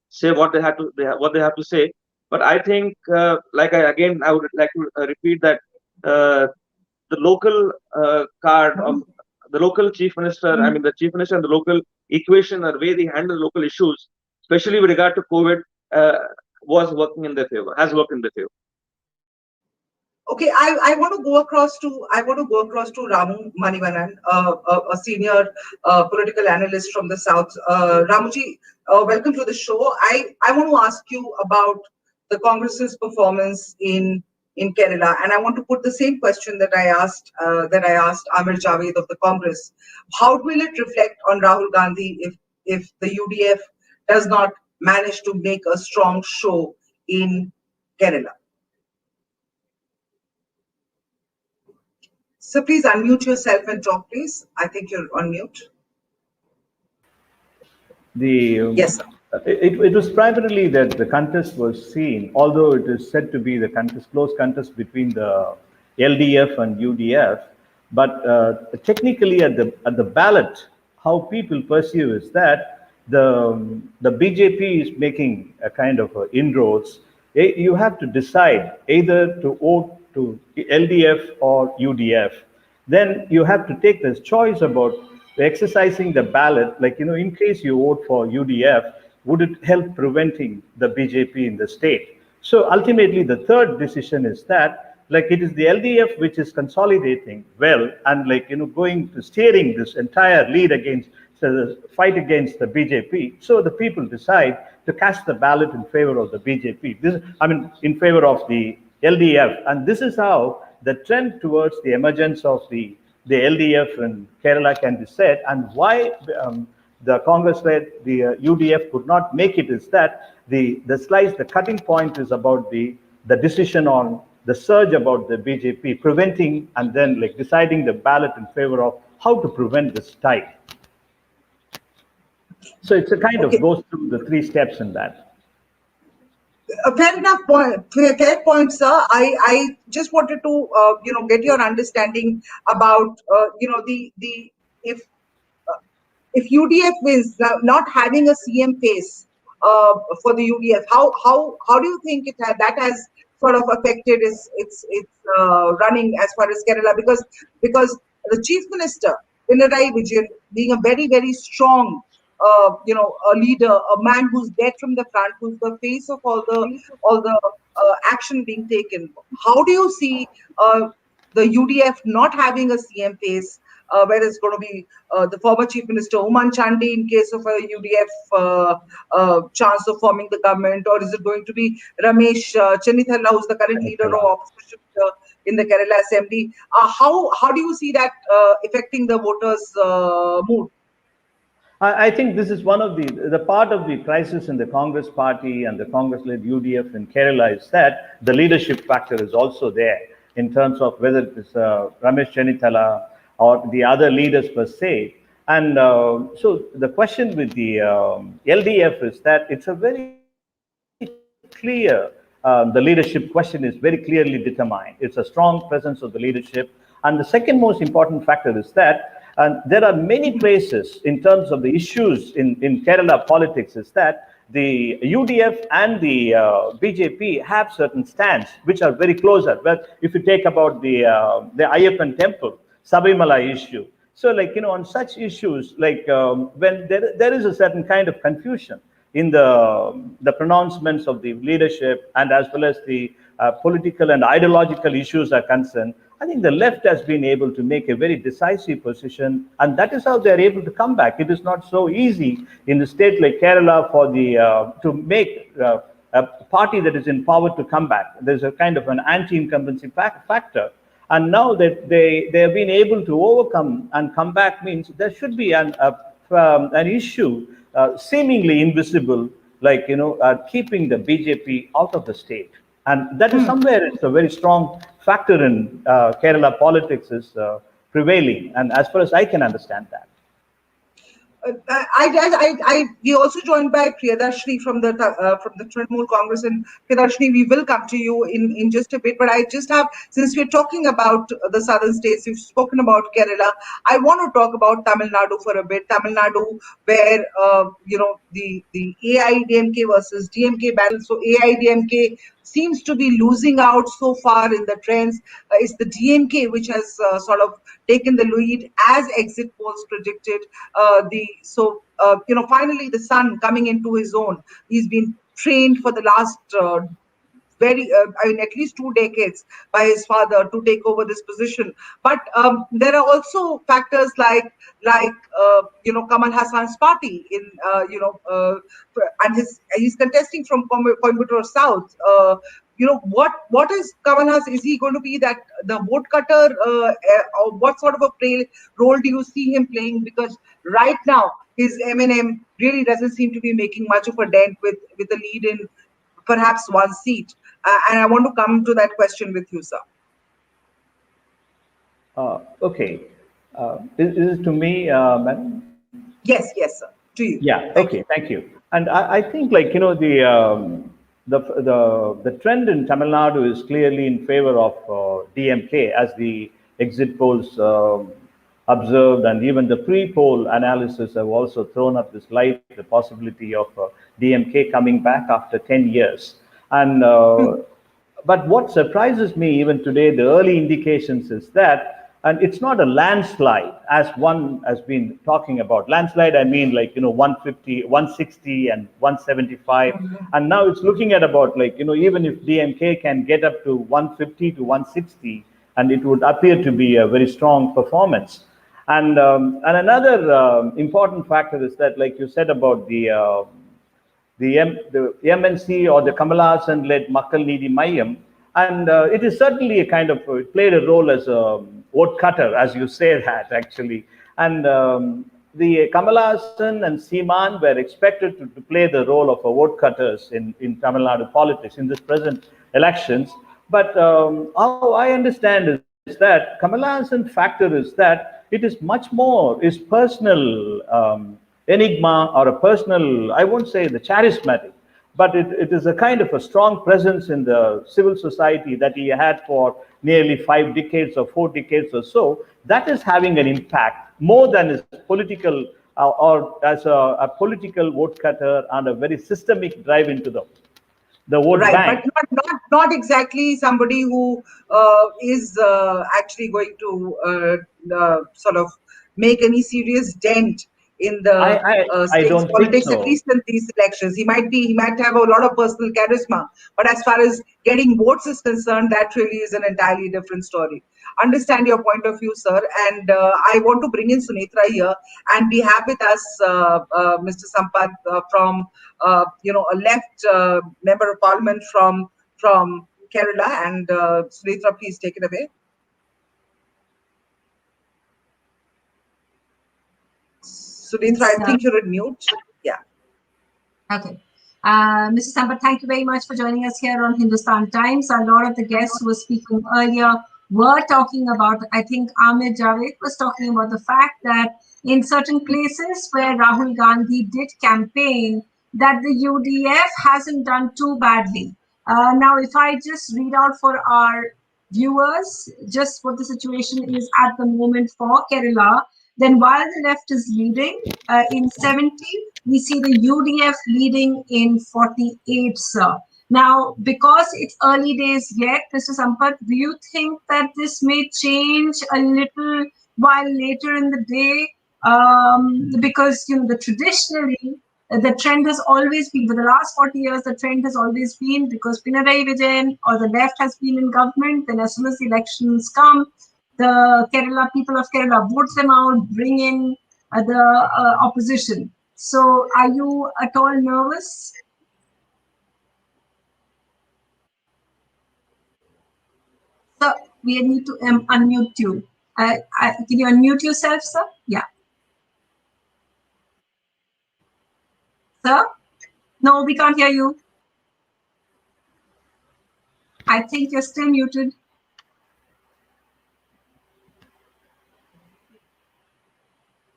S7: say what they have to say. But I think, I would like to repeat that the local card of the local chief minister, I mean, the chief minister and the local equation, or the way they handle local issues, especially with regard to COVID, has worked in their favor.
S3: Okay, I want to go across to Ramu Manivanan, a senior political analyst from the South. Ramuji, welcome to the show. I want to ask you about the Congress's performance in Kerala, and I want to put the same question that I asked Amir Javed of the Congress. How will it reflect on Rahul Gandhi if the UDF does not manage to make a strong show in Kerala? So please unmute yourself and talk, please. I think you're on mute.
S14: Yes, sir. It was primarily that the contest was seen, although it is said to be the contest, close contest between the LDF and UDF, but technically at the ballot, how people perceive is that the BJP is making a kind of inroads. You have to decide either to vote to LDF or UDF. Then you have to take this choice about exercising the ballot, like, in case you vote for UDF, would it help preventing the BJP in the state? So ultimately, the third decision is that, like, it is the LDF which is consolidating well and, like, going to steering this entire lead against, so the fight against the BJP. So the people decide to cast the ballot in favor of the BJP. In favor of the LDF. And this is how the trend towards the emergence of the LDF in Kerala can be said, and why the Congress-led the UDF could not make it is that the cutting point is about the decision on the surge about the BJP preventing and then, like, deciding the ballot in favor of how to prevent this tide. So it's a kind of goes through the three steps in that.
S3: Fair enough point, fair point, sir. I just wanted to get your understanding about the if UDF is not having a CM face for the UDF, how do you think that has sort of affected its running as far as Kerala? Because the Chief Minister Pinarayi Vijayan, being a very, very strong a leader, a man who's led from the front, who's the face of all the action being taken. How do you see the UDF not having a CM face? Whether it's going to be the former Chief Minister Oman Chandi in case of a UDF chance of forming the government, or is it going to be Ramesh Chennithalla, who's the current leader of opposition in the Kerala Assembly? How do you see that affecting the voters' mood?
S14: I think this is one of the part of the crisis in the Congress party and the Congress-led UDF in Kerala is that the leadership factor is also there in terms of whether it is Ramesh Chennithalla or the other leaders per se. And so the question with the LDF is that it's a very clear, the leadership question is very clearly determined. It's a strong presence of the leadership. And the second most important factor is that there are many places in terms of the issues in Kerala politics is that the UDF and the BJP have certain stands which are very closer. But if you take about the Ayyappan temple, Sabrimala issue. So, like, on such issues, like when there is a certain kind of confusion in the pronouncements of the leadership and as well as the political and ideological issues are concerned, I think the left has been able to make a very decisive position, and that is how they are able to come back. It is not so easy in a state like Kerala for the to make a party that is in power to come back. There's a kind of an anti-incumbency factor. And now that they have been able to overcome and come back means there should be an issue seemingly invisible, like, keeping the BJP out of the state. And that is somewhere it's a very strong factor in Kerala politics is prevailing. And as far as I can understand that.
S3: We also joined by Priyadarshini from the Trinamool Congress, and Priyadarshini, we will come to you in just a bit. But I just have, since we're talking about the southern states, you've spoken about Kerala. I want to talk about Tamil Nadu for a bit. Tamil Nadu, where the AIDMK versus DMK battle. So AIDMK seems to be losing out so far in the trends. It's the DMK which has sort of taken the lead as exit polls predicted. Finally the son coming into his own. He's been trained for the last at least 2 decades by his father to take over this position. But there are also factors like Kamal Hassan's party and he's contesting from Coimbatore South. What is Kamal Hassan? Is he going to be that the vote cutter? Or what sort of a role do you see him playing? Because right now his MNM really doesn't seem to be making much of a dent with the lead in perhaps one seat. And I want to come to that question with you, sir.
S14: Okay. Is it to me, madam?
S3: Yes, sir. to you.
S14: Yeah. Okay. Thank you. And I think, like, you know, the trend in Tamil Nadu is clearly in favor of DMK, as the exit polls observed, and even the pre-poll analysis have also thrown up this light, the possibility of DMK coming back after 10 years. And but what surprises me even today, the early indications is that, and it's not a landslide as one has been talking about. Landslide, I mean, like, you know, 150, 160 and 175. And now it's looking at about, like, you know, even if DMK can get up to 150 to 160, and it would appear to be a very strong performance. And another important factor is that, like you said about the MNC or the Kamal Hassan-led Makkal Needi Mayam, and it is certainly a kind of, it played a role as a vote cutter, as you say that, actually. And the Kamal Hassan and Seeman were expected to play the role of a vote cutters in Tamil Nadu politics in this present elections. But how I understand is that Kamal Hassan factor is that it is much more, is personal enigma, or a personal, I won't say the charismatic, but it is a kind of a strong presence in the civil society that he had for nearly 5 decades or 4 decades or so. That is having an impact more than his political or as a political vote cutter and a very systemic drive into the vote bank.
S3: But not exactly somebody who is actually going to sort of make any serious dent in the state's politics, at least in these elections. He might have a lot of personal charisma, but as far as getting votes is concerned, that really is an entirely different story. Understand your point of view, sir, and I want to bring in Sunitra here, and we have with us Mr. Sampath from a left member of parliament from Kerala, and Sunitra, please take it away. Sunitra, I think you're on mute. Yeah.
S13: Okay. Mr. Sampath, thank you very much for joining us here on Hindustan Times. A lot of the guests who were speaking earlier were talking about, I think Ahmed Javed was talking about the fact that in certain places where Rahul Gandhi did campaign, that the UDF hasn't done too badly. Now, if I just read out for our viewers just what the situation is at the moment for Kerala, then while the left is leading in 70, we see the UDF leading in 48, sir. Now, because it's early days yet, Mr. Sampath, do you think that this may change a little while later in the day? Because, the traditionally, the trend has always been, for the last 40 years, the trend has always been, because Pinarayi Vijayan or the left has been in government, then as soon as the elections come, the Kerala people of Kerala vote them out, bring in the opposition. So are you at all nervous? So we need to unmute you. Can you unmute yourself, sir? Yeah. Sir? No, we can't hear you. I think you're still muted.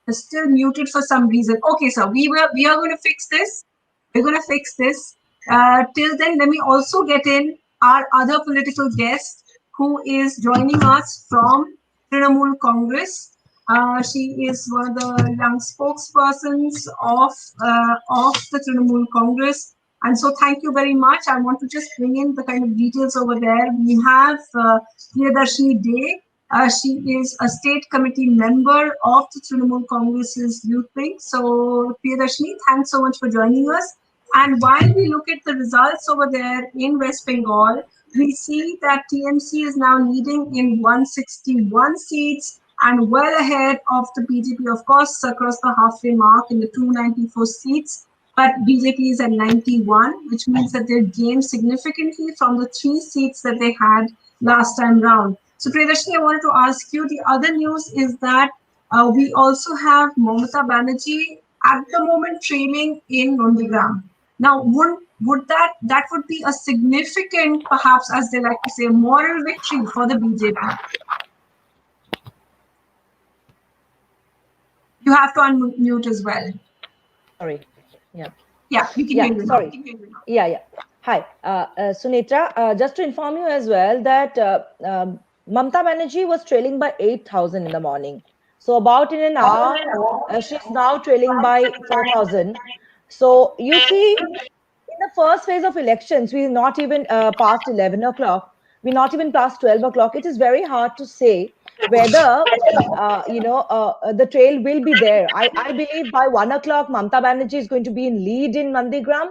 S13: You're still muted for some reason. Okay, sir, we are going to fix this. We're going to fix this. Till then, let me also get in our other political guest who is joining us from Trinamool Congress. She is one of the young spokespersons of the Trinamool Congress. And so thank you very much. I want to just bring in the kind of details over there. We have Priyadarshini Dey. She is a state committee member of the Trinamool Congress's youth wing. So Priyadarshini, thanks so much for joining us. And while we look at the results over there in West Bengal, we see that TMC is now leading in 161 seats and well ahead of the BJP, of course, across the halfway mark in the 294 seats. But BJP is at 91, which means that they've gained significantly from the 3 seats that they had last time round. So Priyadarshini, I wanted to ask you, the other news is that we also have Mamata Banerjee at the moment trailing in Nandigram. Now, would that would be a significant, perhaps, as they like to say, moral victory for the BJP? You have to unmute as well.
S15: Sorry. Yeah.
S13: Yeah, you can hear you now.
S15: Sorry. Yeah. Hi, Sunitra. Just to inform you as well that Mamata Banerjee was trailing by 8,000 in the morning. So about in an hour, she's now trailing by 4,000. So you see, in the first phase of elections, we're not even past 11 o'clock. We're not even past 12 o'clock. It is very hard to say whether the trail will be there. I believe by 1 o'clock, Mamata Banerjee is going to be in lead in Nandigram.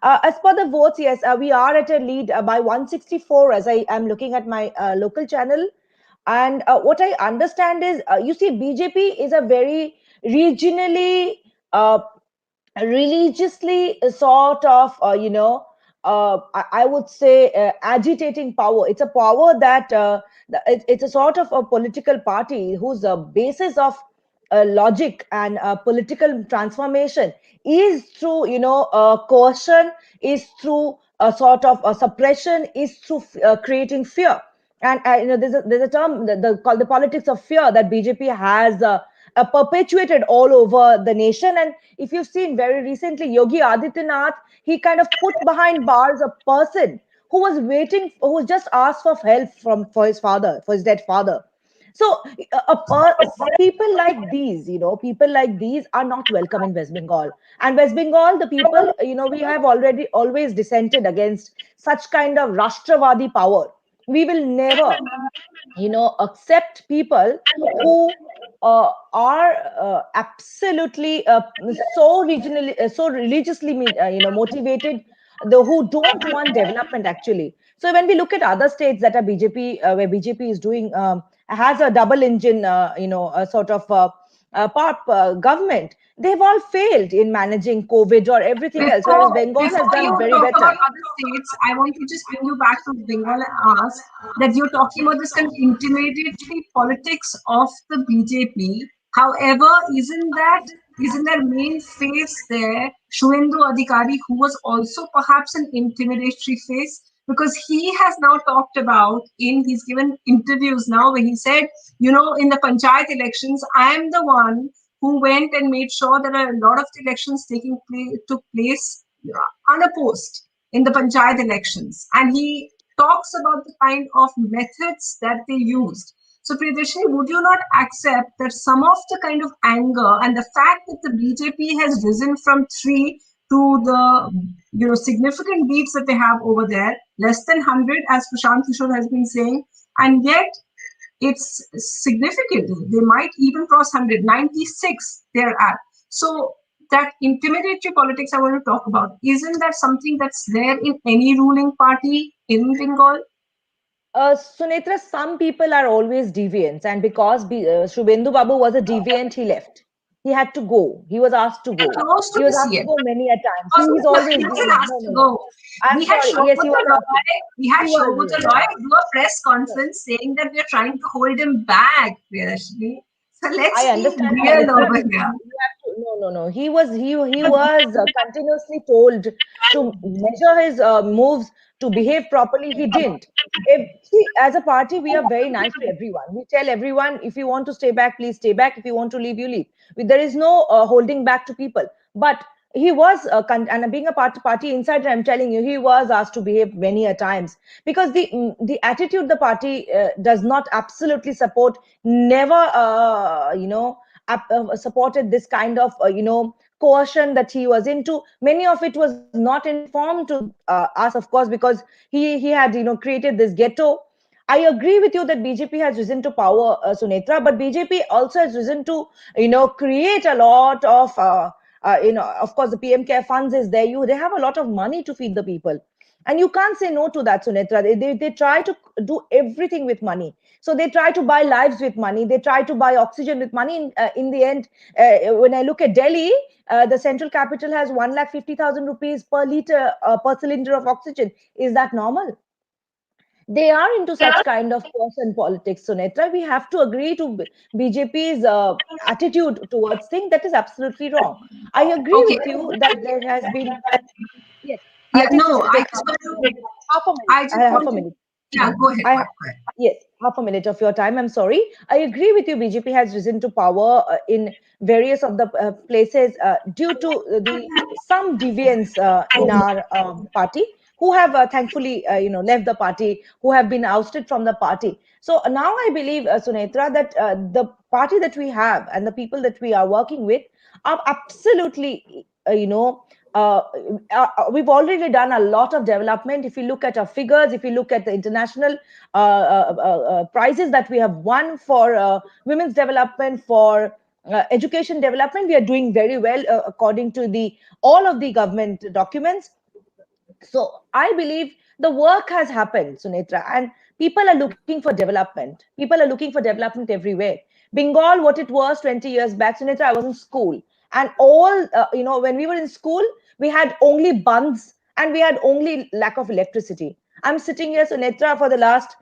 S15: As per the votes, yes, we are at a lead by 164 as I am looking at my local channel. And what I understand is, you see, BJP is a very regionally, religiously sort of, I would say, agitating power. It's a power that it's a sort of a political party whose basis of logic and political transformation is through, coercion, is through a sort of suppression, is through creating fear. And there's a term called the politics of fear that BJP has perpetuated all over the nation. And if you've seen very recently, Yogi Adityanath, he kind of put behind bars a person who was waiting, who just asked for help for his father, for his dead father. So people like these, people like these are not welcome in West Bengal. And West Bengal, the people, we have already always dissented against such kind of Rashtravadi power. We will never, accept people who are absolutely so regionally, so religiously, motivated, who don't want development actually. So when we look at other states that are BJP, where BJP is doing, has a double engine, a sort of government, they've all failed in managing COVID or everything else, whereas Bengal has
S13: Before
S15: done
S13: you
S15: very
S13: talk
S15: better.
S13: about other states, I want to just bring you back to Bengal and ask that you're talking about this kind of intimidatory politics of the BJP. However, isn't their main face there Shuvendu Adhikari, who was also perhaps an intimidatory face? Because he has now talked about he's given interviews now where he said, in the panchayat elections, I am the one who went and made sure that a lot of the elections took place unopposed in the panchayat elections. And he talks about the kind of methods that they used. So, Priyadashini, would you not accept that some of the kind of anger and the fact that the BJP has risen from 3 to the significant beats that they have over there, less than 100, as Prashant Kishore has been saying, and yet it's significant. They might even cross 196 they're at. So that intimidatory politics I want to talk about, isn't that something that's there in any ruling party in Bengal?
S15: Sunetra, some people are always deviants, and because Shubhendu Babu was a deviant, he left. He had to go. He was asked to go.
S13: Close to
S15: He was
S13: the
S15: asked to
S13: CM.
S15: go many a time. He's always
S13: He wasn't asked to
S15: no.
S13: go.
S15: I'm
S13: We had
S15: sorry. Yes, he was asked to.
S13: We had
S15: He was,
S13: Shobhita Roy do a press conference saying that we're trying to hold him back, Priyadashini. So let's
S15: I
S13: be
S15: understand that.
S13: real
S15: It's not,
S13: over
S15: you
S13: here.
S15: have to, no. He was continuously told to measure his moves, to behave properly. He didn't. See, as a party, we are very nice to everyone. We tell everyone, if you want to stay back, please stay back. If you want to leave, you leave. There is no holding back to people. But he was, and being a party insider, I'm telling you, he was asked to behave many a times, because the attitude the party does not absolutely support, never, supported this kind of, coercion that he was into. Many of it was not informed to us, of course, because he had, created this ghetto. I agree with you that BJP has risen to power, Sunetra, but BJP also has risen to, create a lot of, of course, the PM Care funds is there. They have a lot of money to feed the people. And you can't say no to that, Sunetra. They try to do everything with money. So they try to buy lives with money. They try to buy oxygen with money. In the end, when I look at Delhi, the central capital has 1,50,000 rupees per liter, per cylinder of oxygen. Is that normal? They are into such kind of person politics, Sunetra. We have to agree to BJP's attitude towards things that is absolutely wrong. I agree
S13: Okay.
S15: with you that there has been. Yes,
S13: Yeah,
S15: I'll take
S13: no,
S15: just
S13: I
S15: take
S13: just want to.
S15: half a minute.
S13: I just
S15: I have half
S13: want
S15: a
S13: to.
S15: minute.
S13: Yeah, go ahead.
S15: I
S13: Go ahead.
S15: Yes, half a minute of your time. I'm sorry. I agree with you. BJP has risen to power in various of the places due to the some deviants in our party who have thankfully left the party, who have been ousted from the party. So now I believe, Sunetra, that the party that we have and the people that we are working with are absolutely we've already done a lot of development. If you look at our figures, if you look at the international prizes that we have won for women's development, for education development, we are doing very well according to the all of the government documents. So I believe the work has happened, Sunetra, and people are looking for development. People are looking for development everywhere. Bengal, what it was 20 years back, Sunetra, I was in school, and all when we were in school, we had only buns and we had only lack of electricity. I'm sitting here, Sunetra, for the last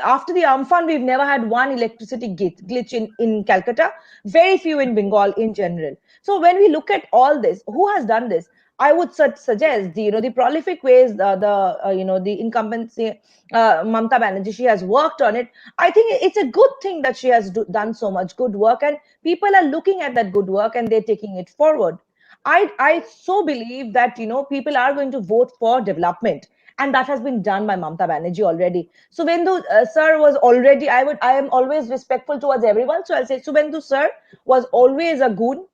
S15: after the Amphan, we've never had one electricity glitch in Calcutta, very few in Bengal in general. So when we look at all this, who has done this? I would suggest the prolific ways the incumbency Mamata Banerjee, she has worked on it. I think it's a good thing that she has done so much good work, and people are looking at that good work and they're taking it forward. I so believe that people are going to vote for development, and that has been done by Mamata Banerjee already. Subhendu sir was already, I am always respectful towards everyone, so I'll say Subhendu sir was always a goon,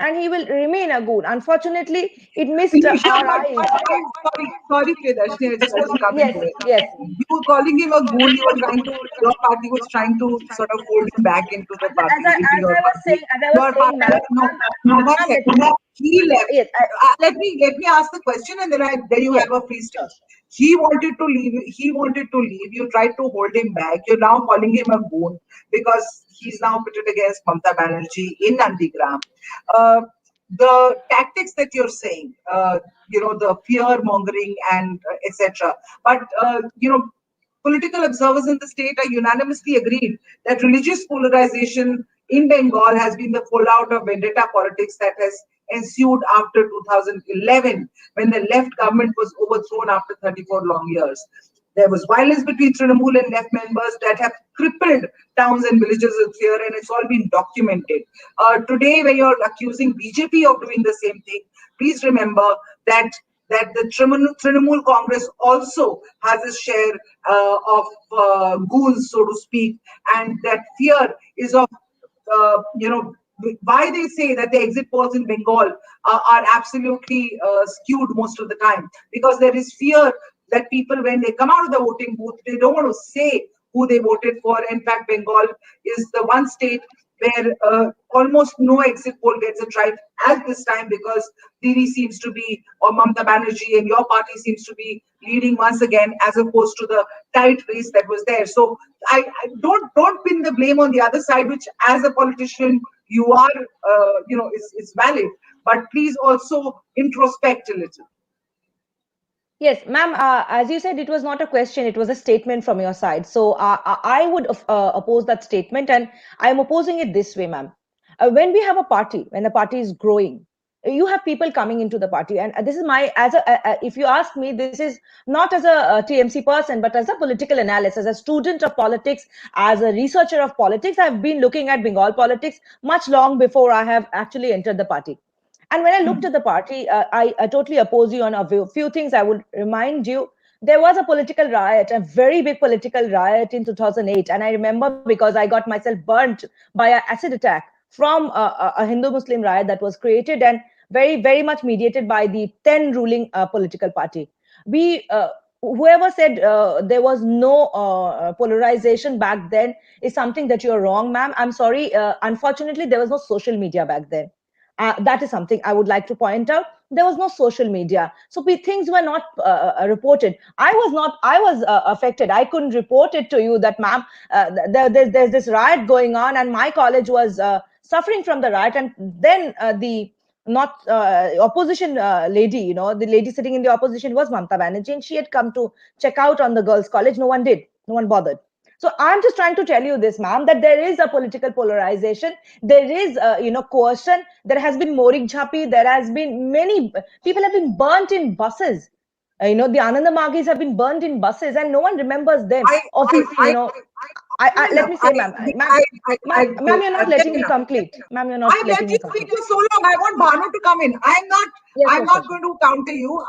S15: and he will remain a goon. Unfortunately, it missed
S3: Yeah,
S15: our eyes.
S3: sorry, Priyadarshini, I just want to come
S15: Yes,
S3: into it.
S15: yes.
S3: You were calling him a goon. You were trying to, your party was trying to sort of hold him back into the party, into your party.
S15: As I
S3: Your
S15: was saying,
S3: party,
S15: ma'am,
S3: no, no, one second. He left.
S15: yes,
S3: Let me ask the question, and then you
S15: yes.
S3: have a free speech. He wanted to leave. He wanted to leave. You tried to hold him back. You're now calling him a goon because he's now pitted against Mamata Banerjee in Nandigram. Uh, the tactics that you're saying, the fear mongering and etc. But political observers in the state are unanimously agreed that religious polarization in Bengal has been the fallout of vendetta politics that has ensued after 2011, when the left government was overthrown after 34 long years. There was violence between Trinamool and left members that have crippled towns and villages with fear, and it's all been documented. Today, when you're accusing BJP of doing the same thing, please remember that the Trinamool Congress also has a share of goons, so to speak, and that fear is of, why they say that the exit polls in Bengal are absolutely skewed most of the time, because there is fear that people, when they come out of the voting booth, they don't want to say who they voted for. In fact, Bengal is the one state where almost no exit poll gets it right at this time, because Didi seems to be, or Mamata Banerjee and your party seems to be leading once again, as opposed to the tight race that was there. So I don't pin the blame on the other side, which as a politician you are, is valid. But please also introspect a little.
S15: Yes, ma'am, as you said, it was not a question, it was a statement from your side. So I would oppose that statement, and I'm opposing it this way, ma'am. When we have a party, when the party is growing, you have people coming into the party. And this is my, if you ask me, this is not as a TMC person, but as a political analyst, as a student of politics, as a researcher of politics. I've been looking at Bengal politics much long before I have actually entered the party. And when I looked at the party, I totally oppose you on a few things. I would remind you, there was a political riot, a very big political riot in 2008. And I remember because I got myself burnt by an acid attack from a Hindu-Muslim riot that was created and very, very much mediated by the then ruling political party. Whoever said there was no polarization back then is something that you're wrong, ma'am. I'm sorry. Unfortunately, there was no social media back then. That is something I would like to point out. There was no social media, so things were not reported. I was affected. I couldn't report it to you that, ma'am, there's this riot going on, and my college was suffering from the riot. And then the not opposition lady, the lady sitting in the opposition was Mamata Banerjee, and she had come to check out on the girls' college. No one did. No one bothered. So I'm just trying to tell you this, ma'am, that there is a political polarization. There is, coercion. There has been Morik Jhapi. There has been many people have been burnt in buses. The Ananda Margis have been burnt in buses, and no one remembers them. Obviously, let me say, ma'am, you're not letting me complete. Ma'am, you're not
S3: I let
S15: letting
S3: you
S15: me
S3: speak
S15: complete.
S3: for so long. I want Bhanu to come in. I'm not
S15: Yes,
S3: going to counter you.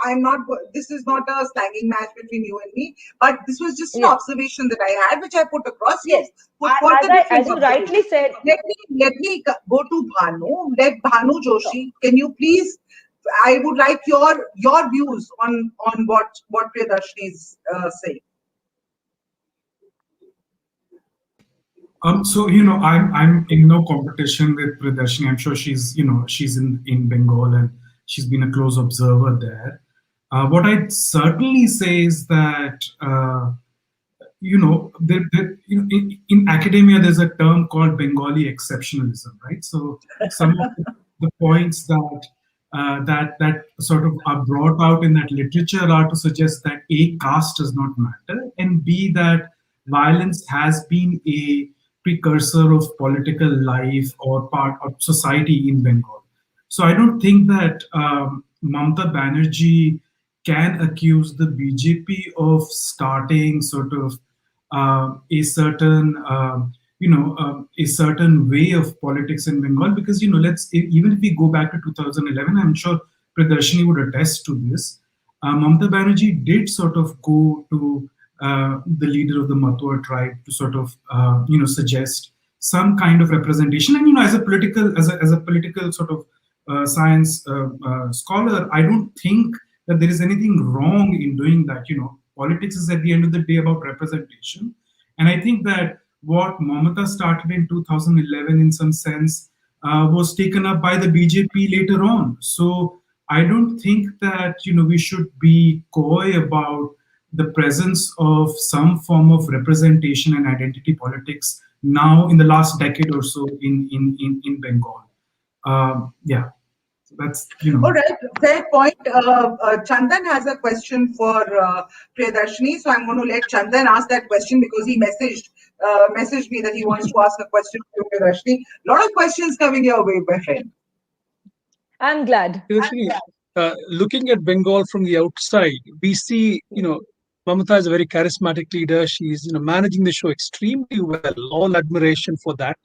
S3: This is not a slanging match between you and me. But this was just an observation that I had, which I put across.
S15: Yes. As you rightly said.
S3: Let me go to Bhanu. Let Bhanu Joshi. Can you please? I would like your views on what Priyadarshini is saying.
S5: So I'm in no competition with Priyadarshini. I'm sure she's in Bengal and she's been a close observer there. What I'd certainly say is that in academia there's a term called Bengali exceptionalism, right? So some of the points that sort of are brought out in that literature are to suggest that A, caste does not matter, and B, that violence has been a precursor of political life or part of society in Bengal. So I don't think that Mamata Banerjee can accuse the BJP of starting sort of a certain a certain way of politics in Bengal, because even if we go back to 2011, I'm sure Priyadarshini would attest to this. Mamata Banerjee did sort of go to the leader of the Matua tribe to sort of suggest some kind of representation, and as a political sort of science scholar, I don't think that there is anything wrong in doing that. Politics is at the end of the day about representation, and I think that what Mamata started in 2011 in some sense was taken up by the BJP later on. So I don't think that we should be coy about the presence of some form of representation and identity politics now in the last decade or so in Bengal. Yeah, so that's
S3: All right, fair point. Chandan has a question for Priyadarshini, so I'm going to let Chandan ask that question because he messaged me that he wants to ask a question to Priyadarshini. A lot of questions coming your way, my friend.
S15: I'm glad.
S4: Looking at Bengal from the outside, we see, Mamata is a very charismatic leader. She's, managing the show extremely well. All admiration for that.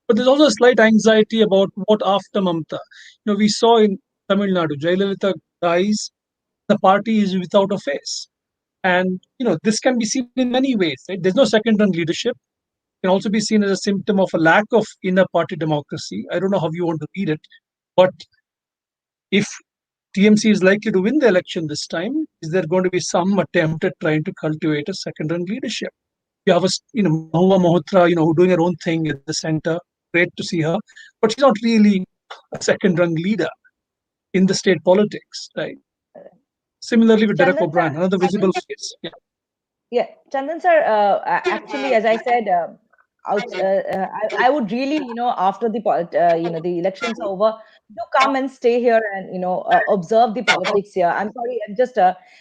S4: But there's also a slight anxiety about what after Mamata. We saw in Tamil Nadu, Jayalalitha dies, the party is without a face. And, this can be seen in many ways. Right? There's no second-run leadership. It can also be seen as a symptom of a lack of inner party democracy. I don't know how you want to read it, but if TMC is likely to win the election this time, is there going to be some attempt at trying to cultivate a second-run leadership? You have Mahua Mohatra, who doing her own thing at the center. Great to see her, but she's not really a second-run leader in the state politics, right? Similarly with Derek O'Brien, another visible face.
S15: Yeah, Chandan sir, actually, as I said, I would really, after the the elections are over, do come and stay here and observe the politics here. I'm sorry, I'm just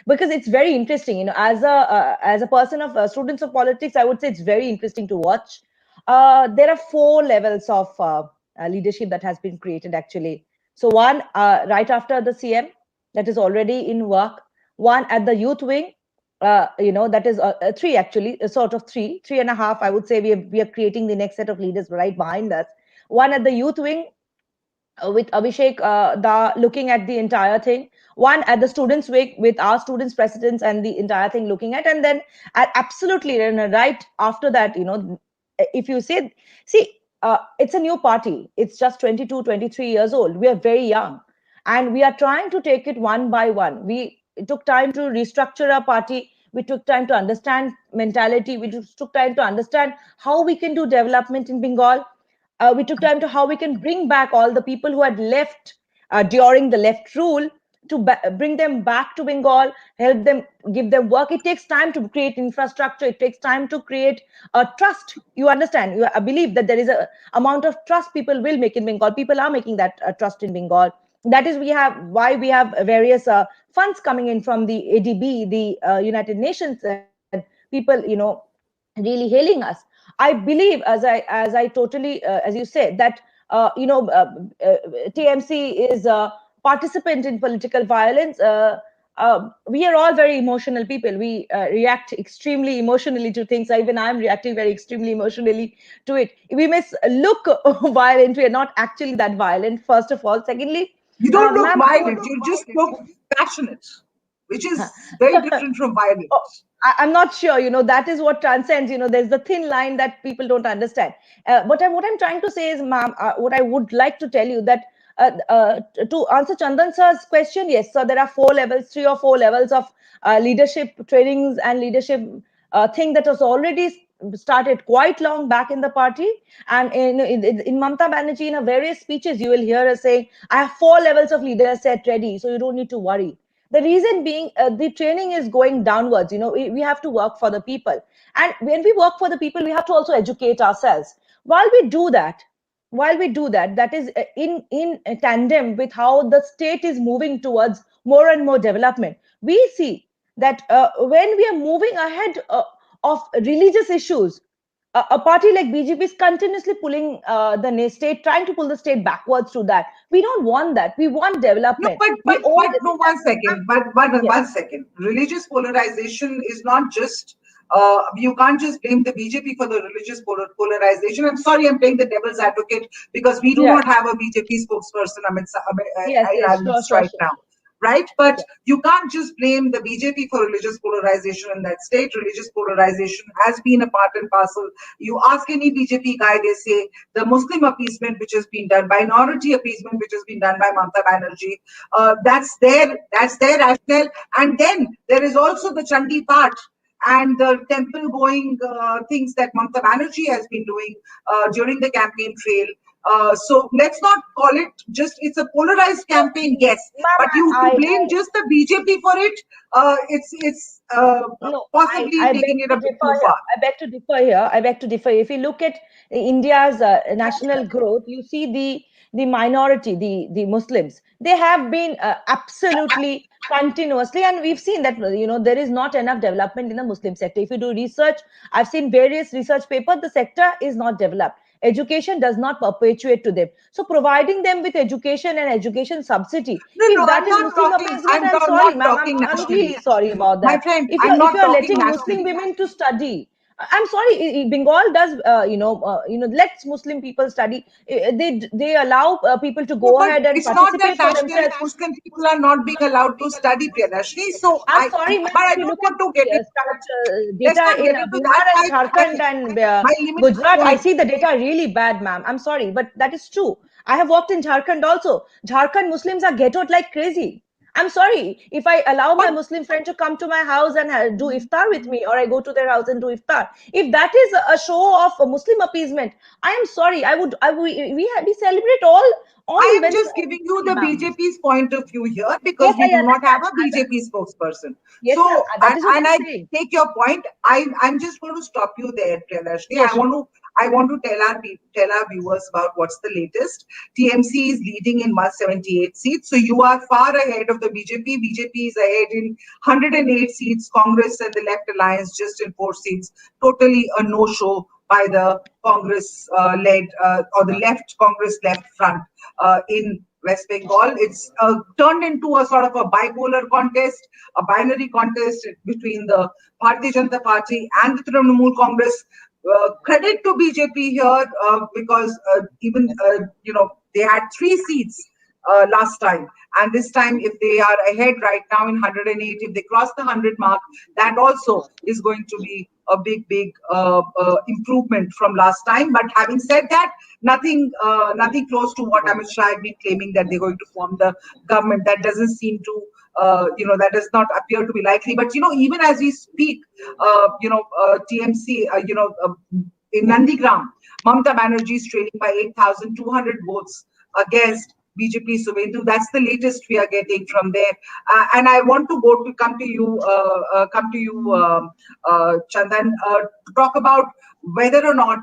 S15: because it's very interesting. As a person of students of politics, I would say it's very interesting to watch. There are 4 levels of leadership that has been created actually. So one right after the CM, that is already in work. One at the youth wing. That is 3 actually, sort of 3.5. I would say we are creating the next set of leaders right behind us. One at the youth wing with Abhishek looking at the entire thing. One at the students wing with our students presidents and the entire thing looking at, and then absolutely right after that, if you see, it's a new party. It's just 22, 23 years old. We are very young, and we are trying to take it one by one. It took time to restructure our party. We took time to understand mentality. We took time to understand how we can do development in Bengal. We took time to how we can bring back all the people who had left during the left rule to bring them back to Bengal, help them, give them work. It takes time to create infrastructure. It takes time to create a trust. You understand? I believe that there is a amount of trust people will make in Bengal. People are making that trust in Bengal. That is why we have various funds coming in from the ADB, the United Nations, and people, really hailing us. I believe, as I totally, as you said, that TMC is a participant in political violence. we are all very emotional people. We react extremely emotionally to things. Even I'm reacting very extremely emotionally to it. We may look violent. We are not actually that violent, first of all. Secondly,
S3: You don't look
S15: ma'am,
S3: violent, you just look passionate, which is very different from violence.
S15: I'm not sure. That is what transcends. There's the thin line that people don't understand. What I'm trying to say is, ma'am, what I would like to tell you that to answer Chandan sir's question, yes. So there are 4 levels, 3 or 4 levels of leadership trainings and leadership thing that was already started quite long back in the party. And in Mamata Banerjee, in her various speeches, you will hear her saying, "I have 4 levels of leaders set ready, so you don't need to worry." The reason being, the training is going downwards. We have to work for the people, and when we work for the people, we have to also educate ourselves. While we do that, that is in tandem with how the state is moving towards more and more development. We see that when we are moving ahead of religious issues, a party like BJP is continuously pulling the state, trying to pull the state backwards to that. We don't want that. We want
S3: No,
S15: development.
S3: but
S15: We all
S3: no, 1 second. But
S15: yes.
S3: 1 second. Religious polarization is not just. You can't just blame the BJP for the religious polarization. I'm sorry, I'm playing the devil's advocate because we do not have a BJP spokesperson
S15: Yes,
S3: in
S15: yes,
S3: our
S15: sure,
S3: midst
S15: sure,
S3: right
S15: sure.
S3: now, right? But you can't just blame the BJP for religious polarization in that state. Religious polarization has been a part and parcel. You ask any BJP guy, they say the Muslim appeasement which has been done, minority appeasement which has been done by Mamata Banerjee, that's their rationale. And then there is also the Chandi part and the temple going things that Mamata Banerjee has been doing during the campaign trail. So let's not call it just, it's a polarized campaign, yes, but to blame just the BJP for it, it's
S15: No,
S3: possibly
S15: I beg
S3: taking it
S15: to
S3: a bit
S15: differ
S3: too
S15: here.
S3: far.
S15: I beg to differ here. I beg to differ. If you look at India's national growth, you see the minority, the Muslims. They have been absolutely continuously, and we've seen that there is not enough development in the Muslim sector. If you do research, I've seen various research papers. The sector is not developed. Education does not perpetuate to them. So providing them with education and education subsidy,
S3: No,
S15: if
S3: I'm
S15: that is
S3: not
S15: Muslim
S3: talking,
S15: appeasement, I'm sorry,
S3: not
S15: ma'am.
S3: talking
S15: I'm really
S3: nationally.
S15: sorry about
S3: My
S15: that.
S3: friend,
S15: If
S3: I'm
S15: you're
S3: not talking
S15: letting Muslim
S3: nationally.
S15: women to study, I'm sorry, Bengal does lets Muslim people study. They allow people to
S3: No,
S15: go
S3: but
S15: ahead and
S3: it's not that
S15: participate for
S3: nationally
S15: themselves.
S3: Muslim people are not being allowed to study, Priyadashni. So
S15: I'm sorry, ma'am.
S3: but I
S15: If you
S3: don't
S15: look at
S3: want to get
S15: the
S3: into that. Let's
S15: data
S3: not
S15: in
S3: get into that.
S15: Bihar and Jharkhand and
S3: My limited
S15: Gujarat, I
S3: point.
S15: see the data really bad, ma'am. I'm sorry, but that is true. I have worked in Jharkhand also. Jharkhand Muslims are ghettoed like crazy. I'm sorry. If I allow my
S3: But
S15: Muslim friend to come to my house and do iftar with me, or I go to their house and do iftar, if that is a show of Muslim appeasement, I am sorry. We celebrate all
S3: I am
S15: events
S3: just giving you
S15: peacefully,
S3: the
S15: ma'am.
S3: BJP's point of view here
S15: Yes,
S3: because
S15: I
S3: we do not have
S15: understand.
S3: a BJP spokesperson.
S15: Yes, ma'am.
S3: So,
S15: That is what
S3: and
S15: I'm
S3: I
S15: saying.
S3: take your point. I'm just going to stop you there, Priyadashni.
S15: Yes, sure.
S3: I want to tell our viewers about what's the latest. TMC is leading in 178 seats, so you are far ahead of the BJP. BJP is ahead in 108 seats. Congress and the Left Alliance just in 4 seats. Totally a no-show by the Congress led or the left Congress left front in West Bengal. It's turned into a sort of a bipolar contest, a binary contest between the Bharatiya Janata Party and the Trinamool Congress. Credit to BJP here because even they had 3 seats last time, and this time if they are ahead right now in 108, if they cross the 100 mark, that also is going to be a big improvement from last time. But having said that, nothing close to what Amit Shah had been claiming that they're going to form the government. That doesn't seem to that does not appear to be likely. But even as we speak, TMC in Nandigram, Mamata Banerjee is trailing by 8,200 votes against BJP Suvendu. That's the latest we are getting from there. And I want to come to you, Chandan, to talk about whether or not,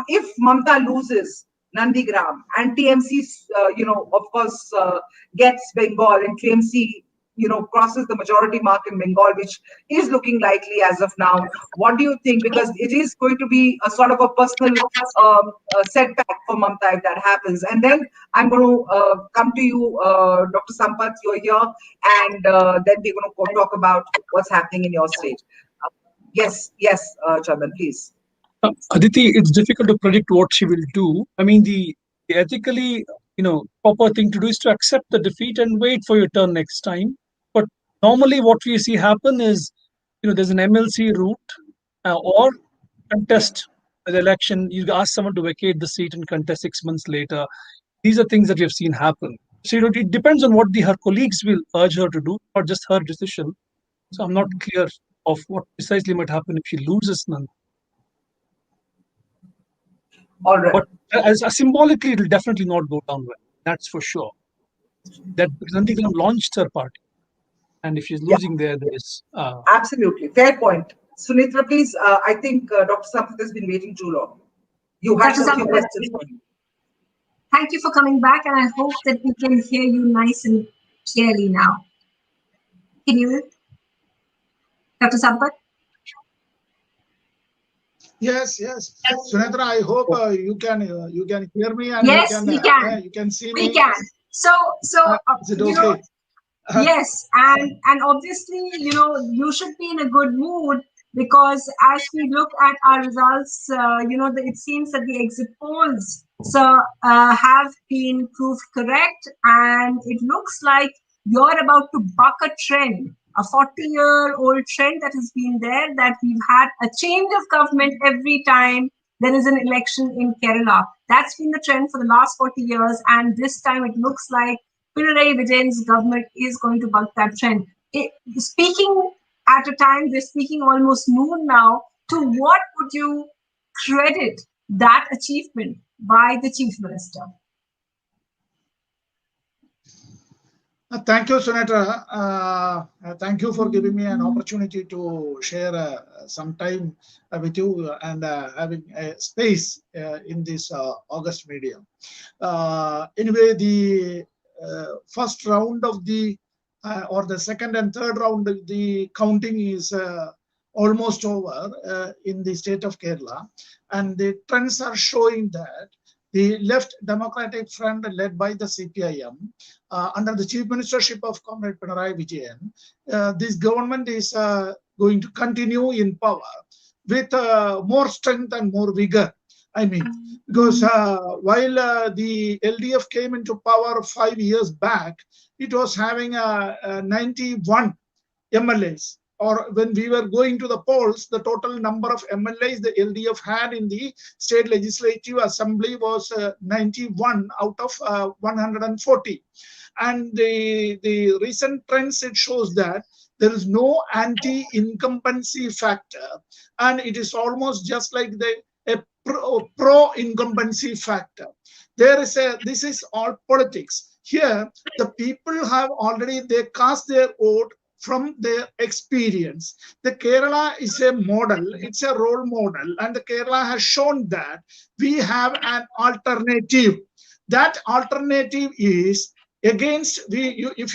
S3: if Mamata loses Nandigram and TMC, of course, gets Bengal and TMC crosses the majority mark in Bengal, which is looking likely as of now. What do you think? Because it is going to be a sort of a personal setback for Mamata if that happens. And then I'm going to come to you, Dr. Sampath, you're here, and then we're going to talk about what's happening in your state. Yes, Chandan, please.
S4: Aditi, it's difficult to predict what she will do. I mean, the ethically, proper thing to do is to accept the defeat and wait for your turn next time. But normally, what we see happen is, there's an MLC route or contest the election. You ask someone to vacate the seat and contest 6 months later. These are things that we have seen happen. So it depends on what her colleagues will urge her to do, not just her decision. So I'm not clear of what precisely might happen if she loses none.
S3: All right.
S4: But as symbolically, it will definitely not go down well. That's for sure. That Nandigram launched her party, and if she's losing there is
S3: absolutely fair point. Sunitra, please. I think Dr. Sampath has been waiting too long. You had a few questions for him.
S13: Thank you for coming back, and I hope that we can hear you nice and clearly now. Can you, Dr. Sampath?
S16: Yes. Sunitra, I hope you can hear me and
S13: yes,
S16: we can. You can see me.
S13: We can. So
S16: is it okay?
S13: Yes, and obviously, you should be in a good mood, because as we look at our results, it seems that the exit polls have been proved correct, and it looks like you're about to buck a trend, a 40-year-old trend that has been there, that we've had a change of government every time there is an election in Kerala. That's been the trend for the last 40 years, and this time it looks like Pinarayi Vijayan's government is going to buck that trend. Speaking at a time, we're speaking almost noon now, to what would you credit that achievement by the Chief Minister?
S16: Thank you, Sunitra. Thank you for giving me an opportunity to share some time with you and having a space in this August media. Anyway, the first round of the or the second and third round of the counting is almost over in the state of Kerala, and the trends are showing that the Left Democratic Front, led by the CPIM, under the Chief Ministership of Comrade Pinarayi Vijayan, this government is going to continue in power with more strength and more vigor. I mean, because while the LDF came into power 5 years back, it was having 91 MLAs. Or when we were going to the polls, the total number of MLAs the LDF had in the state legislative assembly was 91 out of 140. And the recent trends, it shows that there is no anti-incumbency factor, and it is almost just like a pro-incumbency factor. This is all politics. Here, the people have already, they cast their vote from their experience. The Kerala is a model, it's a role model, and the Kerala has shown that we have an alternative. That alternative is against if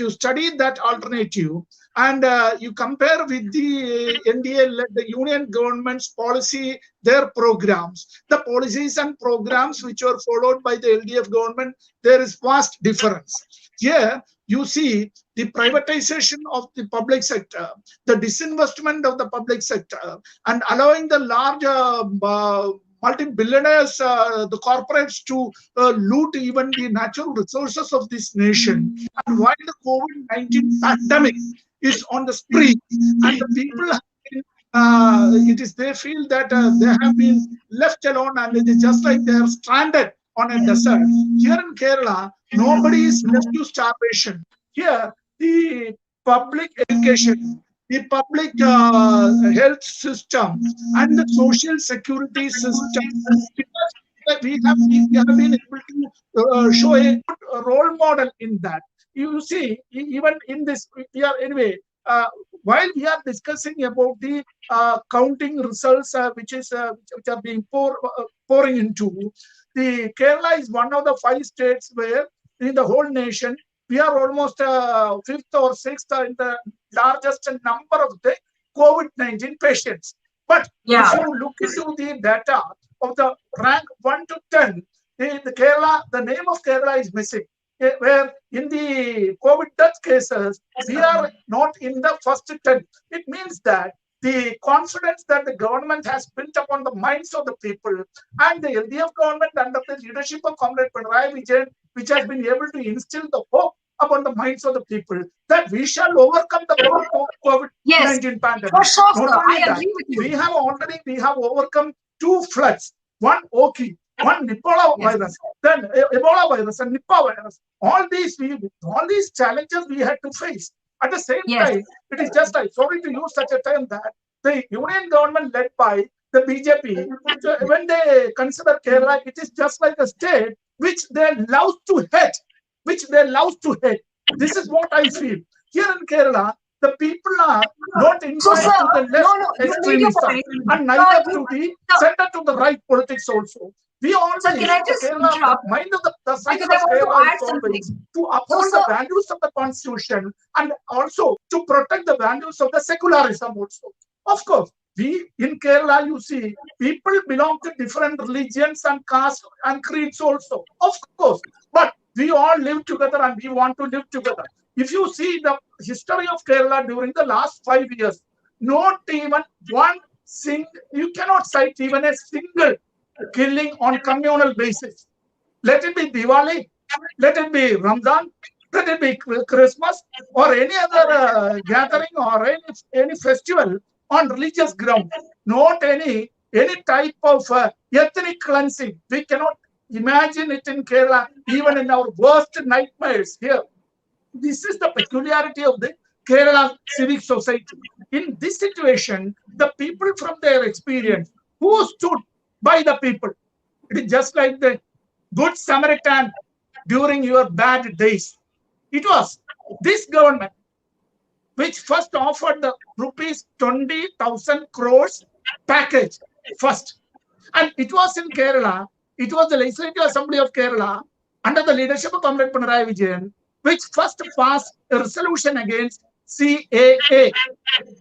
S16: you study that alternative and you compare with the NDA, the union government's policy, their programs, the policies and programs which were followed by the LDF government, there is vast difference. Here you see the privatization of the public sector, the disinvestment of the public sector, and allowing the large multi-billionaires, the corporates, to loot even the natural resources of this nation. And while the COVID-19 pandemic is on the spree, and the people have been, they feel that they have been left alone, and it is just like they are stranded on a desert. Here in Kerala, nobody is left to starvation. Here, the public education, the public health system, and the social security system, we have been able to show a good role model in that. You see, even in this, anyway, while we are discussing about the counting results, which are being pouring into, the Kerala is one of the 5 states where in the whole nation. We are almost fifth or sixth in the largest number of the COVID-19 patients. But if you look into the data of the rank 1 to 10, the Kerala, the name of Kerala is missing. Where in the COVID death cases, we are not in the first 10. It means that the confidence that the government has built upon the minds of the people, and the LDF government under the leadership of Comrade Pinarayi Vijayan, which has been able to instill the hope upon the minds of the people that we shall overcome the COVID-19 pandemic.
S13: For sure,
S16: Not
S13: sir.
S16: only
S13: I
S16: that,
S13: agree with you.
S16: we have overcome 2 floods, one Oki, one Ebola virus, then Ebola virus and Nipah virus. All these challenges we had to face. At the same time, it is just sorry to use such a term that the union government led by the BJP, when they consider Kerala, it is just like a state which they love to hate. This is what I feel. Here in Kerala, the people are not inclined to the left extremism and neither to the center to the right politics also. We always, the mind of the science of Kerala is always to uphold the values of the constitution and also to protect the values of the secularism also. Of course, we in Kerala, you see, people belong to different religions and castes and creeds also. Of course, but we all live together and we want to live together. If you see the history of Kerala during the last 5 years, not even you cannot cite even a single killing on communal basis. Let it be Diwali, let it be Ramadan, let it be Christmas or any other gathering or any festival on religious ground. Not any type of ethnic cleansing. We cannot imagine it in Kerala, even in our worst nightmares here. This is the peculiarity of the Kerala civic society. In this situation, the people from their experience, who stood by the people, it is just like the good Samaritan during your bad days. It was this government which first offered the rupees 20,000 crores package first. And it was in Kerala, it was the Legislative Assembly of Kerala under the leadership of Comrade Pinarayi Vijayan, which first passed a resolution against CAA.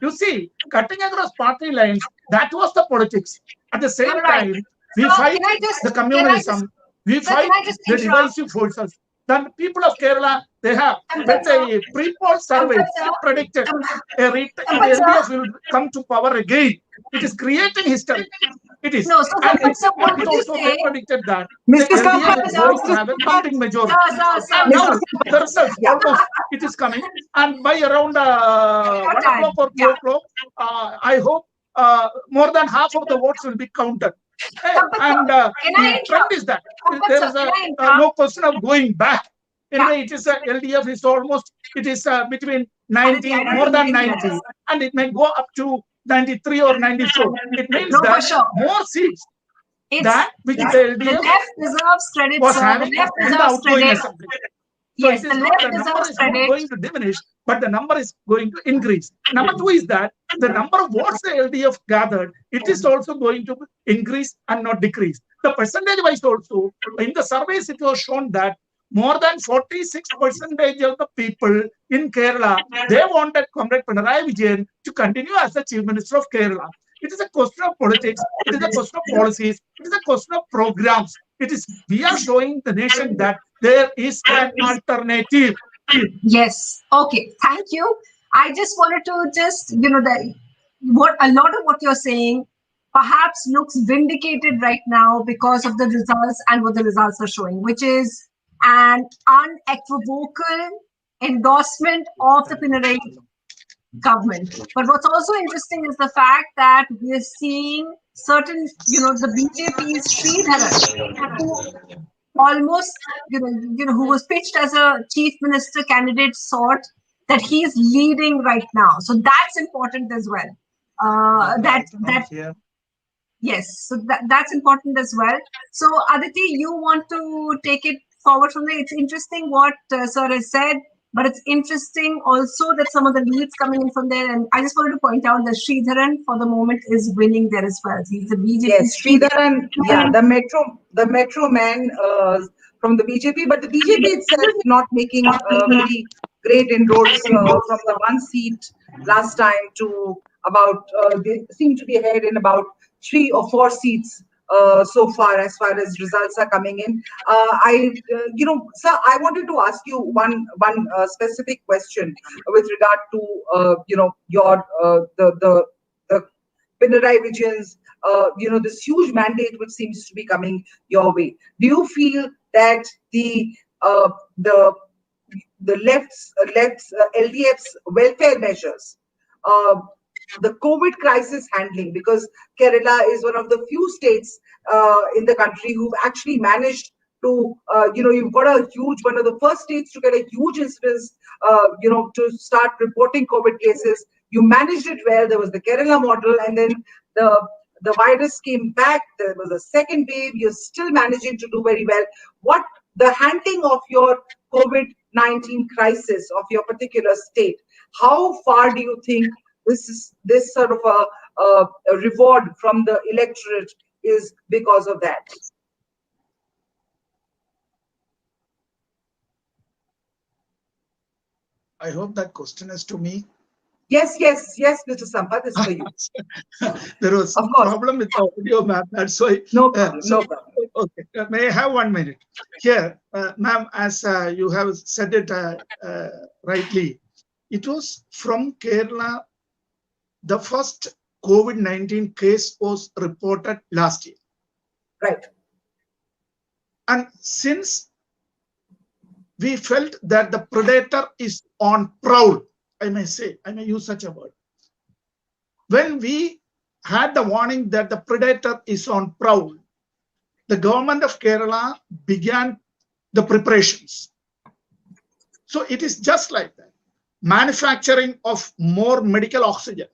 S16: You see, cutting across party lines, that was the politics. At the same time, we fight the communalism, we fight the divisive forces. The people of Kerala, they have, when the pre-poll survey predicted LDF will come to power again. It is creating history. It is.
S13: No, so
S16: and
S13: what
S16: it also predicted that
S3: Mr.
S16: the LDF is going to have a counting majority. Now, the results, almost, it is coming. And by around 1 o'clock or 2 o'clock, I hope more than half of the votes will be counted. And the trend is that there is no question of going back. Anyway, it is LDF is almost, it is between 90, more than 90, and it may go up to 93 or 94. It means that more seats that which the LDF was having in the outgoing assembly. So it is not, the number is not going to diminish, but the number is going to increase. Number 2 is that the number of votes the LDF gathered, it is also going to increase and not decrease. The percentage wise also, in the surveys, it was shown that more than 46% of the people in Kerala, they wanted Comrade Pinarayi Vijayan to continue as the Chief Minister of Kerala. It is a question of politics, it is a question of policies, it is a question of programs. It is, we are showing the nation that there is an alternative.
S13: Yes. Okay. Thank you. I just wanted to just, what a lot of what you're saying perhaps looks vindicated right now because of the results and what the results are showing, which is an unequivocal endorsement of the Pinarayi government. But what's also interesting is the fact that we're seeing certain, the BJP's Sridharan, who almost, who was pitched as a chief minister candidate sort, that he's leading right now. So that's important as well. Yes, so that's important as well. So Aditi, you want to take it forward from there? It's interesting what Sir has said, but it's interesting also that some of the leads coming in from there. And I just wanted to point out that Sridharan for the moment is winning there as well. He's a BJP.
S3: Yes, Sridharan, yeah, the metro man from the BJP, but the BJP itself not making very great inroads from the one seat last time to about, they seem to be ahead in about 3 or 4 seats so far as results are coming in. Sir, I wanted to ask you one specific question with regard to, your the Pinarayi Vijayan's, this huge mandate which seems to be coming your way. Do you feel that the left's LDF's welfare measures, the COVID crisis handling, because Kerala is one of the few states in the country who've actually managed to, you've got a huge, one of the first states to get a huge incidence, to start reporting COVID cases. You managed it well. There was the Kerala model, and then the virus came back. There was a second wave. You're still managing to do very well. What the handling of your COVID-19 crisis of your particular state? How far do you think this sort of a reward from the electorate is because of that?
S16: I hope that question is to me.
S3: Yes, Mr. Sampath, it's for you.
S16: There was a problem with the audio, ma'am. That's why.
S3: No problem.
S16: Okay. May I have 1 minute? Here, ma'am, as you have said it rightly, it was from Kerala. The first COVID-19 case was reported last year.
S3: Right.
S16: And since we felt that the predator is on prowl, I may use such a word. When we had the warning that the predator is on prowl, the government of Kerala began the preparations. So it is just like that. Manufacturing of more medical oxygen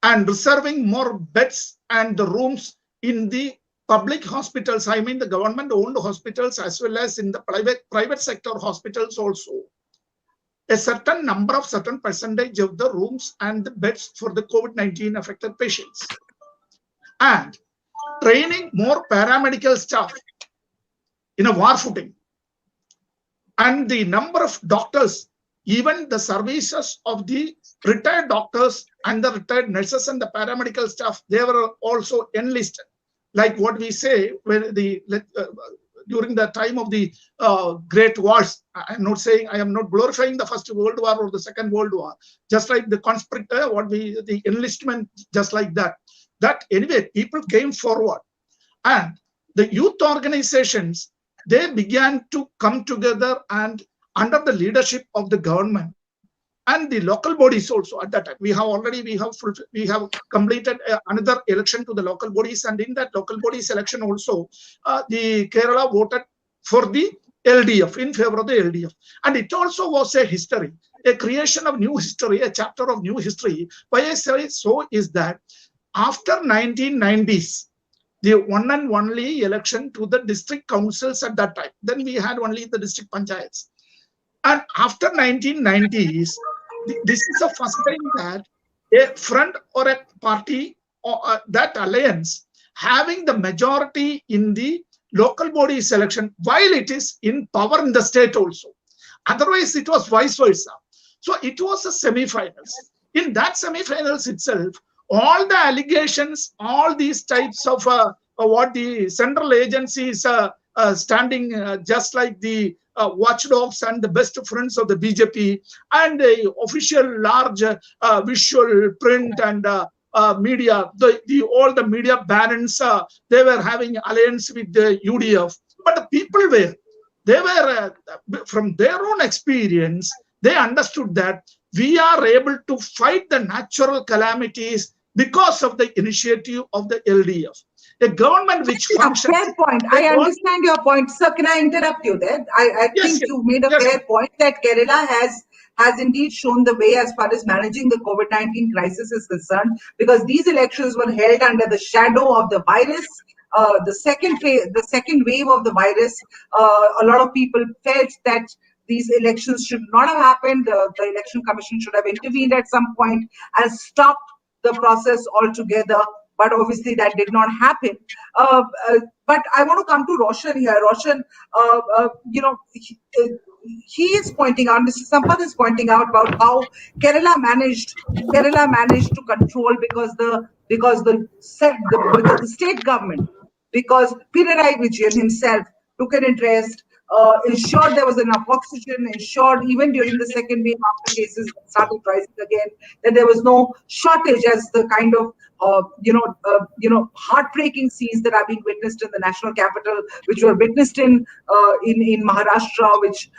S16: and reserving more beds and the rooms in the public hospitals, I mean the government-owned hospitals as well as in the private sector hospitals also. A certain percentage of the rooms and the beds for the COVID-19 affected patients. And training more paramedical staff in a war footing. And the number of doctors, even the services of the retired doctors and the retired nurses and the paramedical staff, they were also enlisted. Like what we say, when during the time of the Great Wars, I am not glorifying the First World War or the Second World War, just like the conscriptor, the enlistment, just like that. That anyway, people came forward, and the youth organizations, they began to come together and under the leadership of the government and the local bodies also. At that time, we have completed another election to the local bodies, and in that local bodies election also, the Kerala voted for the LDF, in favor of the LDF, and it also was a history, a creation of new history, a chapter of new history. Why I say so is that after 1990s, the one and only election to the district councils at that time, then we had only the district panchayats. And after 1990s, this is the first time that a front or a party or that alliance having the majority in the local body selection while it is in power in the state also. Otherwise, it was vice versa. So it was a semi-finals. In that semi-finals itself, all the allegations, all these types of what the central agencies standing just like the watchdogs and the best friends of the BJP and the official large visual print and media, all the media barons, they were having alliance with the UDF. But the people they were from their own experience, they understood that we are able to fight the natural calamities because of the initiative of the LDF. A government which functions...
S3: Fair point. I understand your point. Sir, can I interrupt you there? I think you made a fair point that Kerala has indeed shown the way as far as managing the COVID-19 crisis is concerned, because these elections were held under the shadow of the virus. The second wave of the virus, a lot of people felt that these elections should not have happened. The election commission should have intervened at some point and stopped the process altogether. but obviously that did not happen. But I want to come to Roshan here. Roshan, he is pointing out, Mr. Sampath is pointing out about how Kerala managed to control because the state government, because Pinarayi Vijayan himself took an interest, ensured there was enough oxygen, ensured even during the second wave after cases started rising again, that there was no shortage as the kind of heartbreaking scenes that are being witnessed in the national capital, which were witnessed in Maharashtra, which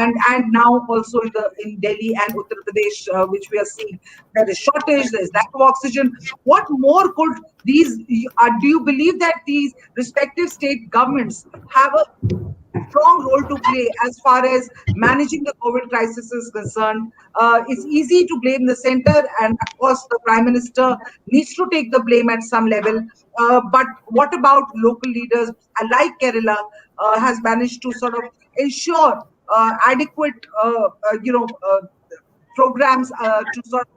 S3: and now also in Delhi and Uttar Pradesh, which we are seeing. There is shortage, there is lack of oxygen. What more could these? Do you believe that these respective state governments have a strong role to play as far as managing the COVID crisis is concerned? It's easy to blame the center, and of course, the Prime Minister needs to take the blame at some level. But what about local leaders like Kerala has managed to sort of ensure adequate, programs to sort of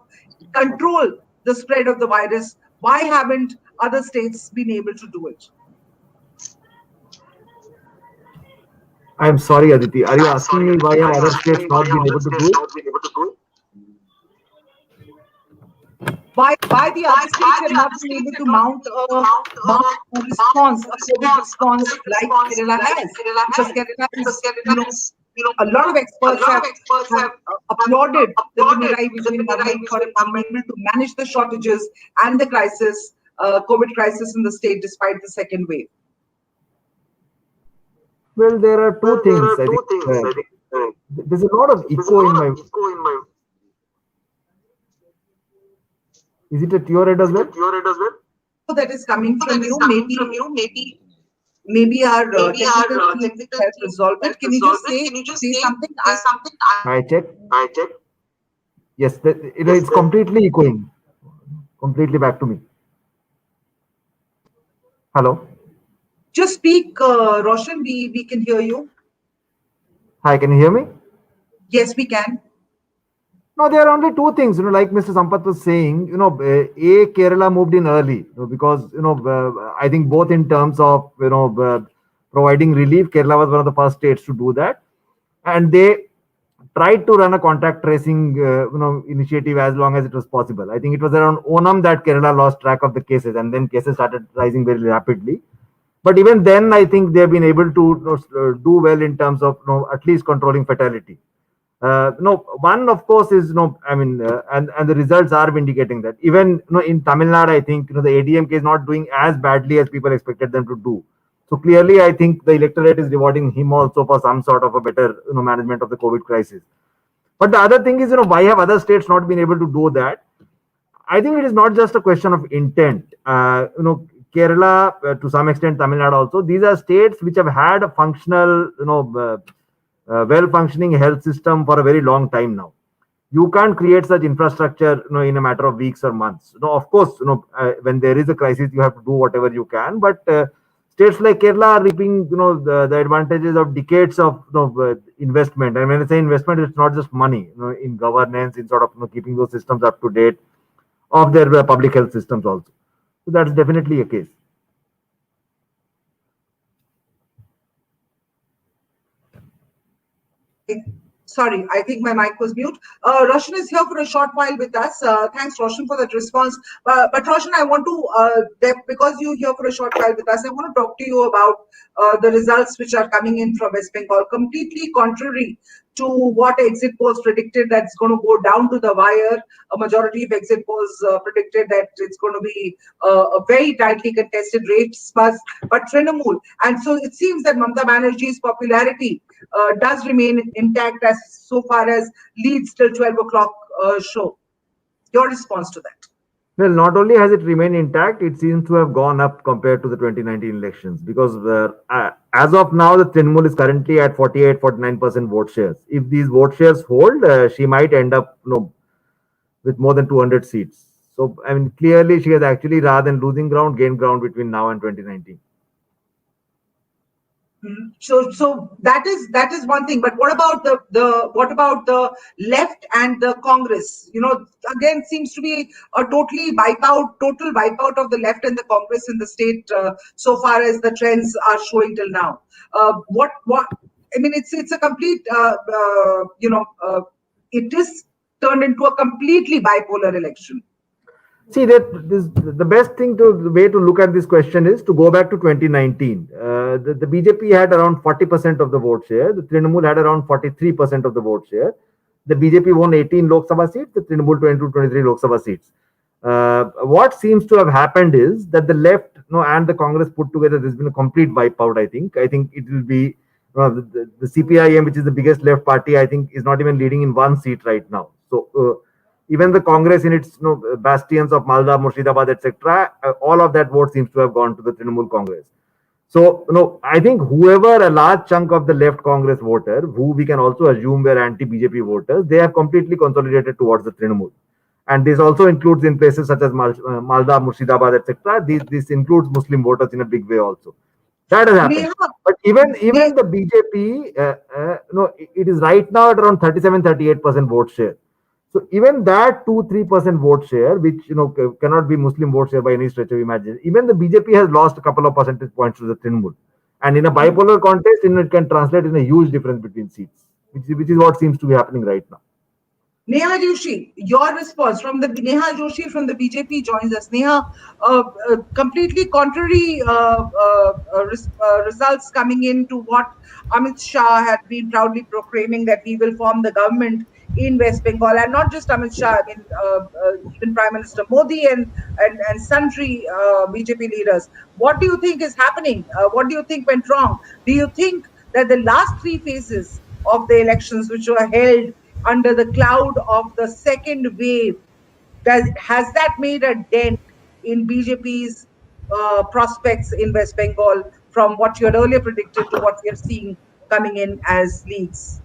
S3: control the spread of the virus? Why haven't other states been able to do it?
S17: I'm sorry, Aditi. Are you asking me why have other states not been able to do it?
S3: Why the other states have not been able to mount a response, a COVID response like Kerala has? Because Kerala is, a lot of experts have applauded the Pinarayi Vijayan government for being able to manage the shortages and the crisis, COVID crisis in the state despite the second wave.
S17: Well, there are two things. I think there's a lot of echo in my. Is it at your end as well?
S3: That is coming from you. Maybe our technical team has resolved it. Can you just say something?
S17: I check. Yes, it's completely echoing. Completely back to me. Hello.
S3: Just speak, Roshan. We can hear you.
S17: Hi, can you hear me?
S3: Yes, we can.
S17: No, there are only two things, like Mr. Sampath was saying, Kerala moved in early, because, I think both in terms of, providing relief, Kerala was one of the first states to do that. And they tried to run a contact tracing, initiative as long as it was possible. I think it was around Onam that Kerala lost track of the cases, and then cases started rising very rapidly. But even then, I think they've been able to do well in terms of, at least controlling fatality. One of course is and the results are indicating that even in Tamil Nadu, I think the ADMK is not doing as badly as people expected them to do. So clearly, I think the electorate is rewarding him also for some sort of a better management of the COVID crisis. But the other thing is, why have other states not been able to do that? I think it is not just a question of intent. Kerala, to some extent, Tamil Nadu also. These are states which have had a functional, well-functioning health system for a very long time now. You can't create such infrastructure, in a matter of weeks or months. Of course, when there is a crisis, you have to do whatever you can. But states like Kerala are reaping, the advantages of decades of investment. And when I say investment, it's not just money, in governance, in sort of keeping those systems up to date, of their public health systems also. So that's definitely a case.
S3: Sorry, I think my mic was mute. Roshan is here for a short while with us. Thanks, Roshan, for that response. But Roshan, I want to, because you're here for a short while with us, I want to talk to you about the results which are coming in from West Bengal, completely contrary to what exit polls predicted, that's going to go down to the wire. A majority of exit polls predicted that it's going to be a very tightly contested race, but Trinamool. And so it seems that Mamata Banerjee's popularity does remain intact as so far as leads till 12 o'clock show. Your response to that?
S17: Well, not only has it remained intact, it seems to have gone up compared to the 2019 elections, because as of now, the Trinamool is currently at 48-49% vote shares. If these vote shares hold, she might end up with more than 200 seats. So, I mean, clearly she has actually, rather than losing ground, gained ground between now and 2019.
S3: So that is one thing. But what about the left and the Congress? Again, seems to be a total wipeout of the left and the Congress in the state, so far as the trends are showing till now. What I mean, it's a complete it is turned into a completely bipolar election.
S17: See that the best thing the way to look at this question is to go back to 2019. The BJP had around 40% of the vote share. The Trinamool had around 43% of the vote share. The BJP won 18 Lok Sabha seats. The Trinamool 23 Lok Sabha seats. What seems to have happened is that the left, and the Congress put together, there's been a complete wipeout. I think it will be the CPIM, which is the biggest left party. I think is not even leading in one seat right now. So. Even the Congress in its bastions of Malda, Murshidabad, etc., all of that vote seems to have gone to the Trinamool Congress. So, I think whoever a large chunk of the left Congress voter, who we can also assume were anti-BJP voters, they have completely consolidated towards the Trinamool. And this also includes in places such as Malda, Murshidabad, etc. This includes Muslim voters in a big way also. That has happened. But even the BJP, it is right now at around 37-38% vote share. So even that 2-3% vote share, which cannot be Muslim vote share by any stretch of imagination, even the BJP has lost a couple of percentage points to the Trinamool. And in a bipolar contest, it can translate in a huge difference between seats, which is what seems to be happening right now.
S3: Neha Joshi, your response from Neha Joshi from the BJP joins us. Neha, completely contrary results coming in to what Amit Shah had been proudly proclaiming, that we will form the government in West Bengal, and not just Amit Shah. I mean, even Prime Minister Modi and sundry BJP leaders. What do you think is happening? What do you think went wrong? Do you think that the last three phases of the elections, which were held under the cloud of the second wave, has that made a dent in BJP's prospects in West Bengal, from what you had earlier predicted to what we are seeing coming in as leads?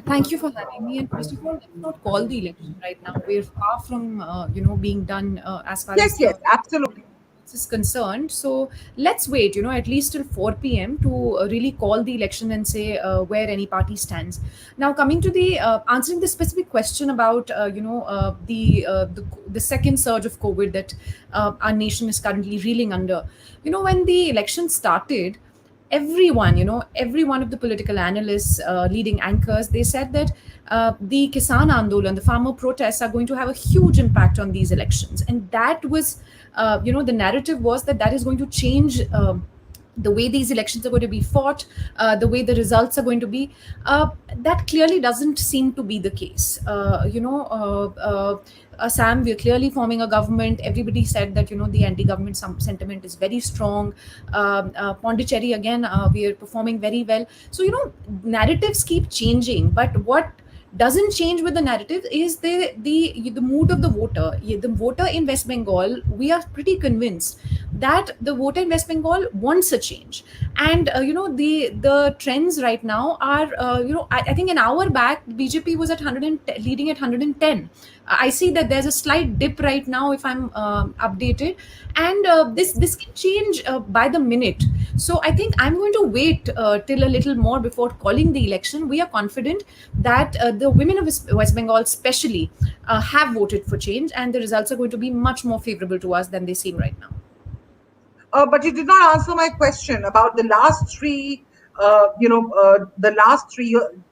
S18: Thank you for having me. And first of all, let's not call the election right now. We're far from, being done as far as
S3: yes, absolutely
S18: is concerned. So let's wait, at least till 4 p.m. to really call the election and say where any party stands. Now, coming to the answering the specific question about, the second surge of COVID that our nation is currently reeling under. When the election started, every one of the political analysts, leading anchors, they said that the Kisan Andolan, the farmer protests, are going to have a huge impact on these elections. And that was, the narrative was that is going to change the way these elections are going to be fought, the way the results are going to be. That clearly doesn't seem to be the case. Assam, we're clearly forming a government. Everybody said that, the anti-government sentiment is very strong. Pondicherry, again, we are performing very well. So, narratives keep changing. But what doesn't change with the narrative is the mood of the voter. The voter in West Bengal, we are pretty convinced that the voter in West Bengal wants a change. And the trends right now are, I think an hour back BJP was at 110, leading at 110. I see that there's a slight dip right now, if I'm updated, and this can change by the minute. So I think I'm going to wait till a little more before calling the election. We are confident that the women of West Bengal especially have voted for change, and the results are going to be much more favorable to us than they seem right now.
S3: But you did not answer my question about the last three,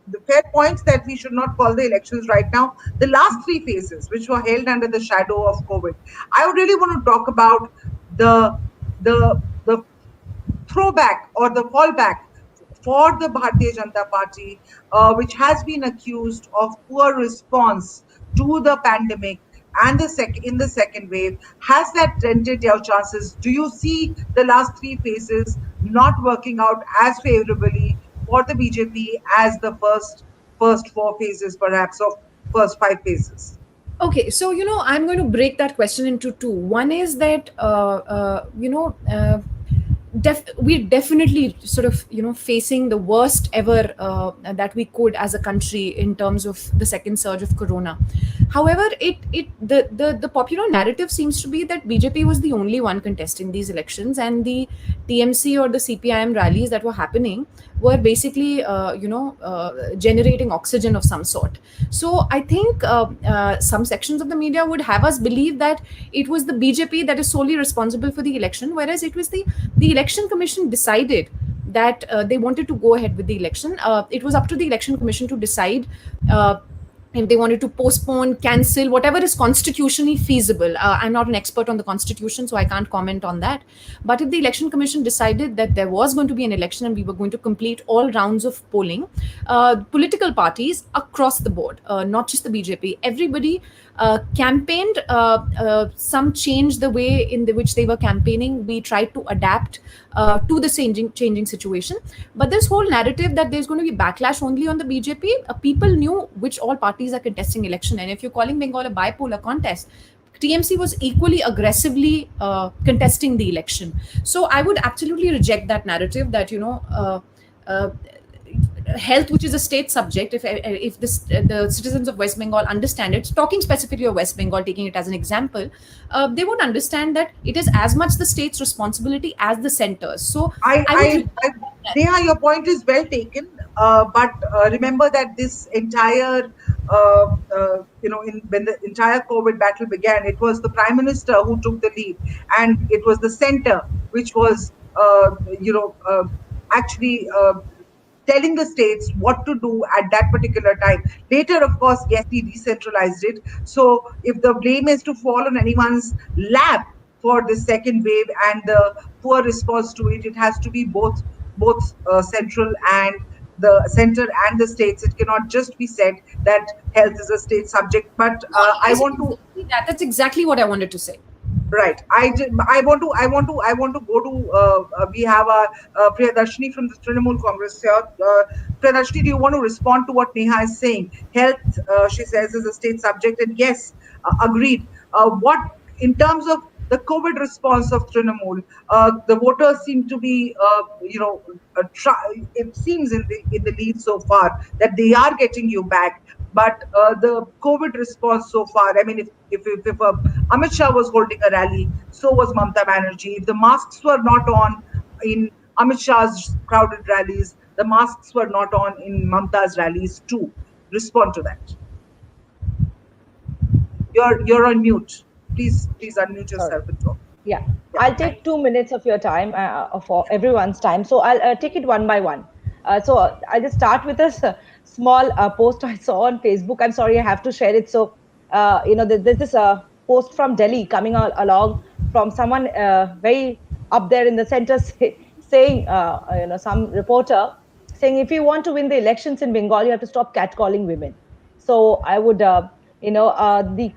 S3: the fair points that we should not call the elections right now. The last three phases, which were held under the shadow of COVID. I would really want to talk about the throwback or the fallback for the Bharatiya Janata Party, which has been accused of poor response to the pandemic and in the second wave. Has that dented your chances? Do you see the last three phases not working out as favorably for the BJP as the first four phases, perhaps, or first 5 phases?
S18: Okay, so I'm going to break that question into two. One is that we're definitely sort of facing the worst ever that we could as a country in terms of the second surge of corona. However, the popular narrative seems to be that BJP was the only one contesting these elections, and the TMC or the CPIM rallies that were happening were basically, generating oxygen of some sort. So I think some sections of the media would have us believe that it was the BJP that is solely responsible for the election, whereas it was the election commission decided that they wanted to go ahead with the election. It was up to the election commission to decide if they wanted to postpone, cancel, whatever is constitutionally feasible. I'm not an expert on the constitution, so I can't comment on that. But if the election commission decided that there was going to be an election and we were going to complete all rounds of polling, political parties across the board, not just the BJP, everybody campaigned some change the way in which they were campaigning. We tried to adapt to the changing situation. But this whole narrative that there's going to be backlash only on the BJP, people knew which all parties are contesting election. And if you're calling Bengal a bipolar contest, TMC was equally aggressively contesting the election. So I would absolutely reject that narrative that, health, which is a state subject, if the citizens of West Bengal understand it, talking specifically of West Bengal, taking it as an example, they would understand that it is as much the state's responsibility as the center's. So
S3: Neha, your point is well taken, but remember that this entire, when the entire COVID battle began, it was the Prime Minister who took the lead, and it was the center which was, actually telling the states what to do at that particular time. Later, of course, yes, he decentralized it. So if the blame is to fall on anyone's lap for the second wave and the poor response to it, it has to be both central and the center and the states. It cannot just be said that health is a state subject. But
S18: that's exactly what I wanted to say.
S3: Right. I want to go to. We have a Priyadarshini from the Trinamool Congress here. Priyadarshini, do you want to respond to what Neha is saying? Health, she says, is a state subject, and yes, agreed. What in terms of the COVID response of Trinamool, the voters seem to be, it seems in the lead so far that they are getting you back. But the COVID response so far, I mean, if Amit Shah was holding a rally, so was Mamata Banerjee. If the masks were not on in Amit Shah's crowded rallies, the masks were not on in Mamata's rallies too. Respond to that. You're on mute. Please unmute yourself and talk.
S15: Yeah, I'll take 2 minutes of your time, for everyone's time. So I'll take it one by one. So I'll just start with a small post I saw on Facebook. I'm sorry, I have to share it. So, there's this post from Delhi coming along from someone very up there in the center saying, some reporter saying, if you want to win the elections in Bengal, you have to stop catcalling women. So I would, the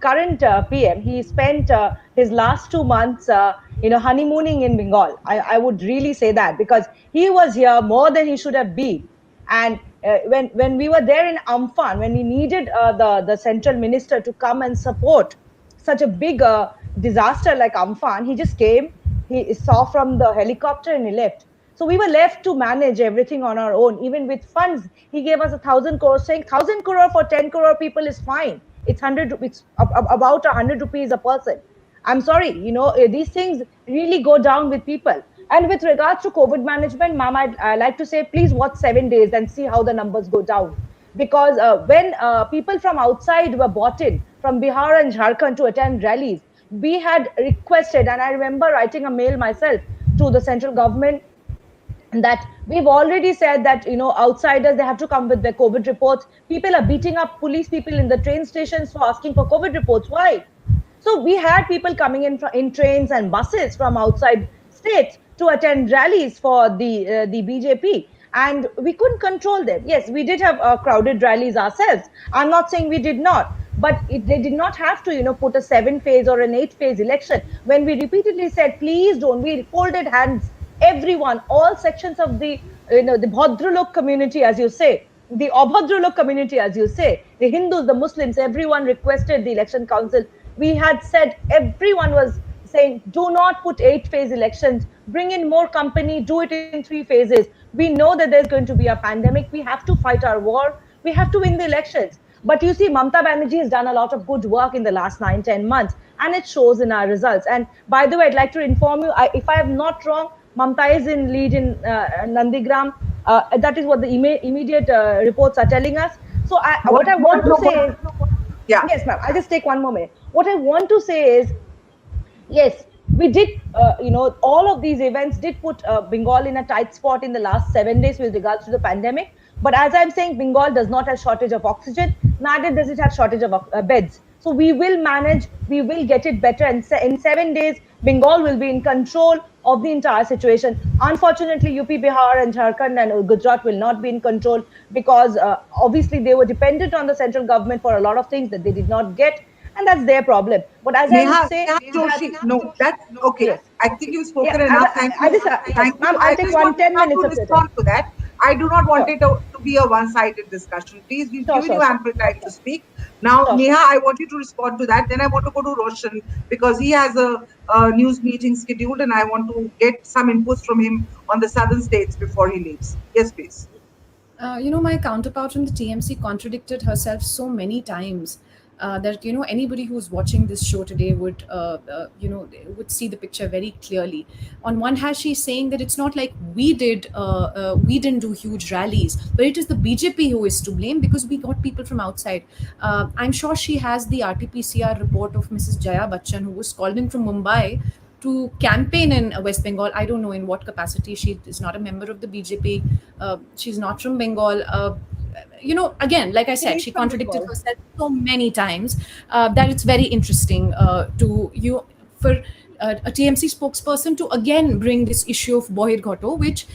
S15: current PM, he spent his last 2 months, honeymooning in Bengal. I would really say that, because he was here more than he should have been. And when we were there in Amphan, when we needed the central minister to come and support such a big disaster like Amphan, he just came, he saw from the helicopter and he left. So we were left to manage everything on our own. Even with funds, he gave us 1,000 crores, saying 1,000 crore for 10 crore people is fine. It's about 100 rupees a person. I'm sorry, these things really go down with people. And with regards to COVID management, ma'am, I'd like to say, please watch 7 days and see how the numbers go down. Because when people from outside were brought in, from Bihar and Jharkhand to attend rallies, we had requested, and I remember writing a mail myself to the central government, that we've already said that, outsiders, they have to come with their COVID reports. People are beating up police people in the train stations for asking for COVID reports. Why? So we had people coming in trains and buses from outside states to attend rallies for the BJP, and we couldn't control them. Yes, we did have crowded rallies ourselves. I'm not saying we did not, but they did not have to, put a 7-phase or an 8-phase election. When we repeatedly said, please don't, we folded hands. Everyone, all sections of the Bhadralok community, as you say, the Abhadralok community, as you say, the Hindus, the Muslims, everyone requested the election council. We had said, everyone was saying, do not put 8-phase elections, bring in more company, do it in 3 phases. We know that there's going to be a pandemic. We have to fight our war. We have to win the elections. But you see, Mamata Banerjee has done a lot of good work in the last 9-10 months, and it shows in our results. And by the way, I'd like to inform you, if I am not wrong, Mamata is in lead in Nandigram. That is what the immediate reports are telling us. So what I want to say is, yes, ma'am, I'll just take one more minute. What I want to say is, yes, we did, all of these events did put Bengal in a tight spot in the last 7 days with regards to the pandemic. But as I'm saying, Bengal does not have shortage of oxygen, neither does it have shortage of beds. So we will manage, we will get it better. And in 7 days, Bengal will be in control of the entire situation. Unfortunately, UP, Bihar, and Jharkhand and Gujarat will not be in control because obviously they were dependent on the central government for a lot of things that they did not get. And that's their problem. But as I would say,
S3: Joshi, no, that's okay.
S15: Yes.
S3: I think you've spoken enough. Thank you. Thank you.
S15: Ma'am, I'll take 10 minutes
S3: to
S15: of your
S3: respond
S15: time.
S3: to that. I do not want it to be a one-sided discussion. Please, we've given you ample time to speak. Now, Neha, I want you to respond to that. Then I want to go to Roshan because he has a news meeting scheduled and I want to get some inputs from him on the southern states before he leaves. Yes, please.
S18: My counterpart from the TMC contradicted herself so many times that anybody who's watching this show today would would see the picture very clearly. On one hand, she's saying that it's not like we didn't do huge rallies, but it is the BJP who is to blame because we got people from outside. I'm sure she has the RT-PCR report of Mrs. Jaya Bachchan, who was called in from Mumbai to campaign in West Bengal. I don't know in what capacity. She is not a member of the BJP. She's not from Bengal. Again, like I said, she contradicted herself so many times that it's very interesting for a TMC spokesperson to again bring this issue of Bohir Ghoto, which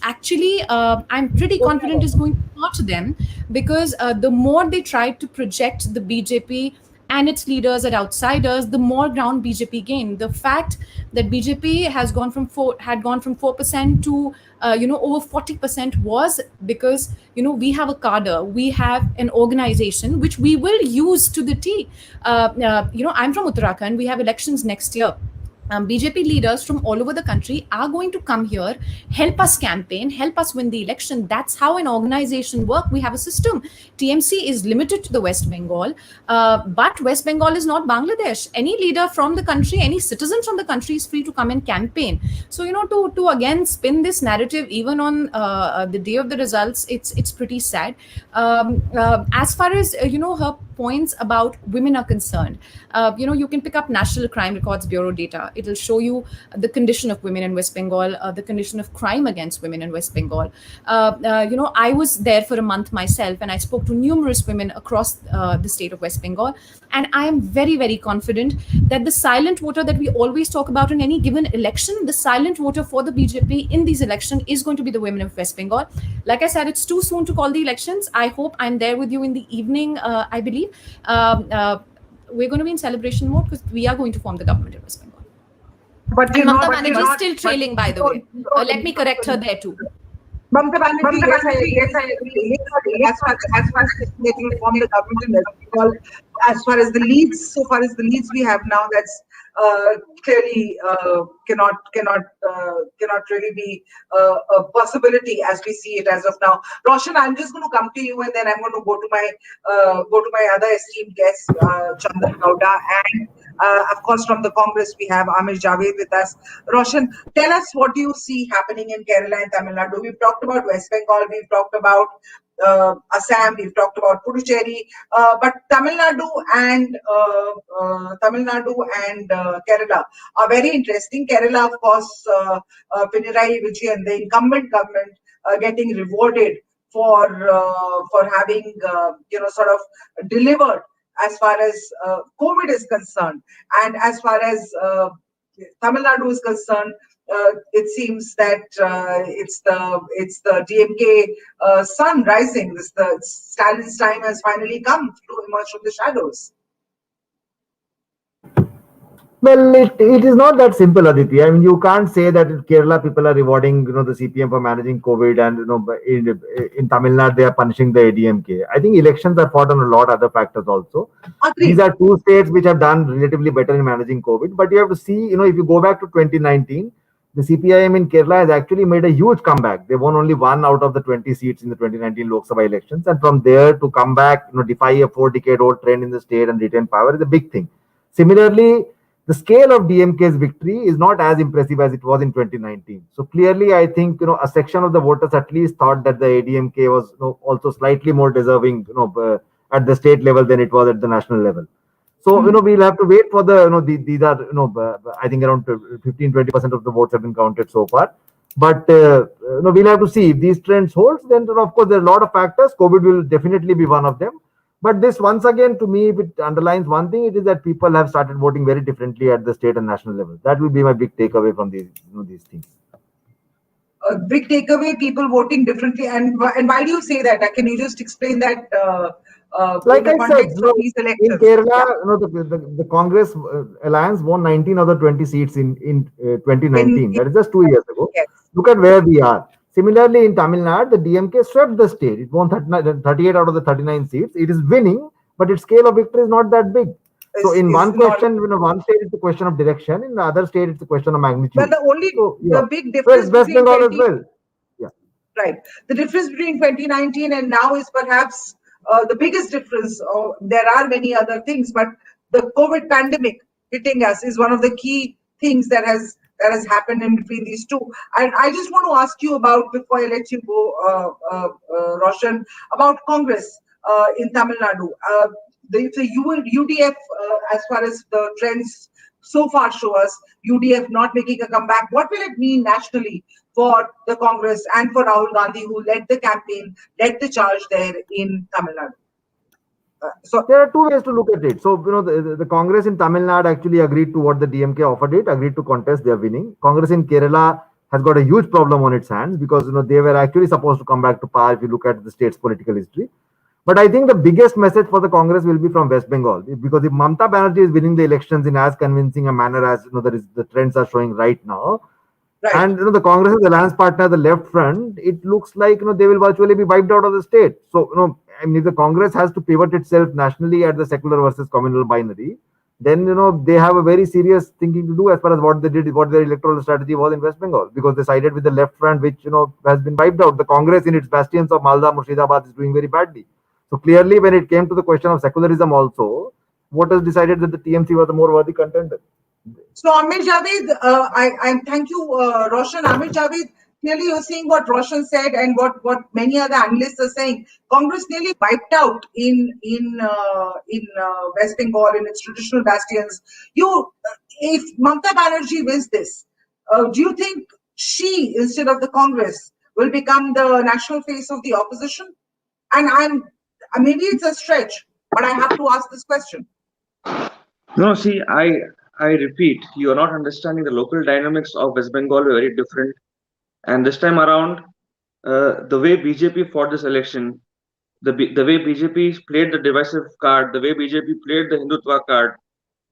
S18: actually I'm pretty confident is going to hurt them because the more they try to project the BJP and its leaders and outsiders, the more ground BJP gained. The fact that BJP had gone from 4% to over 40% was because we have a cadre, we have an organization which we will use to the T. I'm from Uttarakhand. We have elections next year. BJP leaders from all over the country are going to come here, help us campaign, help us win the election. That's how an organization works. We have a system. TMC is limited to the West Bengal, but West Bengal is not Bangladesh. Any leader from the country, any citizen from the country is free to come and campaign. So, to again spin this narrative, even on the day of the results, it's pretty sad. As far as, her points about women are concerned, you can pick up National Crime Records Bureau data. It'll show you the condition of women in West Bengal, the condition of crime against women in West Bengal. I was there for a month myself and I spoke to numerous women across the state of West Bengal. And I am very, very confident that the silent voter that we always talk about in any given election, the silent voter for the BJP in these elections is going to be the women of West Bengal. Like I said, it's too soon to call the elections. I hope I'm there with you in the evening, I believe. We're going to be in celebration mode because we are going to form the government in West Bengal.
S3: But
S18: Mamata Banerjee is still trailing, by the way. Let me correct her there too.
S3: Mamata Banerjee, yes, I agree. As far as they will form the government in West Bengal, as far as the leads we have now, that's clearly cannot really be a possibility as we see it as of now. Roshan, I'm just going to come to you, and then I'm going to go to my other esteemed guests, Chandan Gowda, and of course from the Congress we have Amir Javed with us. Roshan, tell us what do you see happening in Kerala and Tamil Nadu. We've talked about West Bengal, we've talked about Assam, we've talked about Puducherry, but Tamil Nadu and Kerala are very interesting. Kerala, of course, Pinarayi Vijayan, the incumbent government, getting rewarded for having sort of delivered as far as COVID is concerned, and as far as Tamil Nadu is concerned. It seems that it's the DMK sun rising. Stalin's time has finally come to emerge from the shadows.
S17: Well, it is not that simple, Aditi. I mean, you can't say that in Kerala people are rewarding, the CPM for managing COVID, and in Tamil Nadu they are punishing the ADMK. I think elections are fought on a lot of other factors also.
S3: Agreed.
S17: These are two states which have done relatively better in managing COVID. But you have to see, if you go back to 2019, the CPIM in Kerala has actually made a huge comeback. They won only 1 out of the 20 seats in the 2019 Lok Sabha elections, and from there to come back, defy a 4-decade-old trend in the state and retain power is a big thing. Similarly, the scale of DMK's victory is not as impressive as it was in 2019. So clearly, I think a section of the voters at least thought that the ADMK was also slightly more deserving, at the state level than it was at the national level. So we'll have to wait for these are I think around 15-20% of the votes have been counted so far. But we'll have to see if these trends holds. Then of course there are a lot of factors. COVID will definitely be one of them. But this, once again, to me, if it underlines one thing, it is that people have started voting very differently at the state and national level. That will be my big takeaway from these things.
S3: A big takeaway: people voting differently. And why do you say that? Can you just explain that?
S17: Like I said, in Kerala, the Congress alliance won 19 of the 20 seats in 2019. That is just 2 years ago.
S3: Yes.
S17: Look at where we are. Similarly, in Tamil Nadu, the DMK swept the state. It won 38 out of the 39 seats. It is winning, but its scale of victory is not that big. So in one question, one state it's a question of direction. In the other state, it's a question of magnitude.
S3: Well, the big difference
S17: West Bengal as well. Yeah.
S3: Right. The difference between 2019 and now is perhaps the biggest difference. There are many other things, but the COVID pandemic hitting us is one of the key things that has happened in between these two. And I just want to ask you about, before I let you go, Roshan, about Congress in Tamil Nadu. The UDF, as far as the trends so far show us, UDF not making a comeback. What will it mean nationally for the Congress and for Rahul Gandhi, who led the campaign, led the charge there in Tamil Nadu?
S17: So there are two ways to look at it. So the Congress in Tamil Nadu actually agreed to what the DMK offered it, agreed to contest. They are winning. Congress in Kerala has got a huge problem on its hands because they were actually supposed to come back to power if you look at the state's political history. But I think the biggest message for the Congress will be from West Bengal, because if Mamata Banerjee is winning the elections in as convincing a manner as the trends are showing right now, right, and the Congress's alliance partner, the Left Front, it looks like they will virtually be wiped out of the state. So I mean, if the Congress has to pivot itself nationally at the secular versus communal binary, then they have a very serious thinking to do as far as what they did, what their electoral strategy was in West Bengal, because they sided with the Left Front, which has been wiped out. The Congress in its bastions of Malda, Murshidabad is doing very badly. So clearly, when it came to the question of secularism also, voters decided that the TMC was the more worthy contender.
S3: So Amir Javed, I thank you, Roshan. Amir Javed, clearly you're seeing what Roshan said and what many other analysts are saying. Congress nearly wiped out in West Bengal in its traditional bastions. If Mamata Banerjee wins this, do you think she, instead of the Congress, will become the national face of the opposition? And maybe it's a stretch, but I have to ask this question.
S7: No, see, I repeat, you are not understanding the local dynamics of West Bengal are very different. And this time around, the way BJP fought this election, the way BJP played the divisive card, the way BJP played the Hindutva card,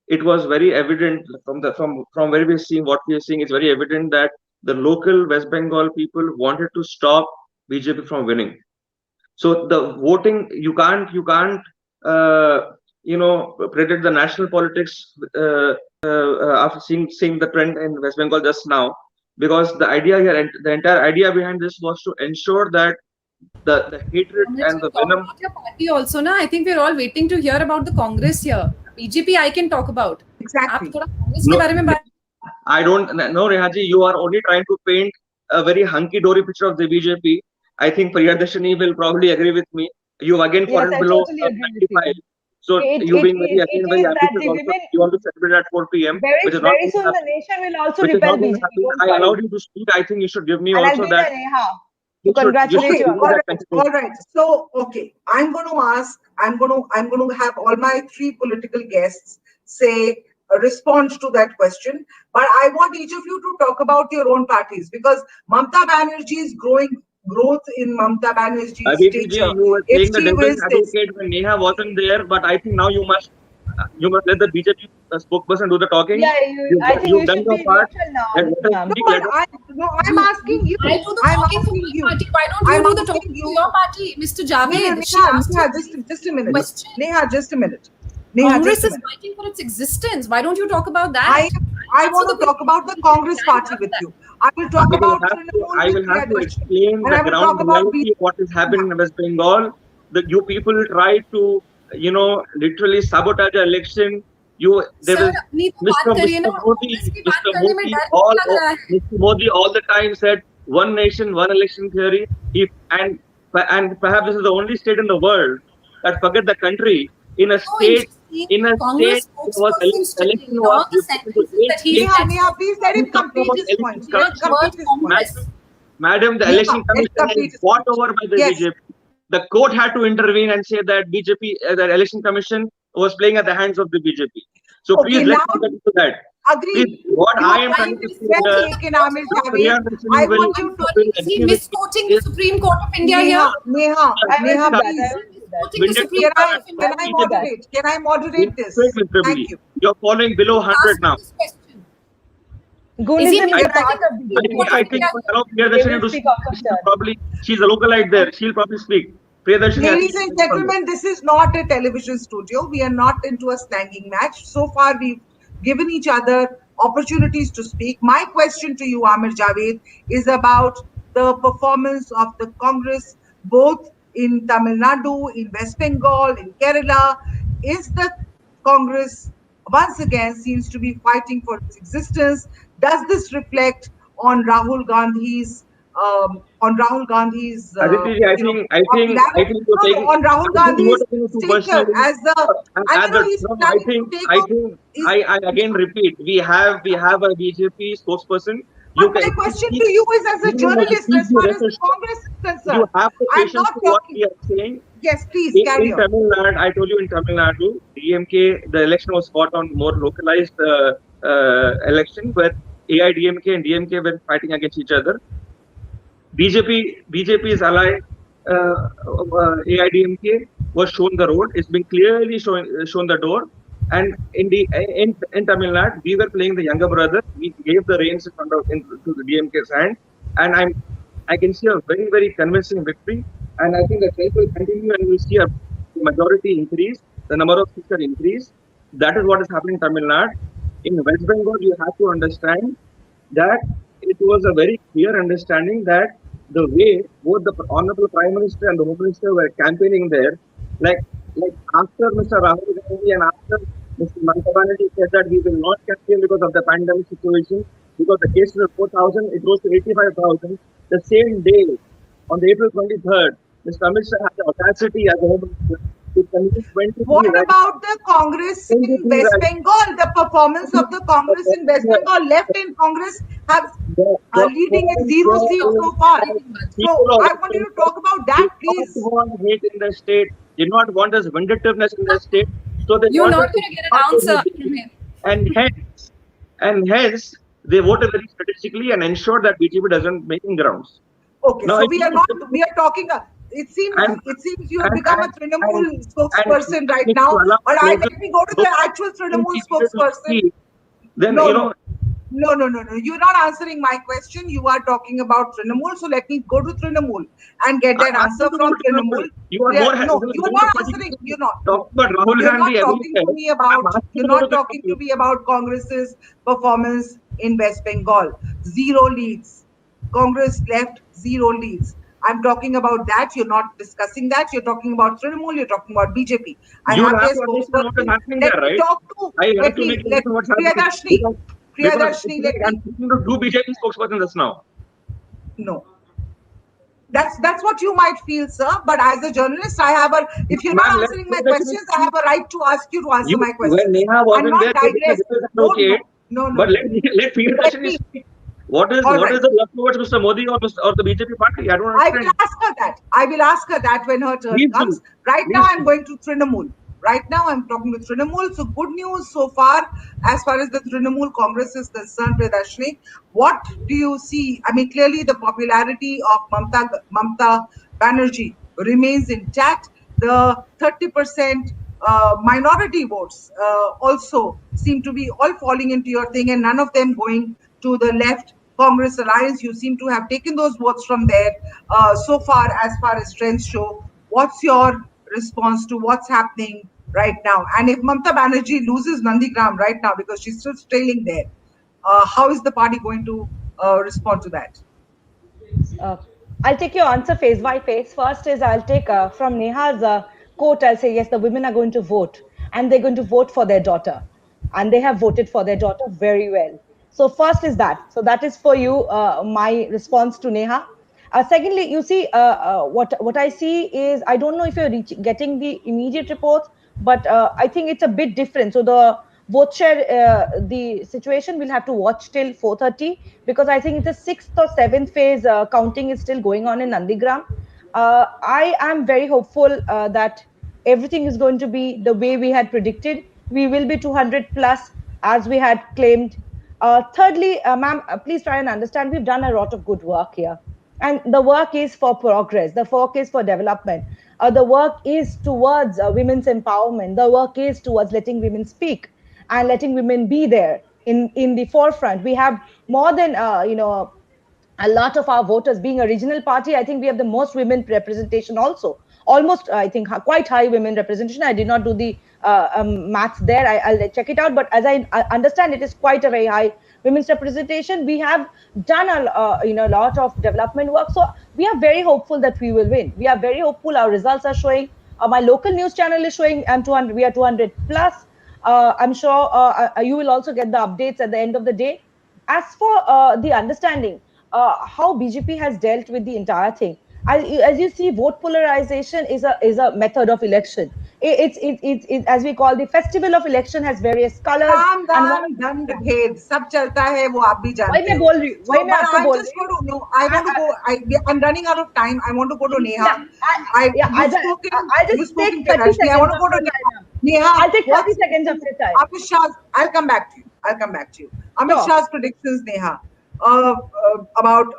S7: it was very evident from where we are seeing what we are seeing. It's very evident that the local West Bengal people wanted to stop BJP from winning. So the voting, you can't predict the national politics after seeing the trend in West Bengal just now, because the idea here, the entire idea behind this was to ensure that the hatred and the venom.
S18: About your party also, na? I think we're all waiting to hear about the Congress here. BJP, I can talk about.
S3: Exactly.
S7: I don't know, Rehaji. You are only trying to paint a very hunky-dory picture of the BJP. I think Priyadashini will probably agree with me. You've again fallen below 95. So you've been very ambitious also. You want to celebrate at 4 p.m.
S15: Very soon the nation will also repel BJP.
S7: I allowed you to speak. I think you should give me also that.
S15: To congratulate you.
S3: All right. So, okay, I'm going to have all my three political guests say respond to that question. But I want each of you to talk about your own parties, because Mamata Banerjee's growth in Mamata Banerjee's stature.
S7: You were saying the devil's advocate when Neha wasn't there, but I think now you must let the BJP spokesperson do the talking.
S15: Yeah, I think you should be neutral now.
S3: I'm asking you.
S18: I do the talking for my party. Why don't you do the talking for your party, Mr. Javed?
S3: Just a minute. Neha, just a minute.
S18: Congress is fighting for its existence. Why don't you talk about that?
S3: I want to talk about the Congress party with you. I will talk about.
S7: I will have to explain the ground reality of what is happening in West Bengal. You people try to, literally sabotage the election. there
S18: sir
S7: was
S18: अपनी तो बात
S7: Mr.
S18: करिए ना,
S7: Mr. Modi,
S18: Congress की बात
S7: Mr.
S18: करने में
S7: Modi,
S18: डर क्यों लग रहा है?
S7: Mr. Modi all the time said one nation, one election theory. And perhaps this is the only state in the world that forget the country. In a
S18: So
S7: state,
S18: interesting. Congress
S7: was
S18: spokesperson
S7: election
S18: stripping
S7: was
S18: all the
S7: divided into
S18: sentences that he
S7: eight
S18: said.
S3: Neha, please let him complete his point. Let him complete his point.
S7: Madam, the
S3: Neha,
S7: election
S3: let's
S7: commission
S3: complete
S7: is
S3: his
S7: fought
S3: point.
S7: over by the
S3: Yes.
S7: BJP. The court had to intervene and say that BJP, the election commission was playing at the hands of the BJP. So
S3: Okay,
S7: please let
S3: now
S7: me get into that.
S3: agreed.
S7: Please, what
S3: Your
S7: I am
S3: point
S7: trying to
S3: is
S7: say
S3: well
S7: here,
S3: taken, Amir Javed. I want you to
S18: Is he misquoting the Supreme Court of India here?
S3: Neha,
S15: I will do that.
S3: please.
S15: I will do that.
S18: Misquoting the Supreme Court of India.
S3: Can I moderate? Can I moderate this? Thank you.
S7: You're falling below 100 now.
S18: This question.
S15: Gul
S18: Is
S15: is
S18: he
S15: a
S18: misquoting
S15: part of
S18: the Supreme Court
S7: I
S18: of
S7: think
S18: India?
S15: They will speak after turn.
S7: probably she's a localite there. She'll probably speak. Priyadarshini,
S3: Ladies and gentlemen, this is not a television studio. We are not into a slanging match. So far, we've given each other opportunities to speak. My question to you, Amir Javed, is about the performance of the Congress, both in Tamil Nadu, in West Bengal, in Kerala. Is the Congress once again seems to be fighting for its existence? Does this reflect on Rahul Gandhi's
S7: Aditi, I think you're taking.
S3: on Rahul
S7: I think you are
S3: Gandhi's
S7: taking it too
S3: stature
S7: personally.
S3: as the and he's planning to take
S7: I
S3: over.
S7: think I again repeat, we have a BJP spokesperson.
S3: But my question to you is as a journalist, as far as the Congress is
S7: You
S3: concerned.
S7: have the
S3: I'm
S7: patience
S3: not
S7: to what
S3: talking.
S7: we are saying.
S3: Yes, please carry
S7: In
S3: on.
S7: Tamil Nadu, I told you in Tamil Nadu, DMK, the election was fought on more localized election where AIDMK and DMK were fighting against each other. BJP's ally AIDMK was shown the road. It's been clearly shown the door. And in Tamil Nadu, we were playing the younger brother. We gave the reins to the DMK's hand, and I can see a very, very convincing victory. And I think the trend will continue, and we'll see a majority increase. The number of seats are increase. That is what is happening in Tamil Nadu. In West Bengal, you have to understand that it was a very clear understanding that the way both the Honorable Prime Minister and the Home Minister were campaigning there, like after Mr. Rahul Gandhi and after Mr. Mamata Banerjee said that we will not campaign because of the pandemic situation, because the cases are 4,000, it rose to 85,000. The same day, on the April 23rd, Mr. Amit Shah had the audacity as a Home Minister to convene 23
S3: What about the Congress in West Bengal? The performance of the Congress in West Bengal, left in Congress, have leading in 0 seats so far. So I want you to talk about that, please.
S7: Did not want hate in the state, did not want this vindictiveness in the state. So they
S18: You're not
S7: wanted
S18: going to get an answer from him.
S7: and hence they voted very strategically and ensured that BJP doesn't make grounds.
S3: Okay, so we are talking. It seems you have become a Trinamool spokesperson right now. But let me go to the actual Trinamool spokesperson.
S7: Then
S3: No. You're not answering my question. You are talking about Trinamool. So let me go to Trinamool and get that answer from Trinamool.
S7: You are more.
S3: No, you are not answering. You're not. You're not talking to me about. You're not talking to me about Congress's performance in West Bengal. 0 leads. Congress left 0 leads. I'm talking about that. You're not discussing that. You're talking about Trinamool. You're talking about BJP. I
S7: You
S3: have
S7: have
S3: their
S7: to understand what is happening
S3: Let
S7: there,
S3: me
S7: right?
S3: talk to. Let me. Priyadarshini. Priyadarshini, let me.
S7: I'm speaking to 2 BJP spokespersons just now.
S3: No. That's what you might feel, sir. But as a journalist, I have a. If you're not answering my questions, I have a right to ask you to answer my questions.
S7: When Neha wasn't there,
S3: No.
S7: But let Priyadarshini speak. What is the love towards Mr. Modi or the BJP party? I don't understand.
S3: I will ask her that. I will ask her that when her turn comes. Right now, I'm going to Trinamool. Right now, I'm talking to Trinamool. So good news so far as the Trinamool Congress is concerned, Priyadarshini. What do you see? I mean, clearly the popularity of Mamata Banerjee remains intact. The 30% minority votes also seem to be all falling into your thing, and none of them going to the left Congress alliance. You seem to have taken those votes from there so far as trends show. What's your response to what's happening right now? And if Mamata Banerjee loses Nandigram right now because she's still trailing there, how is the party going to respond to that?
S15: I'll take your answer phase by phase. First is I'll take from Neha's quote. I'll say yes, the women are going to vote, and they're going to vote for their daughter. and they have voted for their daughter very well. So first is that. So that is for you, my response to Neha. Secondly, you see, what I see is, I don't know if you're getting the immediate reports, but I think it's a bit different. So the vote share, the situation we'll have to watch till 4:30, because I think it's the sixth or seventh phase counting is still going on in Nandigram. I am very hopeful that everything is going to be the way we had predicted. We will be 200 plus as we had claimed. Thirdly, ma'am, please try and understand, we've done a lot of good work here. And the work is for progress, the work is for development, the work is towards women's empowerment, the work is towards letting women speak and letting women be there in the forefront. We have more than, a lot of our voters being a regional party. I think we have the most women representation also, almost, I think, quite high women representation. I did not do the maths there. I'll check it out, but as I understand, it is quite a very high women's representation. We have done a lot of development work, so we are very hopeful that we will win. We are very hopeful. Our results are showing, my local news channel is showing 200, we are 200 plus. I'm sure you will also get the updates at the end of the day. As for the understanding, how BJP has dealt with the entire thing, as you see, vote polarization is a method of election. It's as we call the festival of election, has various colors.
S3: काम दाम दंड भेद सब चलता है, वो आप भी
S15: वही
S3: जानते
S15: मैं
S3: हो.
S15: बोल रही हूँ, वही मैं
S3: But
S15: आपको
S3: I
S15: बोल
S3: just
S15: रही
S3: want to know. I want to go. I'm running out of time. I want to go to Neha.
S15: I'll just take 30 seconds.
S3: I want to go to Neha. Neha,
S15: I'll take 30 seconds of your time.
S3: Amit Shah's, I'll come back to you. Amit
S15: Sure.
S3: Shah's predictions, Neha, about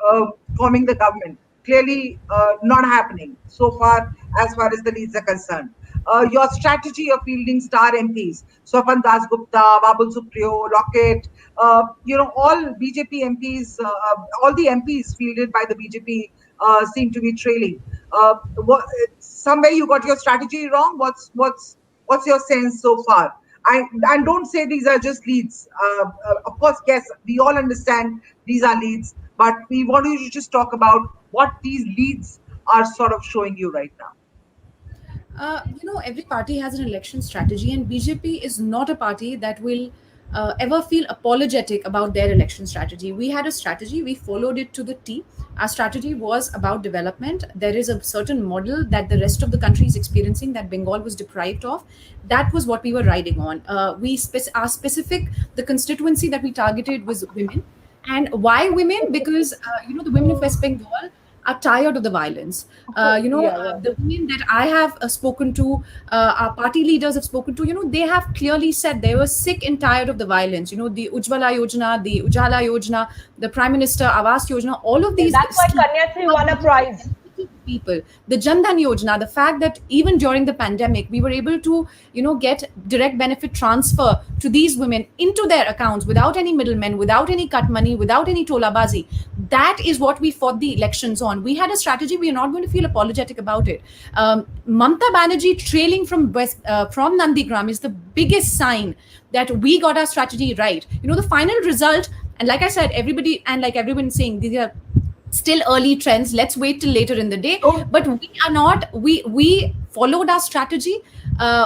S3: forming the government. Clearly not happening so far as the leads are concerned. Your strategy of fielding star MPs, Swapan Das Gupta, Babul Supriyo, Lockett, all BJP MPs, all the MPs fielded by the BJP seem to be trailing. Somewhere you got your strategy wrong. What's your sense so far? And don't say these are just leads. Of course, yes, we all understand these are leads, but we want you to just talk about what these leads are sort of showing you right now.
S18: Every party has an election strategy, and BJP is not a party that will ever feel apologetic about their election strategy. We had a strategy, we followed it to the T. Our strategy was about development. There is a certain model that the rest of the country is experiencing that Bengal was deprived of. That was what we were riding on. The constituency that we targeted was women. And why women? Because, the women of West Bengal are tired of the violence. The women that I have spoken to, our party leaders have spoken to, they have clearly said they were sick and tired of the violence. The Ujjwala Yojana, the Ujala Yojana, the Prime Minister Awas Yojana, all of these.
S15: That's why Kanyasri won a prize.
S18: People, the Jan Dhan Yojana, the fact that even during the pandemic, we were able to, get direct benefit transfer to these women into their accounts without any middlemen, without any cut money, without any tolabazi. That is what we fought the elections on. We had a strategy. We are not going to feel apologetic about it. Mamata Banerjee trailing from Nandigram is the biggest sign that we got our strategy right. The final result, and like I said, everybody, and like everyone is saying, these are still early trends. Let's wait till later in the day. But we are not. We followed our strategy.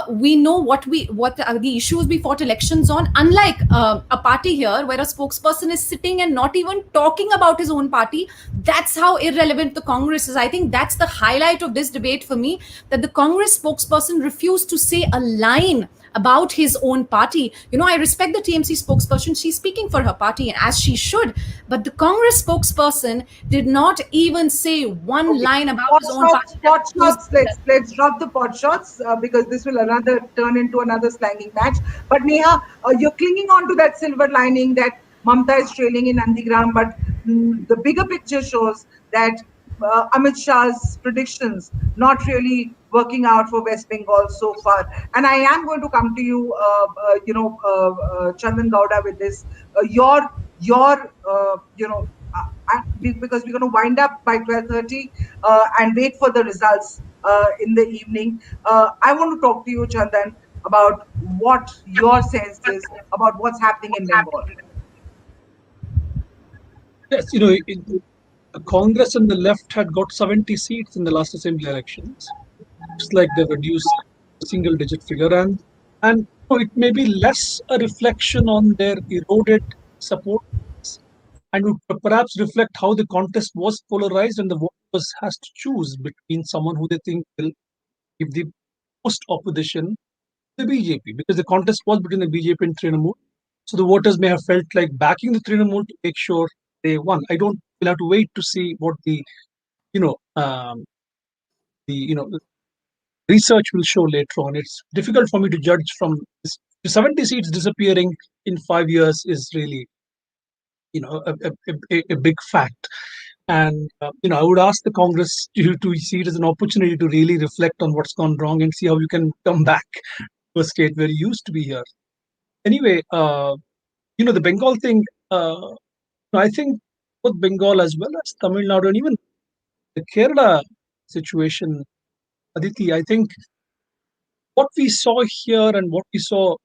S18: We know what are the issues we fought elections on. Unlike a party here where a spokesperson is sitting and not even talking about his own party. That's how irrelevant the Congress is. I think that's the highlight of this debate for me, that the Congress spokesperson refused to say a line about his own party. I respect the TMC spokesperson. She's speaking for her party, as she should. But the Congress spokesperson did not even say one line about his own party.
S3: Pot shots. Let's drop the pot shots because this will turn into another slanging match. But Neha, you're clinging on to that silver lining that Mamata is trailing in Nandigram, but the bigger picture shows that Amit Shah's predictions not really working out for West Bengal so far. And I am going to come to you, Chandan Gowda, with this. Because we're going to wind up by 12:30 and wait for the results in the evening. I want to talk to you, Chandan, about what your sense is about what's happening in Bengal.
S4: Yes, Congress and the left had got 70 seats in the last assembly elections. It's like they reduced a single-digit figure, and it may be less a reflection on their eroded support and would perhaps reflect how the contest was polarized and the voters has to choose between someone who they think will give the most opposition to the BJP, because the contest was between the BJP and Trinamool. So the voters may have felt like backing the Trinamool to make sure they won. We'll have to wait to see what the research will show later on. It's difficult for me to judge from this. 70 seats disappearing in 5 years is really, a big fact. And I would ask the Congress to see it as an opportunity to really reflect on what's gone wrong and see how you can come back to a state where you used to be here. Anyway, the Bengal thing. I think both Bengal as well as Tamil Nadu and even the Kerala situation, Aditi, I think what we saw here and what we saw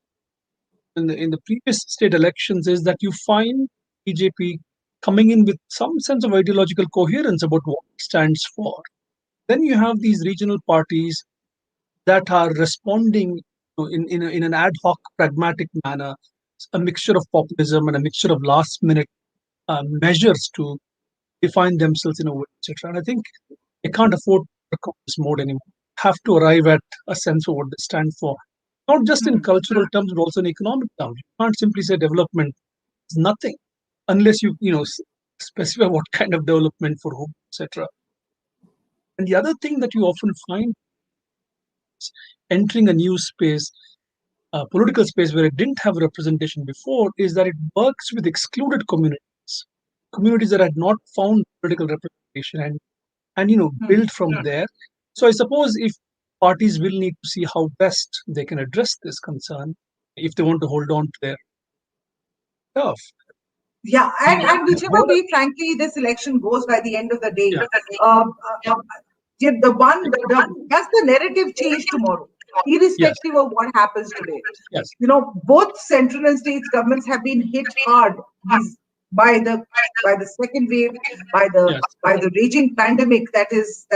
S4: in the previous state elections is that you find BJP coming in with some sense of ideological coherence about what it stands for. Then you have these regional parties that are responding in an ad hoc, pragmatic manner, a mixture of populism and a mixture of last-minute measures to define themselves in a way, etc. And I think they can't afford to go this mode anymore. Have to arrive at a sense of what they stand for, not just in cultural terms, but also in economic terms. You can't simply say development is nothing unless you specify what kind of development for whom, etc. And the other thing that you often find is entering a new space, political space where it didn't have representation before, is that it works with excluded communities that had not found political representation and build from there. So I suppose if parties will need to see how best they can address this concern if they want to hold on to their turf.
S3: Yeah, and whichever way, frankly, this election goes by the end of the day, does the narrative change tomorrow, irrespective of what happens today?
S4: Yes.
S3: Both central and state governments have been hit hard by the second wave, by the raging pandemic that is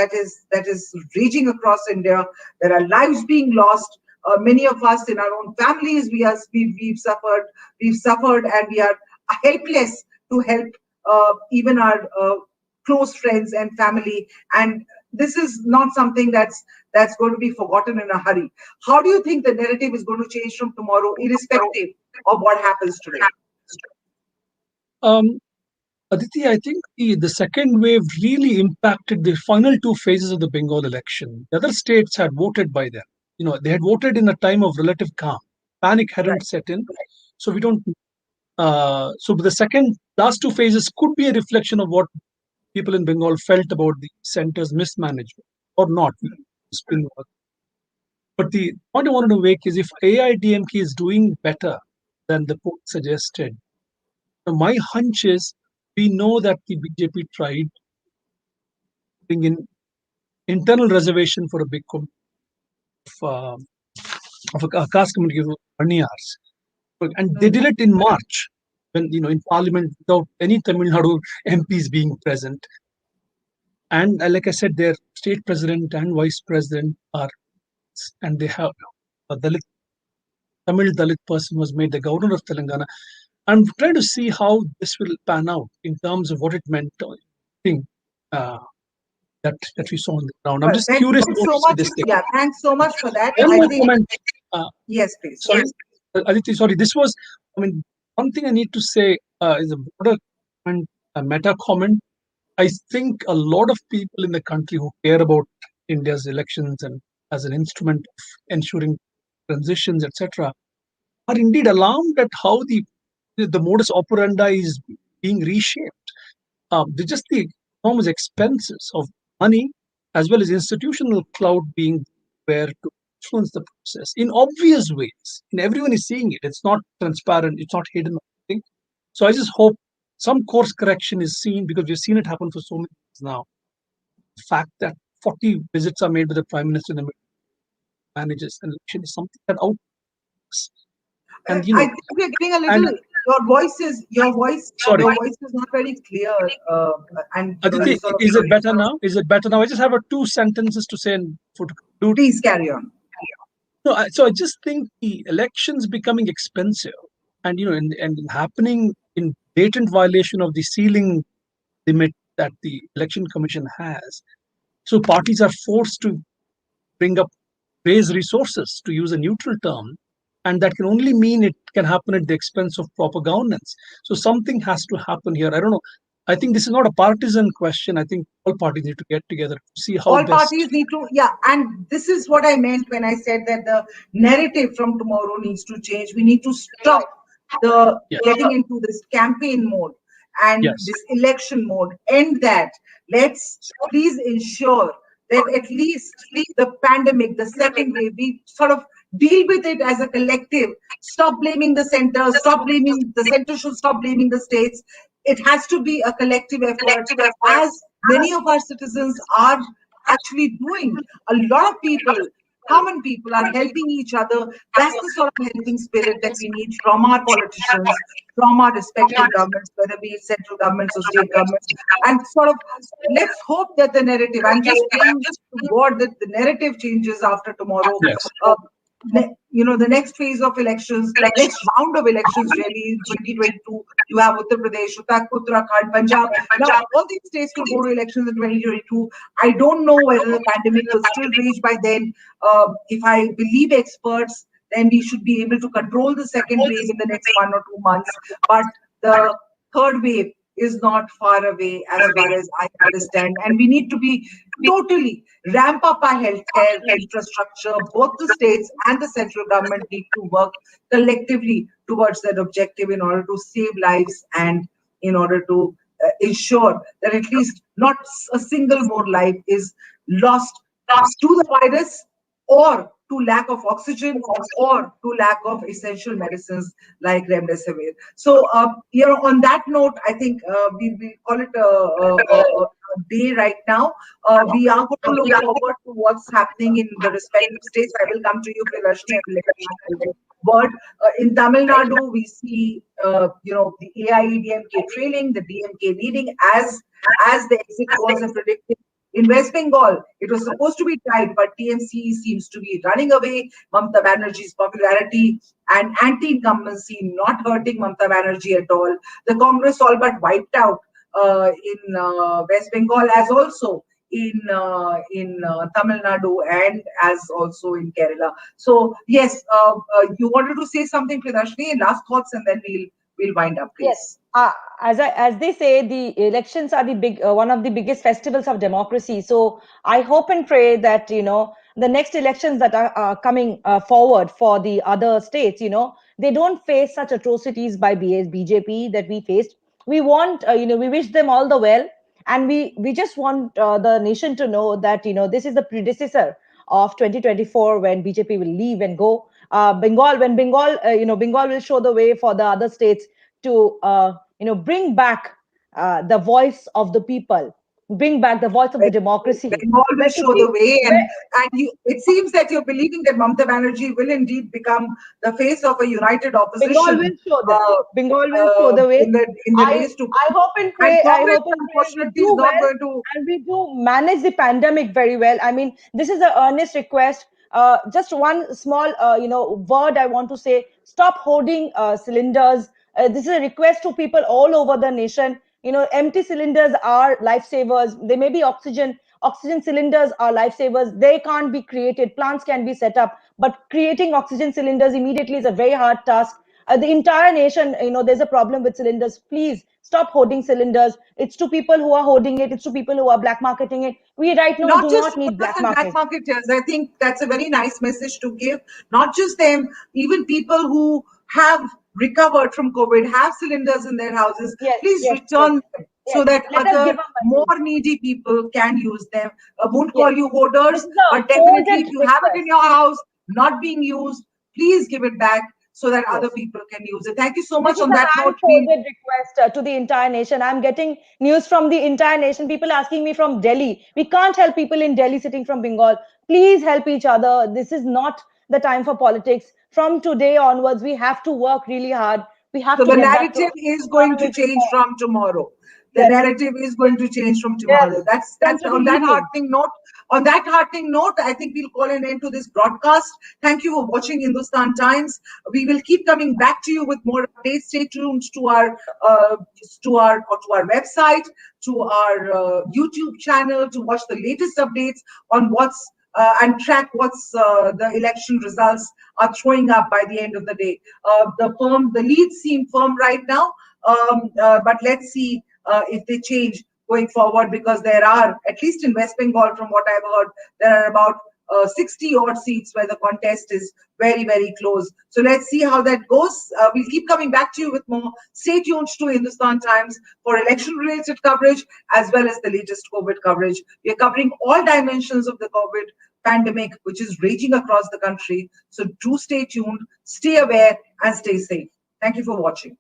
S3: raging across India. There are lives being lost. Many of us in our own families, we've suffered, and we are helpless to help even our close friends and family. And this is not something that's going to be forgotten in a hurry. How do you think the narrative is going to change from tomorrow, irrespective of what happens today?
S4: Aditi, I think the second wave really impacted the final two phases of the Bengal election. The other states had voted by then. They had voted in a time of relative calm. Panic hadn't set in. So we don't. So the last two phases could be a reflection of what people in Bengal felt about the center's mismanagement or not. But the point I wanted to make is if AIDMK is doing better than the poll suggested, my hunch is we know that the BJP tried bring in internal reservation for a big of a caste community of Aniyars. And they did it in March, when in Parliament without any Tamil Nadu MPs being present. And like I said, their state president and vice president are, and they have a Tamil Dalit person was made the governor of Telangana. I'm trying to see how this will pan out in terms of what it meant. That we saw on the ground. I'm just curious.
S3: Thanks so much for that. Yes, please.
S4: Sorry, Aditi. Sorry, this was. One thing I need to say is a broader and a meta comment. I think a lot of people in the country who care about India's elections and as an instrument of ensuring transitions, etc., are indeed alarmed at how the modus operandi is being reshaped. Just the enormous expenses of money as well as institutional clout being there to influence the process in obvious ways. And everyone is seeing it. It's not transparent. It's not hidden. So I just hope some course correction is seen, because we've seen it happen for so many years now. The fact that 40 visits are made by the Prime Minister and manages an election is something that outworks.
S3: And I think we're getting a little. Your voice is not very clear.
S4: Aditi, is it better now? Is it better now? I just have 2 sentences to say.
S3: Please carry on.
S4: No, so I just think the elections becoming expensive, and and happening in blatant violation of the ceiling limit that the election commission has. So parties are forced to bring up raise resources, to use a neutral term, and that can only mean it can happen at the expense of proper governance. So something has to happen here. I don't know. I think this is not a partisan question. I think all parties need to get together to see how
S3: All
S4: best.
S3: parties need to, yeah, and this is what I meant when I said that the narrative from tomorrow needs to change. We need to stop the
S4: Yes.
S3: getting into this campaign mode and
S4: Yes.
S3: this election mode. End that. Let's please ensure that at least the pandemic, the second wave, we sort of deal with it as a collective. Stop blaming the center. Stop blaming the center. Should stop blaming the states. It has to be a collective effort, as many of our citizens are actually doing. A lot of people, common people, are helping each other. That's the sort of helping spirit that we need from our politicians, from our respective governments, whether be it central governments or state governments. And sort of let's hope that the narrative, I'm just praying to God that the narrative changes after tomorrow.
S4: Yes.
S3: The next phase of elections, next round of elections really in 2022, you have Uttar Pradesh, Uttarakhand, Punjab. Now, all these states will go to elections in 2022. I don't know whether the pandemic will still rage by then. If I believe experts, then we should be able to control the second wave in the next 1 or 2 months. But the third wave is not far away as far as I understand. And we need to be totally ramp up our healthcare infrastructure. Both the states and the central government need to work collectively towards that objective in order to save lives and in order to ensure that at least not a single more life is lost to the virus or to lack of oxygen or to lack of essential medicines like remdesivir. So, on that note, I think we call it a day right now. We are going to look forward to what's happening in the respective states. I will come to you, Priyarshini, and let you have the word. In Tamil Nadu, we see, the AIUDF trailing, the DMK leading as the exit was predicted. In West Bengal, it was supposed to be tight, but TMC seems to be running away. Mamata Banerjee's popularity and anti-incumbency not hurting Mamata Banerjee at all. The Congress all but wiped out in West Bengal, as also in Tamil Nadu and as also in Kerala. So yes, you wanted to say something, Pridarshini, last thoughts, and then we'll wind up, please.
S15: Yes. As they say, the elections are the one of the biggest festivals of democracy. So I hope and pray that the next elections that are coming forward for the other states, they don't face such atrocities by BJP that we faced. We want, we wish them all the well, and we just want the nation to know that this is the predecessor of 2024 when BJP will leave and go. Bengal, when Bengal, Bengal will show the way for the other states to bring back the voice of the people, bring back the voice of the democracy.
S3: Bengal will show the way, and it seems that you're believing that Mamata Banerjee will indeed become the face of a united opposition.
S15: Bengal will show that. Bengal will show the way.
S3: In the days to come.
S15: I hope and pray.
S3: And
S15: I hope and
S3: unfortunately,
S15: pray we
S3: is
S15: do
S3: not
S15: well,
S3: going to.
S15: and we do manage the pandemic very well. I mean, this is an earnest request. Just one small, word I want to say: stop hoarding cylinders. This is a request to people all over the nation. Empty cylinders are lifesavers. They may be oxygen cylinders are lifesavers. They can't be created. Plants can be set up, but creating oxygen cylinders immediately is a very hard task. The entire nation, there's a problem with cylinders. Please stop hoarding cylinders. It's to people who are hoarding it. It's to people who are black marketing it. We right now do not need black
S3: marketers. I think that's a very nice message to give. Not just them, even people who have recovered from COVID, have cylinders in their houses. Please return them so that other more needy people can use them. I won't call you hoarders, but definitely if you have it in your house, not being used, please give it back so that other people can use it. Thank you so much. On that note,
S15: request to the entire nation. I'm getting news from the entire nation. People asking me from Delhi. We can't help people in Delhi sitting from Bengal. Please help each other. This is not the time for politics. From today onwards, we have to work really hard. We have
S3: so
S15: to
S3: the
S15: get
S3: narrative is going to change from tomorrow. the narrative is going to change from tomorrow. That's on that heartening note. On that heartening note, I think we'll call an end to this broadcast. Thank you for watching Hindustan Times. We will keep coming back to you with more updates. Stay tuned to our website, to our YouTube channel to watch the latest updates on what's and track what's the election results are throwing up by the end of the day. The leads seem firm right now, but let's see if they change going forward, because there are, at least in West Bengal, from what I've heard, there are about 60 odd seats where the contest is very, very close. So let's see how that goes. We'll keep coming back to you with more. Stay tuned to Hindustan Times for election-related coverage as well as the latest COVID coverage. We are covering all dimensions of the COVID pandemic, which is raging across the country. So do stay tuned, stay aware, and stay safe. Thank you for watching.